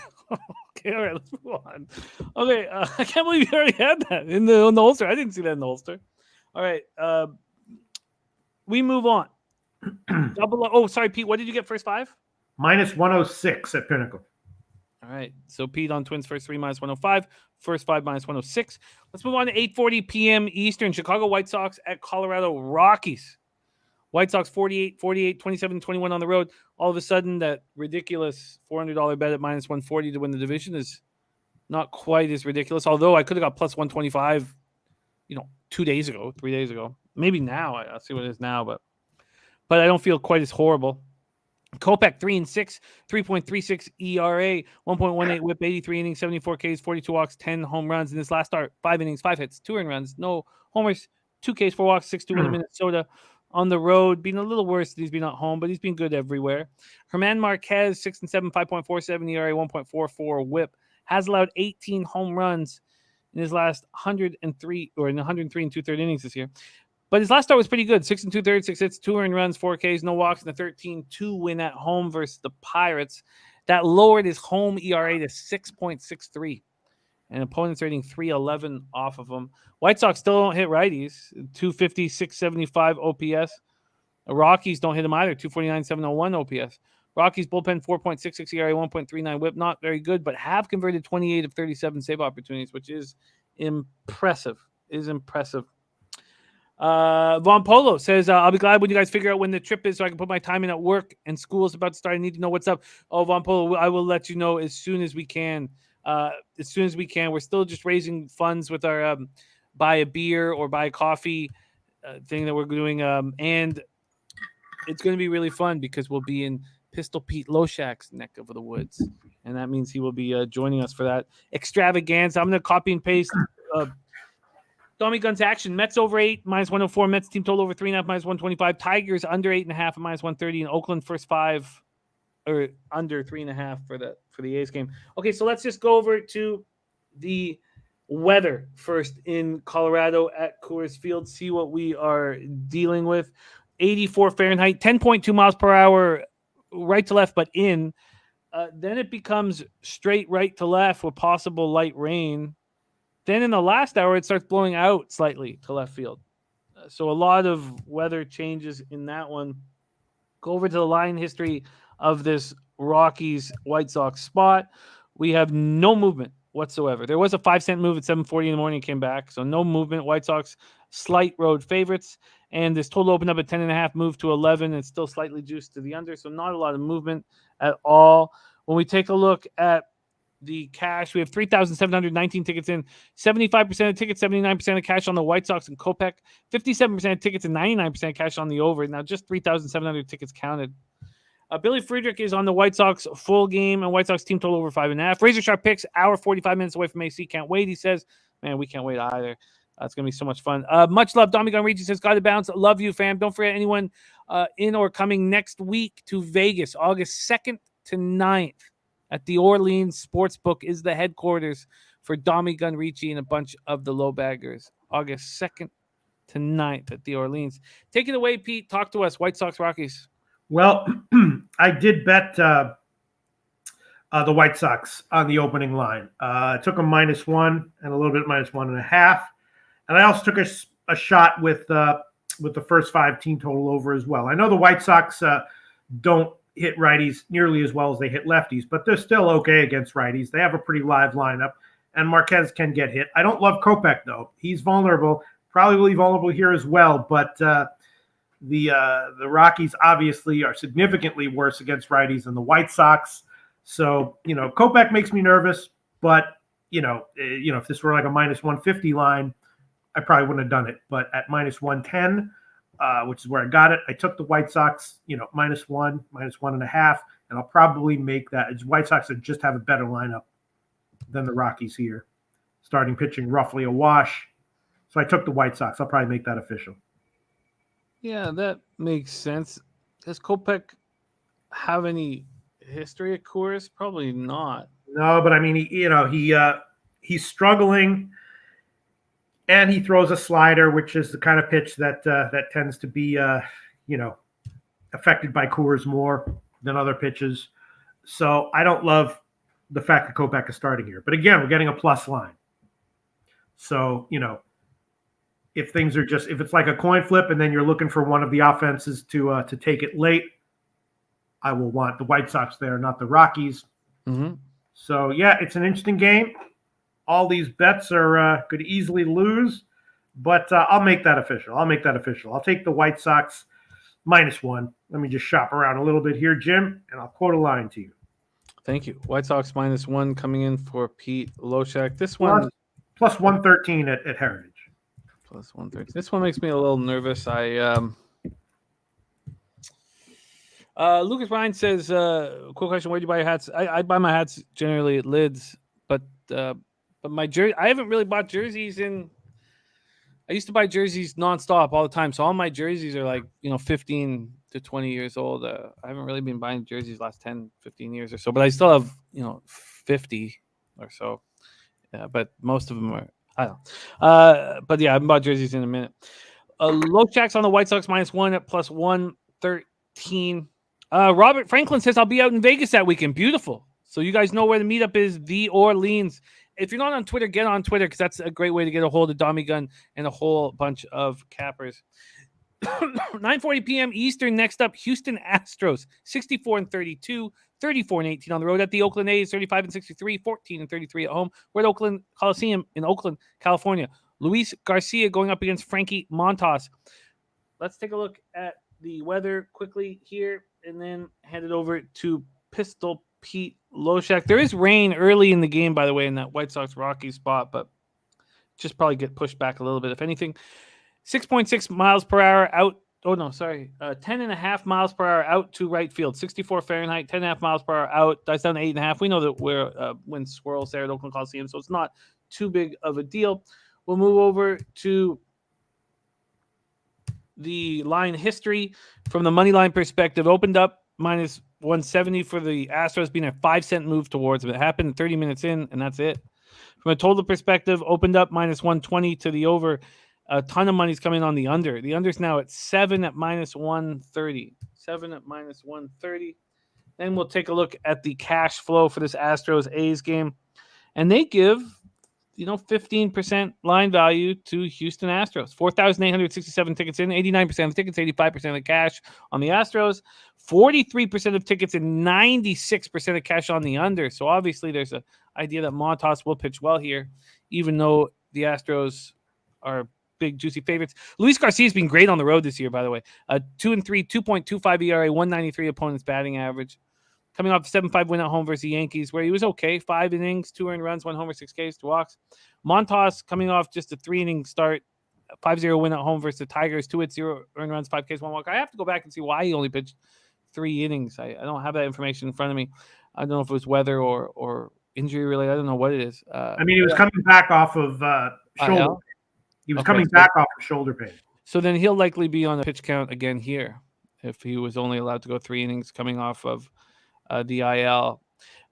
Speaker 3: Okay, all right, let's move on. Okay, I can't believe you already had that in the holster. I didn't see that in the holster. All right, we move on. Oh, sorry, Pete. What did you get first 5?
Speaker 2: -106 at Pinnacle.
Speaker 3: All right, so Pete on Twins first 3 -105, first 5 -106. Let's move on to 8:40 p.m. Eastern. Chicago White Sox at Colorado Rockies. White Sox 48, 27-21 on the road. All of a sudden, that ridiculous $400 bet at -140 to win the division is not quite as ridiculous. Although I could have got +125, 3 days ago. Maybe now. I'll see what it is now, but I don't feel quite as horrible. Kopech 3-6, 3.36 ERA, 1.18 WHIP, 83 innings, 74 Ks, 42 walks, 10 home runs in this last start. 5 innings, 5 hits, 2 earned runs, no homers, 2 Ks, 4 walks, 6-2 in Minnesota. On the road, being a little worse than he's been at home, but he's been good everywhere. Herman Marquez, 6-7, 5.47 ERA, 1.44 WHIP, has allowed 18 home runs in his last 103 and 2/3 innings this year. But his last start was pretty good. 6 2/3, 6 hits, 2 earned runs, 4 Ks, no walks, and a 13-2 win at home versus the Pirates. That lowered his home ERA to 6.63. And opponents are hitting 311 off of them. White Sox still don't hit righties. 250, 675 OPS. The Rockies don't hit them either. 249, 701 OPS. Rockies bullpen 4.66 ERA, 1.39 WHIP. Not very good, but have converted 28 of 37 save opportunities, which is impressive. Von Polo says, I'll be glad when you guys figure out when the trip is so I can put my time in at work and school is about to start. I need to know what's up. Oh, Von Polo, I will let you know as soon as we can. We're still just raising funds with our buy a beer or buy a coffee thing that we're doing. And it's going to be really fun because we'll be in Pistol Pete Loshak's neck of the woods. And that means he will be joining us for that extravaganza. I'm going to copy and paste Tommy Guns action. Mets over 8, -104. Mets team total over 3.5, -125. Tigers under 8.5 at -130. And Oakland first 5 or under 3.5 for the A's game. Okay, so let's just go over to the weather first in Colorado at Coors Field. See what we are dealing with. 84 Fahrenheit, 10.2 miles per hour, right to left, but in. Then it becomes straight right to left with possible light rain. Then in the last hour, it starts blowing out slightly to left field. So a lot of weather changes in that one. Go over to the line history of this Rockies White Sox spot. We have no movement whatsoever. There was a 5-cent move at 7:40 in the morning, came back, so no movement. White Sox slight road favorites, and this total opened up at 10.5, moved to 11, and still slightly juiced to the under, so not a lot of movement at all. When we take a look at the cash, we have 3,719 tickets in, 75% of tickets, 79% of cash on the White Sox and Kopech, 57% of tickets and 99% of cash on the over. Now just 3,700 tickets counted. Billy Friedrich is on the White Sox full game and White Sox team total over 5.5. Razor Sharp picks, hour 45 minutes away from AC. Can't wait, he says. Man, we can't wait either. It's going to be so much fun. Much love. Dommy Gun Ricci says, got to bounce. Love you, fam. Don't forget anyone in or coming next week to Vegas, August 2nd to 9th at the Orleans Sportsbook is the headquarters for Dommy Gun Ricci and a bunch of the low baggers. August 2nd to 9th at the Orleans. Take it away, Pete. Talk to us. White Sox, Rockies.
Speaker 2: Well, I did bet the White Sox on the opening line. I took them -1 and a little bit -1.5. And I also took a shot with the first 5 team total over as well. I know the White Sox don't hit righties nearly as well as they hit lefties, but they're still okay against righties. They have a pretty live lineup, and Marquez can get hit. I don't love Kopech, though. He's vulnerable, probably vulnerable here as well, but the Rockies obviously are significantly worse against righties than the White Sox. So, Kopech makes me nervous, but, if this were like a -150 line, I probably wouldn't have done it. But at -110, which is where I got it, I took the White Sox, -1, -1.5, and I'll probably make that. It's White Sox that just have a better lineup than the Rockies here. Starting pitching roughly a wash. So I took the White Sox. I'll probably make that official.
Speaker 3: Yeah, that makes sense. Does Kopech have any history at Coors? Probably not.
Speaker 2: No, but I mean, he's struggling, and he throws a slider, which is the kind of pitch that tends to be, affected by Coors more than other pitches. So I don't love the fact that Kopech is starting here. But again, we're getting a plus line. So, if it's like a coin flip and then you're looking for one of the offenses to take it late, I will want the White Sox there, not the Rockies.
Speaker 3: Mm-hmm.
Speaker 2: So, yeah, it's an interesting game. All these bets could easily lose, but I'll make that official. I'll take the White Sox -1. Let me just shop around a little bit here, Jim, and I'll quote a line to you.
Speaker 3: Thank you. White Sox -1 coming in for Pete Loshak. This one
Speaker 2: plus 113 at Heritage.
Speaker 3: Plus 113. This one makes me a little nervous. Lucas Ryan says, quick question, where do you buy your hats? I buy my hats generally at Lids, but my jersey, I haven't really bought jerseys I used to buy jerseys nonstop all the time. So all my jerseys are like, 15 to 20 years old. I haven't really been buying jerseys last 10, 15 years or so, but I still have, 50 or so. Yeah, but most of them are, I don't know. But yeah, I haven't bought jerseys in a minute. Loshak's on the White Sox -1 at plus 113. Robert Franklin says, I'll be out in Vegas that weekend. Beautiful. So you guys know where the meetup is, the Orleans. If you're not on Twitter, get on Twitter because that's a great way to get a hold of Dommy Gun and a whole bunch of cappers. 9:40 p.m. Eastern. Next up, Houston Astros, 64-32, 34-18 on the road at the Oakland A's, 35-63, 14-33 at home. We're at Oakland Coliseum in Oakland, California. Luis Garcia going up against Frankie Montas. Let's take a look at the weather quickly here and then hand it over to Pistol Pete Loshak. There is rain early in the game, by the way, in that White Sox Rockies spot, but just probably get pushed back a little bit, if anything. 6.6 miles per hour out. 10.5 miles per hour out to right field. 64 Fahrenheit, 10.5 miles per hour out. That's down to 8.5. We know that we're wind swirls there at Oakland Coliseum, so it's not too big of a deal. We'll move over to the line history from the money line perspective. Opened up -170 for the Astros, being a 5-cent move towards them. It happened 30 minutes in, and that's it. From a total perspective, opened up -120 to the over. A ton of money's coming on the under. The under's now at 7 at -130. 7 at -130. Then we'll take a look at the cash flow for this Astros A's game. And they give 15% line value to Houston Astros. 4,867 tickets in, 89% of tickets, 85% of the cash on the Astros, 43% of tickets, and 96% of cash on the under. So obviously there's an idea that Montas will pitch well here, even though the Astros are big, juicy favorites. Luis Garcia has been great on the road this year, by the way. 2-3, 2.25 ERA, 193 opponent's batting average. Coming off a 7-5 win at home versus the Yankees, where he was okay. 5 innings, 2 earned runs, 1 homer, 6 Ks, 2 walks. Montas coming off just a 3-inning start, 5-0 win at home versus the Tigers, 2 hits, 0 earned runs, 5 Ks, 1 walk. I have to go back and see why he only pitched 3 innings. I don't have that information in front of me. I don't know if it was weather or injury related. I don't know what it is.
Speaker 2: He was coming back off of shoulder. He was coming back off of shoulder pain.
Speaker 3: So then he'll likely be on the pitch count again here if he was only allowed to go 3 innings coming off of the IL.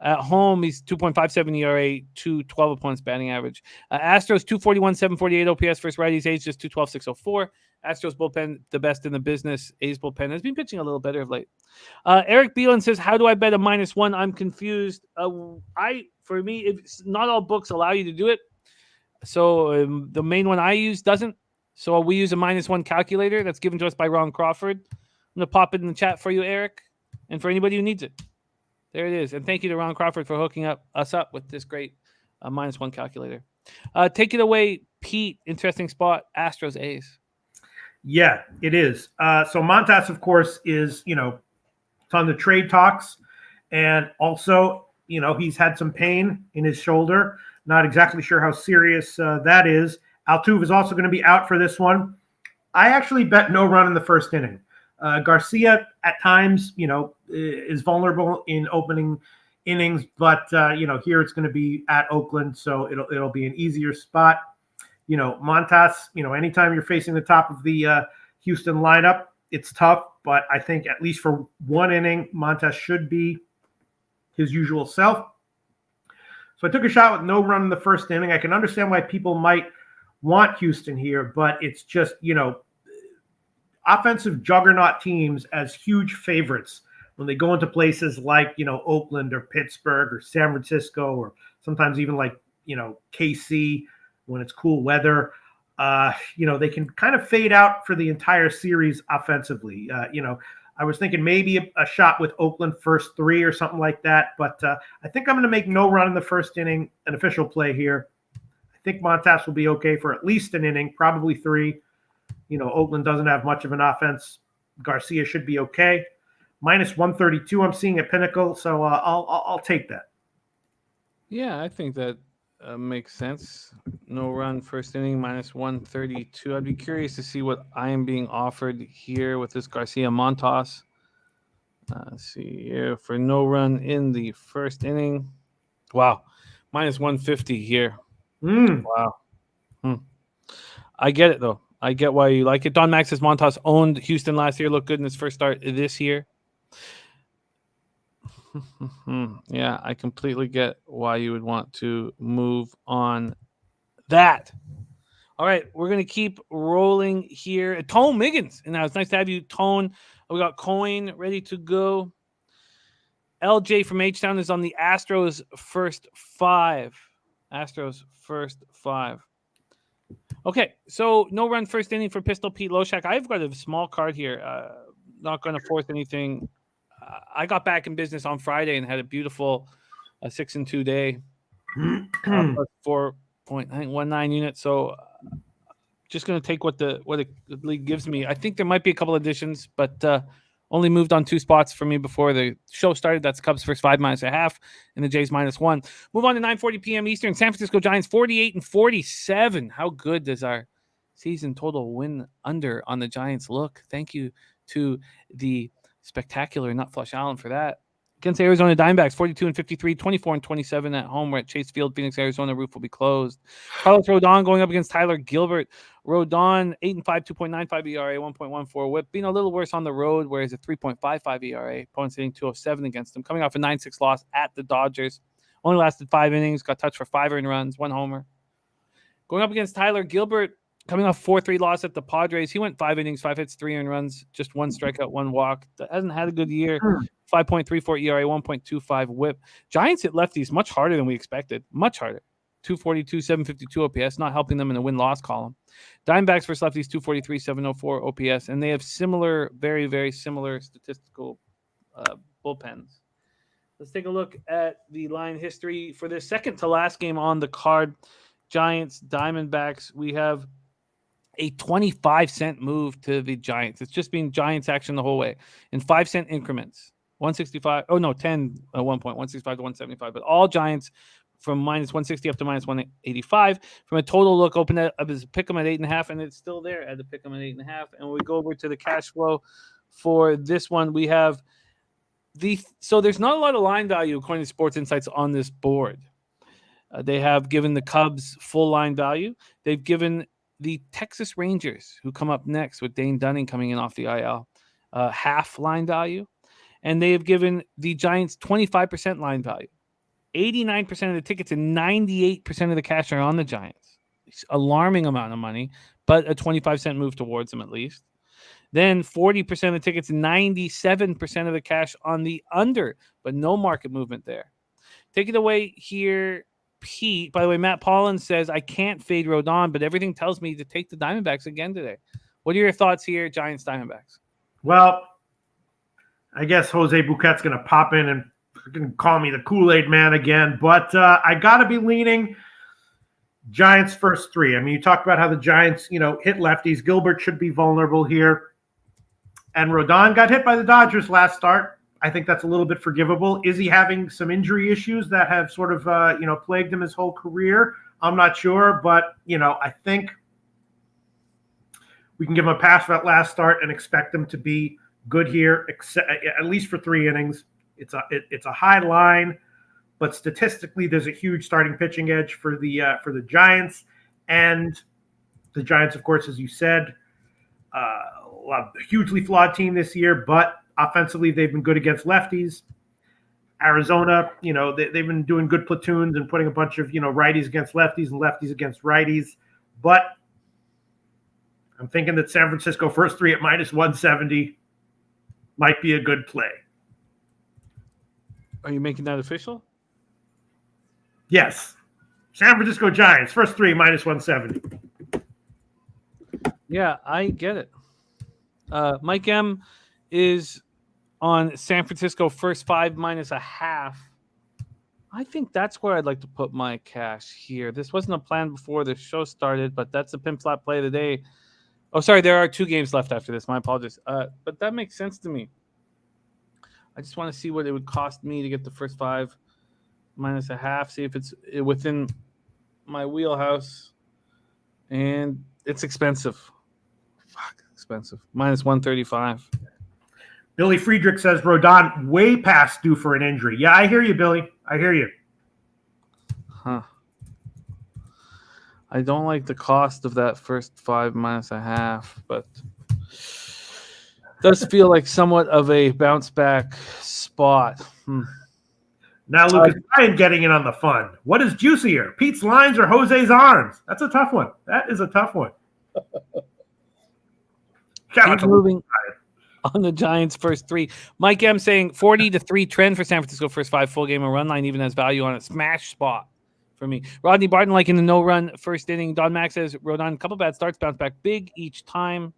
Speaker 3: At home, he's 2.57 ERA, 2.12 opponents batting average. Astros 241, 748 OPS versus righties. A's just 212, 604. Astros bullpen, the best in the business. A's bullpen has been pitching a little better of late. Eric Beelan says, how do I bet a -1? I'm confused. For me, if not all books allow you to do it. So the main one I use doesn't. So we use a -1 calculator that's given to us by Ron Crawford. I'm going to pop it in the chat for you, Eric, and for anybody who needs it. There it is. And thank you to Ron Crawford for hooking us up with this great -1 calculator. Take it away, Pete. Interesting spot. Astros A's.
Speaker 2: Yeah, it is. So Montas, of course, is, it's on the trade talks. And also, he's had some pain in his shoulder. Not exactly sure how serious that is. Altuve is also going to be out for this one. I actually bet no run in the first inning. Garcia at times, is vulnerable in opening innings, but here it's going to be at Oakland, so it'll be an easier spot. Montas, anytime you're facing the top of the Houston lineup, it's tough, but I think at least for 1 inning, Montas should be his usual self. So I took a shot with no run in the first inning. I can understand why people might want Houston here, but it's just, offensive juggernaut teams as huge favorites when they go into places like, Oakland or Pittsburgh or San Francisco, or sometimes even like, KC when it's cool weather. They can kind of fade out for the entire series offensively. I was thinking maybe a shot with Oakland first 3 or something like that, but I think I'm going to make no run in the first inning, an official play here. I think Montas will be okay for at least an inning, probably 3. Oakland doesn't have much of an offense. Garcia should be okay. -132 I'm seeing at Pinnacle, so I'll take that.
Speaker 3: Yeah, I think that makes sense. No run first inning, -132. I'd be curious to see what I am being offered here with this Garcia Montas. Let's see here for no run in the first inning. Wow, -150 here. Wow. I get it though. I get why you like it. Don Max says Montas owned Houston last year, looked good in his first start this year. Yeah, I completely get why you would want to move on that. All right, we're going to keep rolling here. Tone Miggins. And now it's nice to have you, Tone. We got Coin ready to go. LJ from H-Town is on the Astros first 5. Astros first 5. Okay, so no run first inning for Pistol Pete Loshak. I've got a small card here. Not going to force anything. I got back in business on Friday and had a beautiful 6-2 day. 4.19 units. So just going to take what the league gives me. I think there might be a couple additions, but only moved on 2 spots for me before the show started. That's Cubs first 5 -1/2 and the Jays -1. Move on to 9:40 p.m. Eastern. San Francisco Giants 48-47. How good does our season total win under on the Giants look? Thank you to the spectacular Nut Flush Allen for that. Against Arizona Diamondbacks 42-53, 24-27 at home. We're at Chase Field, Phoenix, Arizona. Roof will be closed. Carlos Rodon going up against Tyler Gilbert. Rodon 8-5, 2.95 ERA, 1.14 WHIP, being a little worse on the road, whereas a 3.55 ERA. Opponents hitting 207 against him. Coming off a 9-6 loss at the Dodgers. Only lasted 5 innings. Got touched for 5 earned runs, 1 homer. Going up against Tyler Gilbert, coming off 4-3 loss at the Padres. He went 5 innings, 5 hits, 3 earned runs, just 1 strikeout, 1 walk. That hasn't had a good year. 5.34 ERA, 1.25 WHIP. Giants hit lefties much harder than we expected. Much harder. 242, 752 OPS, not helping them in the win-loss column. Diamondbacks versus lefties, 243, 704 OPS, and they have similar, very, very similar statistical bullpens. Let's take a look at the line history for the second to last game on the card. Giants, Diamondbacks. We have a 25-cent move to the Giants. It's just been Giants action the whole way in 5-cent increments. 165. Oh no, 10 at one point, 165 to 175. But all Giants from minus 160 up to minus 185. From a total look, open up as a pick 'em at 8.5, and it's still there at the pick 'em at 8.5. And when we go over to the cash flow for this one, we have so there's not a lot of line value according to Sports Insights on this board. They have given the Cubs full line value. They've given the Texas Rangers, who come up next with Dane Dunning coming in off the IL, half line value. And they have given the Giants 25% line value. 89% of the tickets and 98% of the cash are on the Giants. It's an alarming amount of money, but a 25-cent move towards them at least. Then 40% of the tickets, 97% of the cash on the under, but no market movement there. Take it away here, Pete. By the way, Matt Paulin says, I can't fade Rodon, but everything tells me to take the Diamondbacks again today. What are your thoughts here, Giants, Diamondbacks?
Speaker 2: Well, I guess Jose Bouquet's going to pop in and freaking call me the Kool-Aid man again, but I got to be leaning Giants first three. I mean, you talked about how the Giants, hit lefties. Gilbert should be vulnerable here. And Rodon got hit by the Dodgers last start. I think that's a little bit forgivable. Is he having some injury issues that have sort of, plagued him his whole career? I'm not sure, but, I think we can give him a pass for that last start and expect him to be good here, at least for 3 innings. It's a high line, but statistically, there's a huge starting pitching edge for the Giants. And the Giants, of course, as you said, a hugely flawed team this year, but offensively, they've been good against lefties. Arizona, they've been doing good platoons and putting a bunch of, righties against lefties and lefties against righties. But I'm thinking that San Francisco first three at minus 170 might be a good play.
Speaker 3: Are you making that official?
Speaker 2: Yes. San Francisco Giants, first three, minus 170.
Speaker 3: Yeah, I get it. Mike M is on San Francisco first 5 minus a half. I think that's where I'd like to put my cash here. This wasn't a plan before the show started, but that's the pimp slap play of the day. Oh, sorry, there are 2 games left after this. My apologies. But that makes sense to me. I just want to see what it would cost me to get the first 5 minus a half, see if it's within my wheelhouse. And it's expensive. Fuck, expensive. Minus 135.
Speaker 2: Billy Friedrich says Rodon way past due for an injury. Yeah, I hear you, Billy. I hear you.
Speaker 3: Huh. I don't like the cost of that first 5 minus a half, but does feel like somewhat of a bounce back spot.
Speaker 2: Now Lucas Ryan getting in on the fun. What is juicier, Pete's lines or Jose's arms? That's a tough one. That is a tough one.
Speaker 3: Keep moving on the Giants first 3. Mike M saying 40-3 trend for San Francisco first 5 full game. A run line even has value on a smash spot for me. Rodney Barton like in the no run first inning. Don Mack says Rodon, a couple bad starts, bounce back big each time.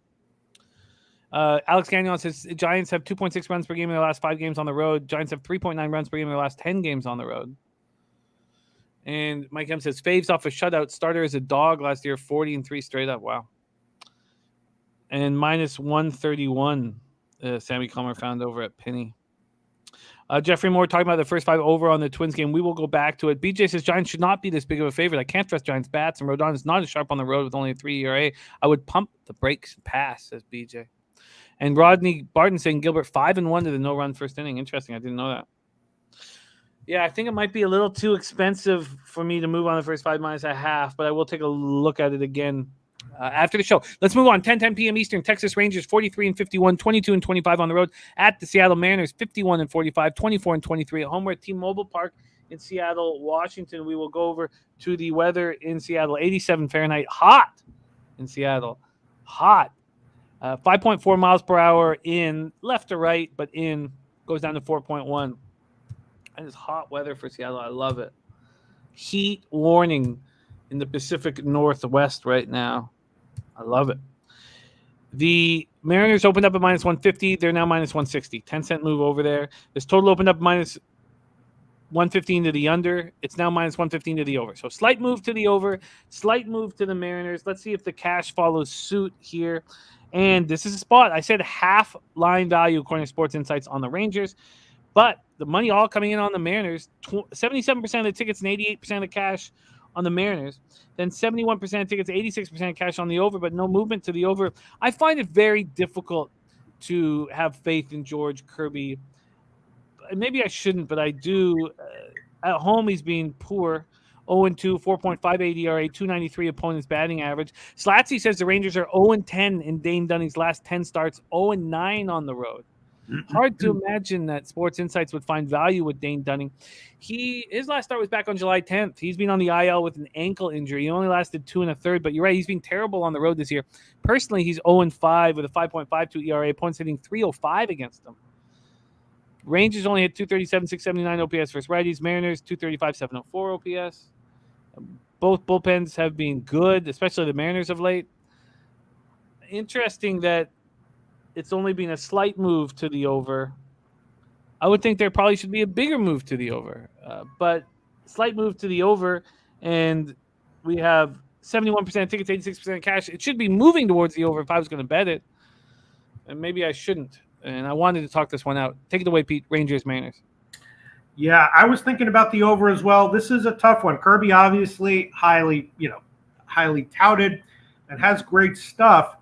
Speaker 3: Alex Gagnon says Giants have 2.6 runs per game in their last 5 games on the road. Giants have 3.9 runs per game in their last 10 games on the road. And Mike M says Faves off a shutout. Starter as a dog last year, 40-3 straight up. Wow. And minus 131, Sammy Comer found over at Penny. Jeffrey Moore talking about the first 5 over on the Twins game. We will go back to it. BJ says Giants should not be this big of a favorite. I can't trust Giants bats, and Rodon is not as sharp on the road with only a 3 ERA. I would pump the brakes and pass, says BJ. And Rodney Barton saying Gilbert 5-1 to the no-run first inning. Interesting. I didn't know that. Yeah, I think it might be a little too expensive for me to move on the first 5 minus a half, but I will take a look at it again after the show. Let's move on. 10 p.m. Eastern. Texas Rangers 43-51, 22-25 on the road at the Seattle Mariners 51-45, 24-23 at home. We're at T-Mobile Park in Seattle, Washington. We will go over to the weather in Seattle. 87 Fahrenheit. Hot in Seattle. Hot. 5.4 miles per hour in left to right, but in goes down to 4.1. And it's hot weather for Seattle. I love it. heat warning in the Pacific Northwest right now. I love it. The Mariners opened up at minus 150. They're now minus 160. 10-cent move over there. This total opened up minus 115 to the under. It's now minus 115 to the over. So slight move to the over, slight move to the Mariners. Let's see if the cash follows suit here. And this is a spot. I said half line value according to Sports Insights on the Rangers. But the money all coming in on the Mariners. 77% of the tickets and 88% of the cash on the Mariners. Then 71% of tickets, 86% of cash on the over, but no movement to the over. I find it very difficult to have faith in George Kirby. Maybe I shouldn't, but I do. At home, he's being poor. 0-2, 4.58 ERA, 293 opponent's batting average. Slatsy says the Rangers are 0-10 in Dane Dunning's last 10 starts, 0-9 on the road. Hard to imagine that Sports Insights would find value with Dane Dunning. His last start was back on July 10th. He's been on the IL with an ankle injury. He only lasted 2 1/3, but you're right. He's been terrible on the road this year. Personally, he's 0-5 with a 5.52 ERA. Opponents hitting 305 against him. Rangers only hit 237, 679 OPS versus righties. Mariners 235, 704 OPS. Both bullpens have been good, especially the Mariners of late. Interesting that it's only been a slight move to the over. I would think there probably should be a bigger move to the over, but slight move to the over, and we have 71% tickets, 86% cash. It should be moving towards the over if I was going to bet it, and maybe I shouldn't. And I wanted to talk this one out. Take it away, Pete. Rangers, Mariners.
Speaker 2: Yeah, I was thinking about the over as well. This is a tough one. Kirby obviously highly touted and has great stuff,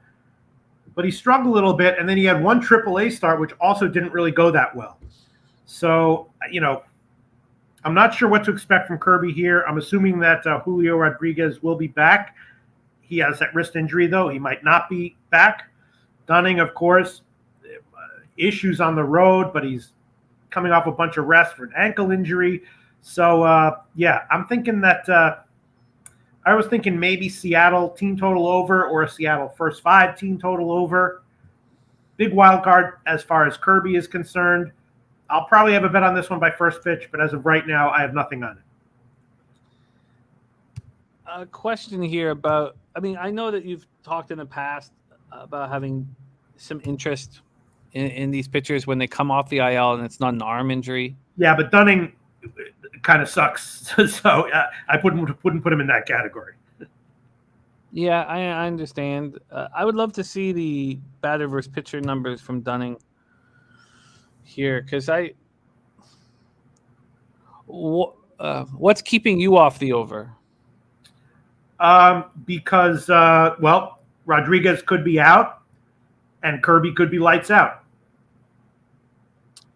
Speaker 2: but he struggled a little bit, and then he had one AAA start, which also didn't really go that well. So, I'm not sure what to expect from Kirby here. I'm assuming that Julio Rodriguez will be back. He has that wrist injury, though. He might not be back. Dunning, of course, issues on the road, but he's coming off a bunch of rest for an ankle injury. So, I'm thinking that I was thinking maybe Seattle team total over or a Seattle first 5 team total over. Big wild card as far as Kirby is concerned. I'll probably have a bet on this one by first pitch, but as of right now, I have nothing on it.
Speaker 3: A question here about, I know that you've talked in the past about having some interest in these pitchers when they come off the IL and it's not an arm injury.
Speaker 2: Yeah, but Dunning kind of sucks, so I wouldn't put him in that category.
Speaker 3: Yeah, I understand. I would love to see the batter versus pitcher numbers from Dunning here, because what's keeping you off the over?
Speaker 2: Because Rodriguez could be out, and Kirby could be lights out.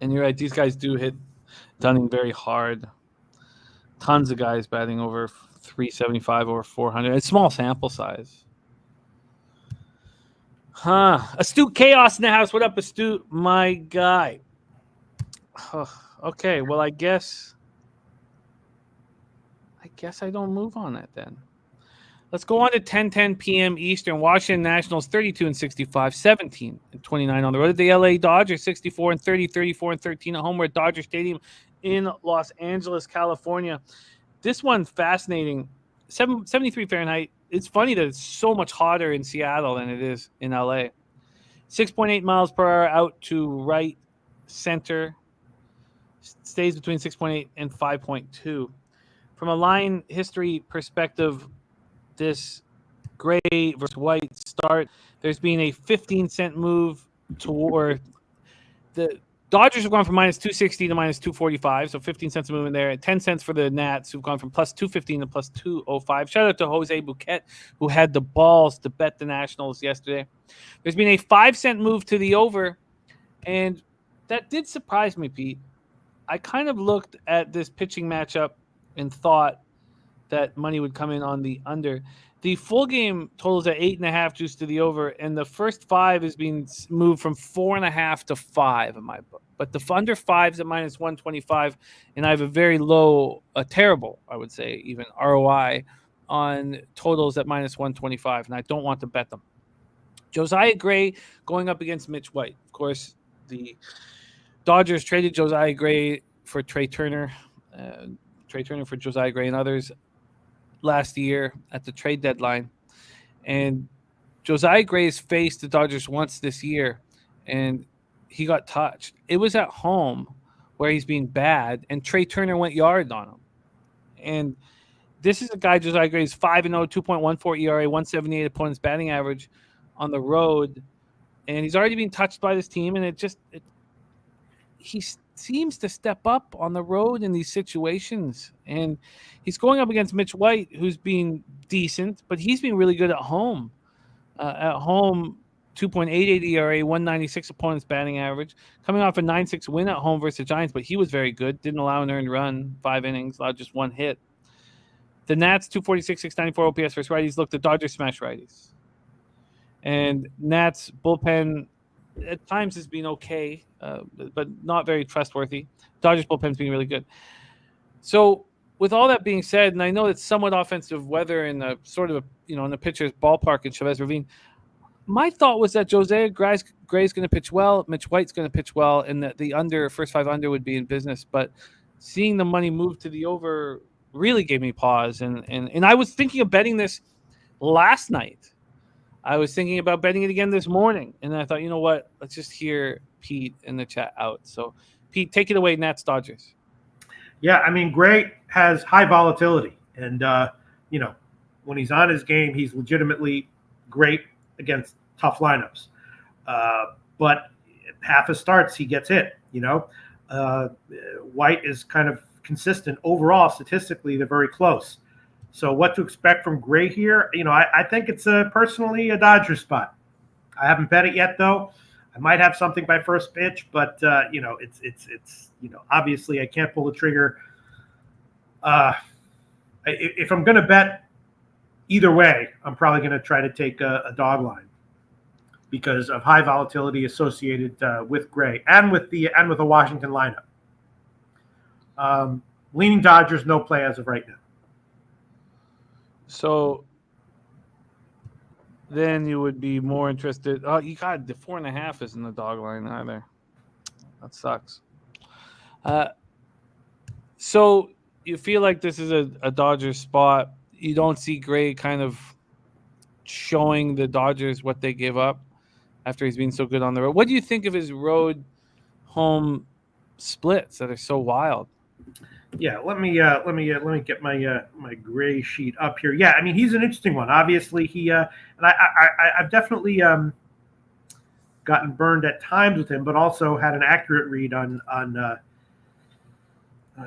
Speaker 3: And you're right; these guys do hit Dunning very hard. Tons of guys batting over 375 or 400. It's small sample size. Astute Chaos in the house. What up, Astute? My guy. Okay, well, I guess I don't move on that then. Let's go on to 10:10 p.m. Eastern. Washington Nationals 32-65, 17-29 on the road. The LA Dodgers 64-30, 34-13 at home. We're at Dodger Stadium in Los Angeles, California. This one's fascinating. 73 Fahrenheit. It's funny that it's so much hotter in Seattle than it is in LA. 6.8 miles per hour out to right center. Stays between 6.8 and 5.2. From a line history perspective, this gray versus white start, there's been a 15-cent move toward the Dodgers have gone from minus 260 to minus 245, so 15 cents a move in there. 10 cents for the Nats, who've gone from plus 215 to plus 205. Shout out to Jose Bouquet, who had the balls to bet the Nationals yesterday. There's been a 5-cent move to the over, and that did surprise me, Pete. I kind of looked at this pitching matchup and thought that money would come in on the under. The full game totals at 8.5 juice to the over, and the first 5 is being moved from 4.5 to 5 in my book. But the under 5's at minus 125, and I have a very low, terrible, I would say, even ROI on totals at minus 125, and I don't want to bet them. Josiah Gray going up against Mitch White. Of course, the Dodgers traded Josiah Gray for Trey Turner. Trey Turner for Josiah Gray and others last year at the trade deadline. And Josiah Gray has faced the Dodgers once this year, and he got touched. It was at home where he's being bad, and Trey Turner went yard on him. And this is a guy, Josiah Gray, is 5-0, 2.14 ERA, 178 opponent's batting average on the road. And he's already been touched by this team, and he seems to step up on the road in these situations. And he's going up against Mitch White, who's been decent, but he's been really good at home. At home, 2.88 ERA, 196 opponent's batting average. Coming off a 9-6 win at home versus the Giants, but he was very good. Didn't allow an earned run, 5 innings, allowed just 1 hit. The Nats, 246, 694 OPS versus righties. Look, the Dodgers smash righties. And Nats bullpen at times has been okay, but not very trustworthy. Dodgers bullpen's been really good. So with all that being said, and I know it's somewhat offensive weather in the sort of, in the pitcher's ballpark in Chavez Ravine, my thought was that Josiah Gray's going to pitch well, Mitch White's going to pitch well, and that the first 5 under would be in business. But seeing the money move to the over really gave me pause. And I was thinking of betting this last night. I was thinking about betting it again this morning. And then I thought, you know what? Let's just hear Pete in the chat out. So, Pete, take it away, Nats Dodgers.
Speaker 2: Yeah, I mean, Gray has high volatility. And, when he's on his game, he's legitimately great against tough lineups. But half his starts, he gets hit, White is kind of consistent overall. Statistically, they're very close. So what to expect from Gray here? I think it's personally a Dodger spot. I haven't bet it yet, though. I might have something by first pitch, but it's obviously I can't pull the trigger. If I'm going to bet either way, I'm probably going to try to take a dog line because of high volatility associated with Gray and with the Washington lineup. Leaning Dodgers, no play as of right now.
Speaker 3: So then you would be more interested. Oh, you got the 4.5 is in the dog line either. That sucks. So you feel like this is a Dodgers spot. You don't see Gray kind of showing the Dodgers what they gave up after he's been so good on the road. What do you think of his road home splits that are so wild?
Speaker 2: Yeah, let me get my Gray sheet up here. Yeah, I mean he's an interesting one. Obviously, and I've definitely gotten burned at times with him, but also had an accurate read on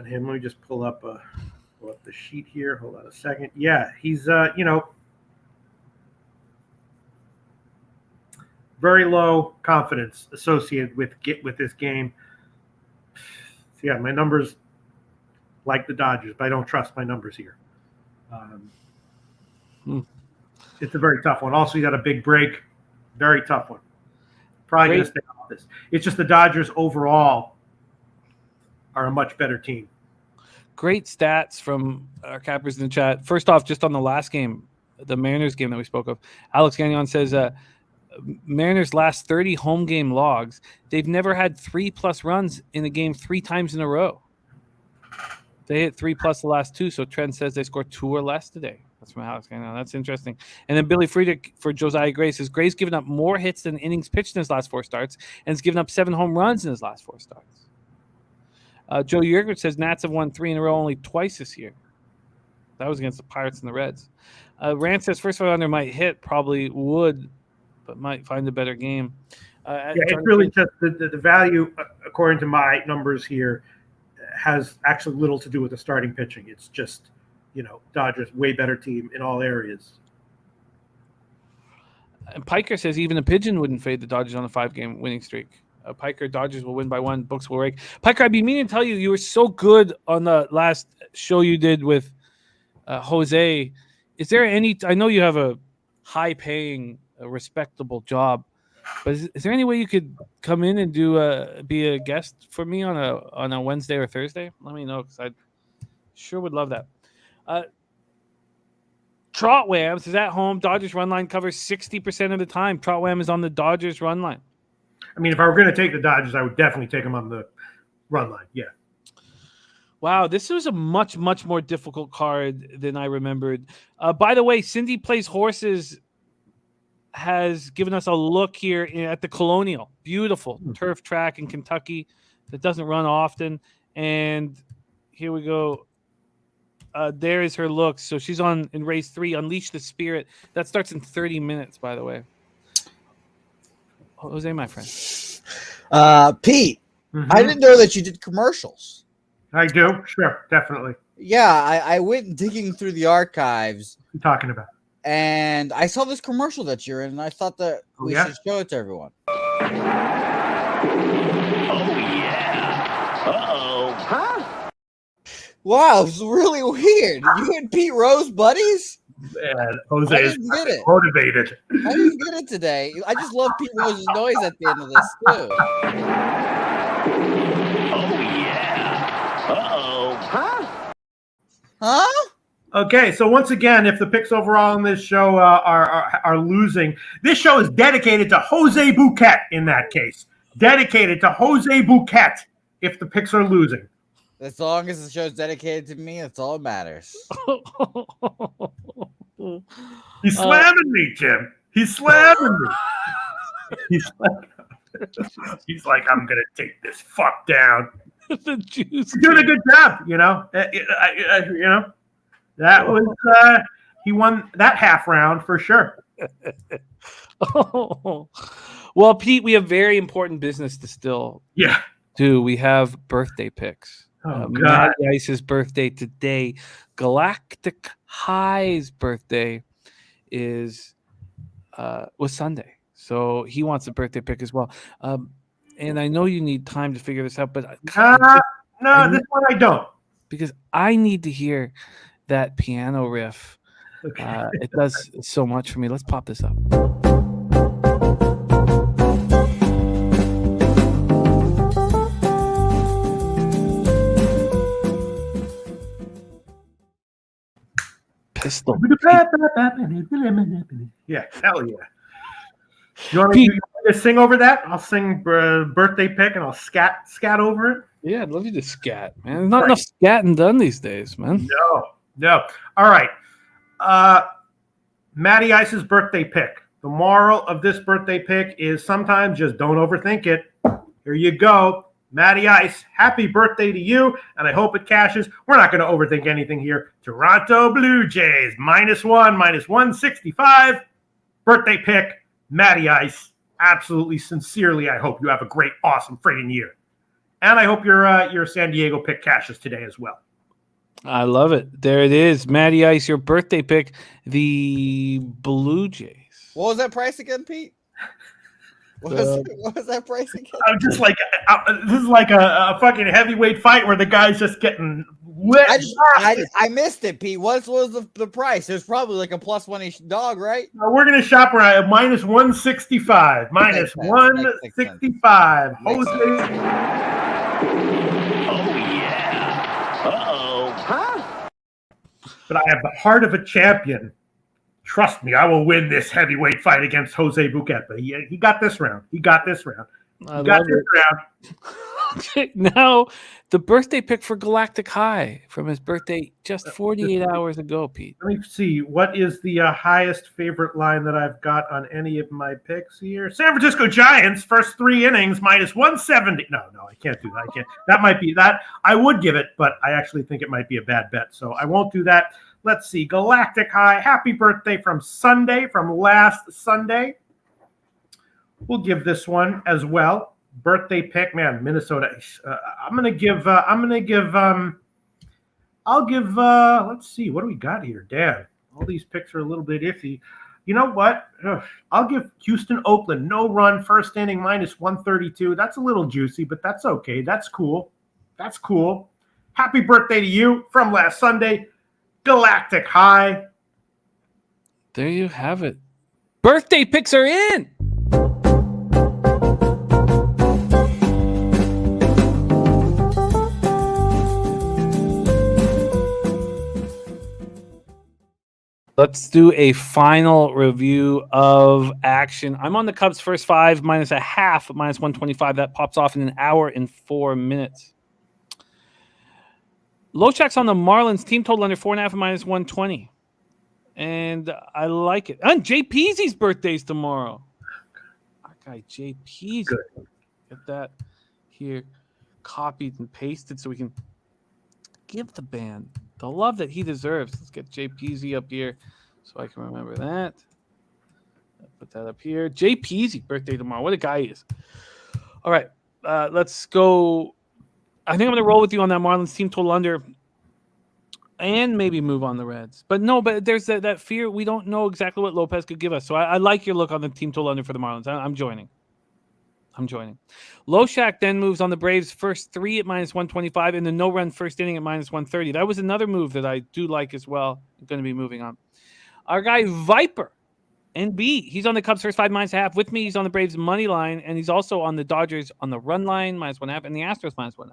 Speaker 2: him. Let me just pull up the sheet here. Hold on a second. Yeah, he's very low confidence associated with this game. So yeah, my numbers. Like the Dodgers, but I don't trust my numbers here. It's a very tough one. Also, you got a big break. Very tough one. Probably going to stay off this. It's just the Dodgers overall are a much better team.
Speaker 3: Great stats from our cappers in the chat. First off, just on the last game, the Mariners game that we spoke of, Alex Gagnon says Mariners last 30 home game logs, they've never had 3+ runs in a game 3 times in a row. They hit 3+ the last 2, so Trent says they scored 2 or less today. That's from Alex Gagnon. That's interesting. And then Billy Friedrich for Josiah Gray says Gray's given up more hits than innings pitched in his last 4 starts, and has given up 7 home runs in his last 4 starts. Joe Yergert says Nats have won 3 in a row only twice this year. That was against the Pirates and the Reds. Rand says first 5 under might hit, probably would, but might find a better game.
Speaker 2: It's really just the value, according to my numbers here, has actually little to do with the starting pitching. It's just, Dodgers way better team in all areas.
Speaker 3: And Piker says even a pigeon wouldn't fade the Dodgers on a 5-game winning streak. Piker, Dodgers will win by 1. Books will rake. Piker, I'd be meaning to tell you, you were so good on the last show you did with Jose. Is there any? I know you have a high-paying, respectable job, but is there any way you could come in and be a guest for me on a Wednesday or Thursday? Let me know because I sure would love that. Trotwams is at home. Dodgers run line covers 60% of the time. Trotwam is on the Dodgers run line.
Speaker 2: I mean, if I were going to take the Dodgers, I would definitely take them on the run line. Yeah.
Speaker 3: Wow, this was a much, much more difficult card than I remembered. By the way, Cindy Plays Horses has given us a look here at the Colonial. Beautiful turf track in Kentucky that doesn't run often. And here we go. There is her look. So she's on in race 3, Unleash the Spirit. That starts in 30 minutes, by the way. Jose, my friend.
Speaker 4: Pete, I didn't know that you did commercials.
Speaker 2: I do. Sure. Definitely.
Speaker 4: Yeah, I went digging through the archives.
Speaker 2: What are you talking about?
Speaker 4: And I saw this commercial that you're in, and I thought that we should show it to everyone.
Speaker 5: Oh, yeah. Uh-oh. Huh?
Speaker 4: Wow, it's really weird. You and Pete Rose buddies?
Speaker 2: Man, Jose is
Speaker 4: get it.
Speaker 2: motivated.
Speaker 4: I didn't get it today. I just love Pete Rose's noise at the end of this, too.
Speaker 5: Oh, yeah. Uh-oh. Huh?
Speaker 4: Huh?
Speaker 2: Okay, so once again, if the picks overall in this show are losing, this show is dedicated to Jose Bouquet in that case. Dedicated to Jose Bouquet if the picks are losing.
Speaker 4: As long as the show's dedicated to me, that's all that matters.
Speaker 2: He's slamming me, Jim. He's slamming me. He's like, I'm going to take this fuck down.
Speaker 3: The juice.
Speaker 2: You're doing a good job, you know. That was he won that half round for sure.
Speaker 3: Well, Pete, we have very important business to still do. We have birthday picks.
Speaker 2: God.
Speaker 3: Matt Rice's birthday today. Galactic High's birthday was Sunday, so he wants a birthday pick as well. And I know you need time to figure this out, but
Speaker 2: this one I don't,
Speaker 3: because I need to hear that piano riff. Okay. It does so much for me. Let's pop this up. Pistol.
Speaker 2: Yeah, hell yeah. You want me to sing over that? I'll sing birthday pick and I'll scat over it.
Speaker 3: Yeah, I'd love you to scat, man. There's not enough scatting done these days, man.
Speaker 2: No. All right. Matty Ice's birthday pick. The moral of this birthday pick is sometimes just don't overthink it. Here you go. Matty Ice, happy birthday to you, and I hope it cashes. We're not going to overthink anything here. Toronto Blue Jays, -1, -165. Birthday pick, Matty Ice. Absolutely, sincerely, I hope you have a great, awesome friggin' year. And I hope your San Diego pick cashes today as well.
Speaker 3: I love it. There it is. Matty Ice, your birthday pick, the Blue Jays.
Speaker 4: What was that price again, Pete? What was that price again?
Speaker 2: I'm just like, this is like a fucking heavyweight fight where the guy's just getting lit.
Speaker 4: I missed it, Pete. What was the price? It was probably like a +1-ish dog, right?
Speaker 2: We're going to shop around at -165. -165. Jose.
Speaker 5: Oh, yeah. Uh-oh. Huh?
Speaker 2: But I have the heart of a champion. Trust me, I will win this heavyweight fight against Jose Bouquet. But he got this round.
Speaker 3: Now, the birthday pick for Galactic High from his birthday just 48 hours ago, Pete.
Speaker 2: Let me see. What is the highest favorite line that I've got on any of my picks here? San Francisco Giants, first 3 innings, -170. No, I can't do that. I can't. That might be that. I would give it, but I actually think it might be a bad bet. So I won't do that. Let's see. Galactic High, happy birthday from last Sunday. We'll give this one as well. Birthday pick, man, Minnesota. Let's see, what do we got here? Damn, all these picks are a little bit iffy. You know what? I'll give Houston, Oakland, no run, first inning, -132. That's a little juicy, but that's okay. That's cool. Happy birthday to you from last Sunday, Galactic High.
Speaker 3: There you have it. Birthday picks are in. Let's do a final review of action. I'm on the Cubs first 5 -0.5 -125. That pops off in 1 hour and 4 minutes. Loshak's on the Marlins team total under 4.5 minus 120. And I like it. And Jay Peasy's birthday's tomorrow. Our guy Jay Peasy.
Speaker 2: Good.
Speaker 3: Get that here copied and pasted so we can give the band the love that he deserves. Let's get Jay Peasy up here so I can remember that. I'll put that up here. Jay Peasy, birthday tomorrow. What a guy he is. All right. Let's go. I think I'm going to roll with you on that Marlins team total under and maybe move on the Reds. But there's that fear. We don't know exactly what Lopez could give us. So I like your look on the team total under for the Marlins. I'm joining. Loshak then moves on the Braves first 3 at minus 125 and the no-run first inning at minus 130. That was another move that I do like as well. I'm going to be moving on. Our guy Viper, NB, he's on the Cubs first 5 minus a half. With me, he's on the Braves money line, and he's also on the Dodgers on the run line, minus 1.5, and the Astros minus 1.5.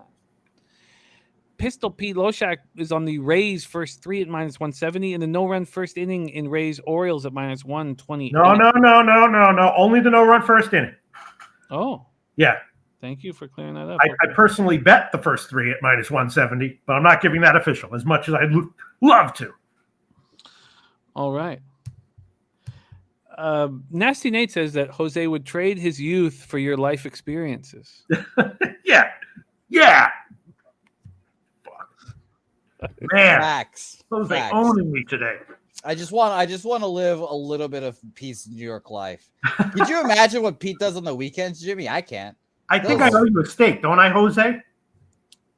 Speaker 3: Pistol Pete Loshak is on the Rays first 3 at minus 170, and the no-run first inning in Rays Orioles at minus 120.
Speaker 2: No. Only the no-run first inning.
Speaker 3: Oh.
Speaker 2: Yeah.
Speaker 3: Thank you for clearing that up.
Speaker 2: I personally bet the first 3 at minus 170, but I'm not giving that official as much as I'd love to.
Speaker 3: All right. Nasty Nate says that Jose would trade his youth for your life experiences.
Speaker 2: Yeah. Man,
Speaker 4: Facts.
Speaker 2: Jose owning me today.
Speaker 4: I just want to live a little bit of peace New York life. Could you imagine what Pete does on the weekends, Jimmy? I can't.
Speaker 2: I think I owe you a steak, don't I, Jose?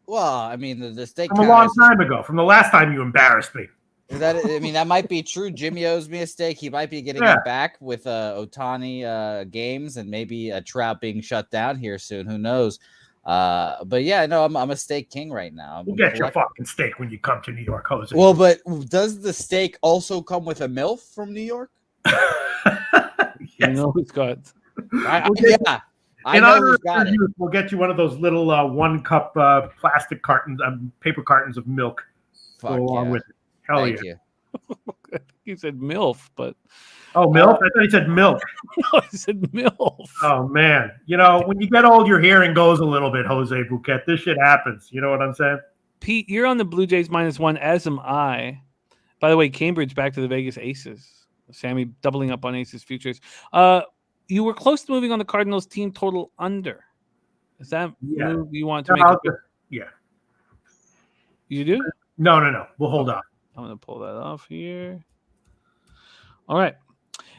Speaker 4: Well, I mean, the steak
Speaker 2: from a long time ago, from the last time you embarrassed me.
Speaker 4: That might be true. Jimmy owes me a steak. He might be getting it back with Ohtani games and maybe a Trout being shut down here soon. Who knows? But yeah, no, I'm a steak king right now.
Speaker 2: We'll get your fucking steak when you come to New York, Jose.
Speaker 4: Well, but does the steak also come with a MILF from New York?
Speaker 2: Yes.
Speaker 3: You know who's got.
Speaker 2: In honor of your youth, we'll get you one of those little 1-cup plastic cartons, paper cartons of milk.
Speaker 4: Fuck yeah.
Speaker 2: Along with it. Hell
Speaker 4: Thank
Speaker 2: yeah.
Speaker 3: You. He said MILF, but.
Speaker 2: Oh, MILF? I thought he said milk.
Speaker 3: No, he said MILF.
Speaker 2: Oh, man. You know, when you get old, your hearing goes a little bit, Jose Bouquet. This shit happens. You know what I'm saying?
Speaker 3: Pete, you're on the Blue Jays minus 1, as am I. By the way, Cambridge back to the Vegas Aces. Sammy doubling up on Aces futures. You were close to moving on the Cardinals team total under. Is that move you want to make?
Speaker 2: Yeah.
Speaker 3: You do?
Speaker 2: No. We'll hold on.
Speaker 3: I'm going to pull that off here. All right.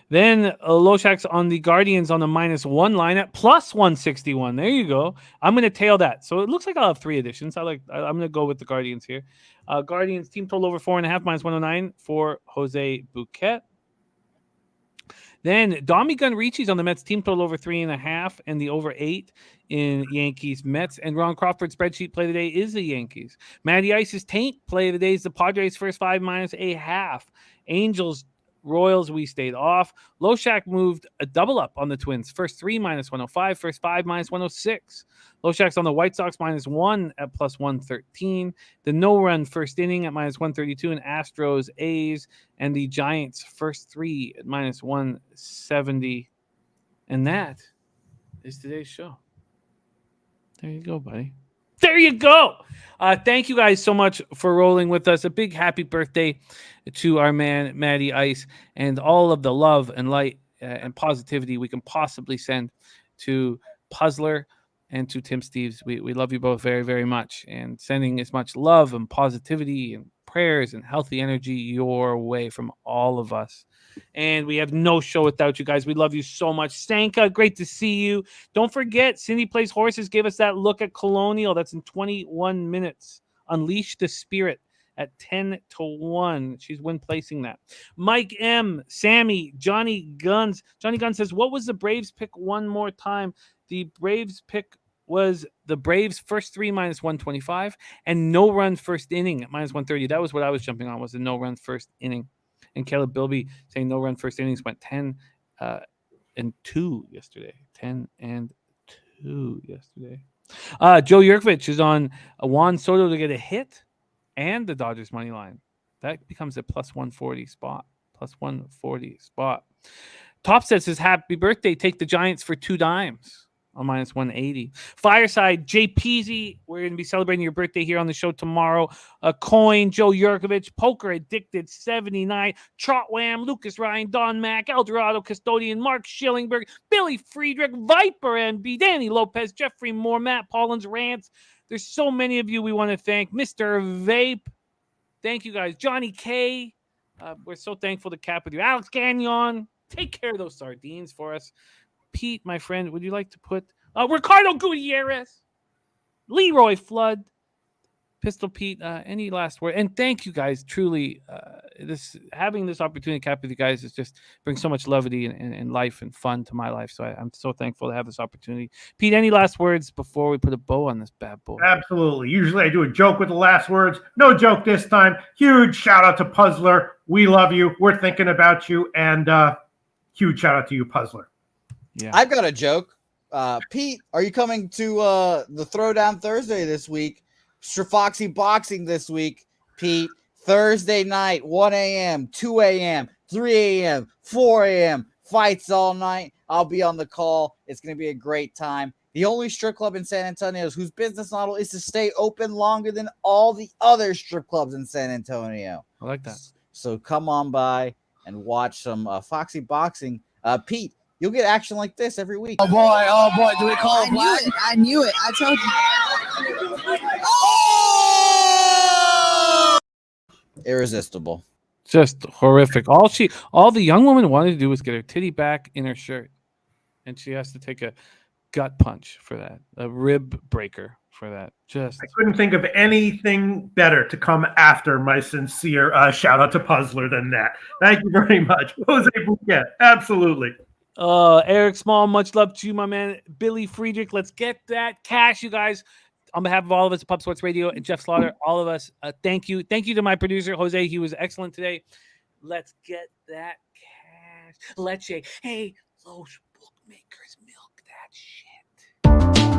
Speaker 3: Then Loshak's on the Guardians on the minus 1 line at plus 161. There you go. I'm going to tail that. So it looks like I'll have 3 additions. I'm going to go with the Guardians here. Guardians team total over 4.5 minus 109 for Jose Bouquet. Then Domi Gunricci's on the Mets team total over 3.5 and the over 8 in Yankees Mets. And Ron Crawford's spreadsheet play of the day is the Yankees. Matty Ice's taint play of the day is the Padres first 5 minus a half. Angels Royals, we stayed off. Loshak moved a double up on the Twins. First 3 minus 105, first 5 minus 106. Loshak's on the White Sox minus 1 at plus 113. The no-run first inning at minus 132, and Astros, A's, and the Giants first 3 at minus 170. And that is today's show. There you go, buddy. There you go. Thank you guys so much for rolling with us. A big happy birthday to our man, Matty Ice, and all of the love and light and positivity we can possibly send to Puzzler and to Tim Steves. We love you both very, very much, and sending as much love and positivity and prayers and healthy energy your way from all of us. And we have no show without you guys. We love you so much. Stanka, great to see you. Don't forget, Cindy Plays Horses gave us that look at Colonial. That's in 21 minutes. Unleash the Spirit at 10-1. She's win placing that. Mike M, Sammy, Johnny Guns. Johnny Guns says, what was the Braves pick one more time? The Braves pick was the Braves first 3 minus 125 and no run first inning at minus 130. That was what I was jumping on, was the no run first inning. And Caleb Bilby saying no run first innings went 10-2 yesterday. 10-2 yesterday. Joe Yurkovich is on Juan Soto to get a hit and the Dodgers money line. That becomes a plus 140 spot. Plus 140 spot. Topset says, happy birthday. Take the Giants for $2. a minus 180. Fireside, Jay Peasy. We're going to be celebrating your birthday here on the show tomorrow. Coin, Joe Yurkovich, Poker Addicted 79, Trot Wham, Lucas Ryan, Don Mack, Eldorado Custodian, Mark Schillingberg, Billy Friedrich, Viper NB, Danny Lopez, Jeffrey Moore, Matt Paulins, Rants. There's so many of you we want to thank. Mr. Vape. Thank you guys. Johnny K. We're so thankful to cap with you. Alex Gagnon. Take care of those sardines for us. Pete, my friend, would you like to put Ricardo Gutierrez, Leroy Flood, Pistol Pete, any last word? And thank you guys. Truly, having this opportunity to cap with you guys is just brings so much levity and life and fun to my life. So I'm so thankful to have this opportunity. Pete, any last words before we put a bow on this bad boy?
Speaker 2: Absolutely. Usually I do a joke with the last words. No joke this time. Huge shout out to Puzzler. We love you. We're thinking about you. And huge shout out to you, Puzzler.
Speaker 3: Yeah,
Speaker 4: I've got a joke. Pete, are you coming to the Throwdown Thursday this week? Foxy Boxing this week, Pete. Thursday night, 1 a.m., 2 a.m., 3 a.m., 4 a.m., fights all night. I'll be on the call. It's going to be a great time. The only strip club in San Antonio whose business model is to stay open longer than all the other strip clubs in San Antonio.
Speaker 3: I like that.
Speaker 4: So come on by and watch some Foxy Boxing. Pete, you'll get action like this every week.
Speaker 6: Oh boy, do we call it black?
Speaker 7: I knew it. I told you.
Speaker 4: Irresistible.
Speaker 3: Just horrific. All the young woman wanted to do was get her titty back in her shirt. And she has to take a gut punch for that. A rib breaker for that. Just
Speaker 2: I couldn't think of anything better to come after my sincere shout out to Puzzler than that. Thank you very much. Jose Bouquet. Absolutely.
Speaker 3: Eric Small, much love to you, my man. Billy Friedrich, let's get that cash, you guys. On behalf of all of us at Pub Sports Radio and Jeff Slaughter, all of us, thank you. Thank you to my producer, Jose. He was excellent today. Let's get that cash. Leche. Hey, those bookmakers milk that shit.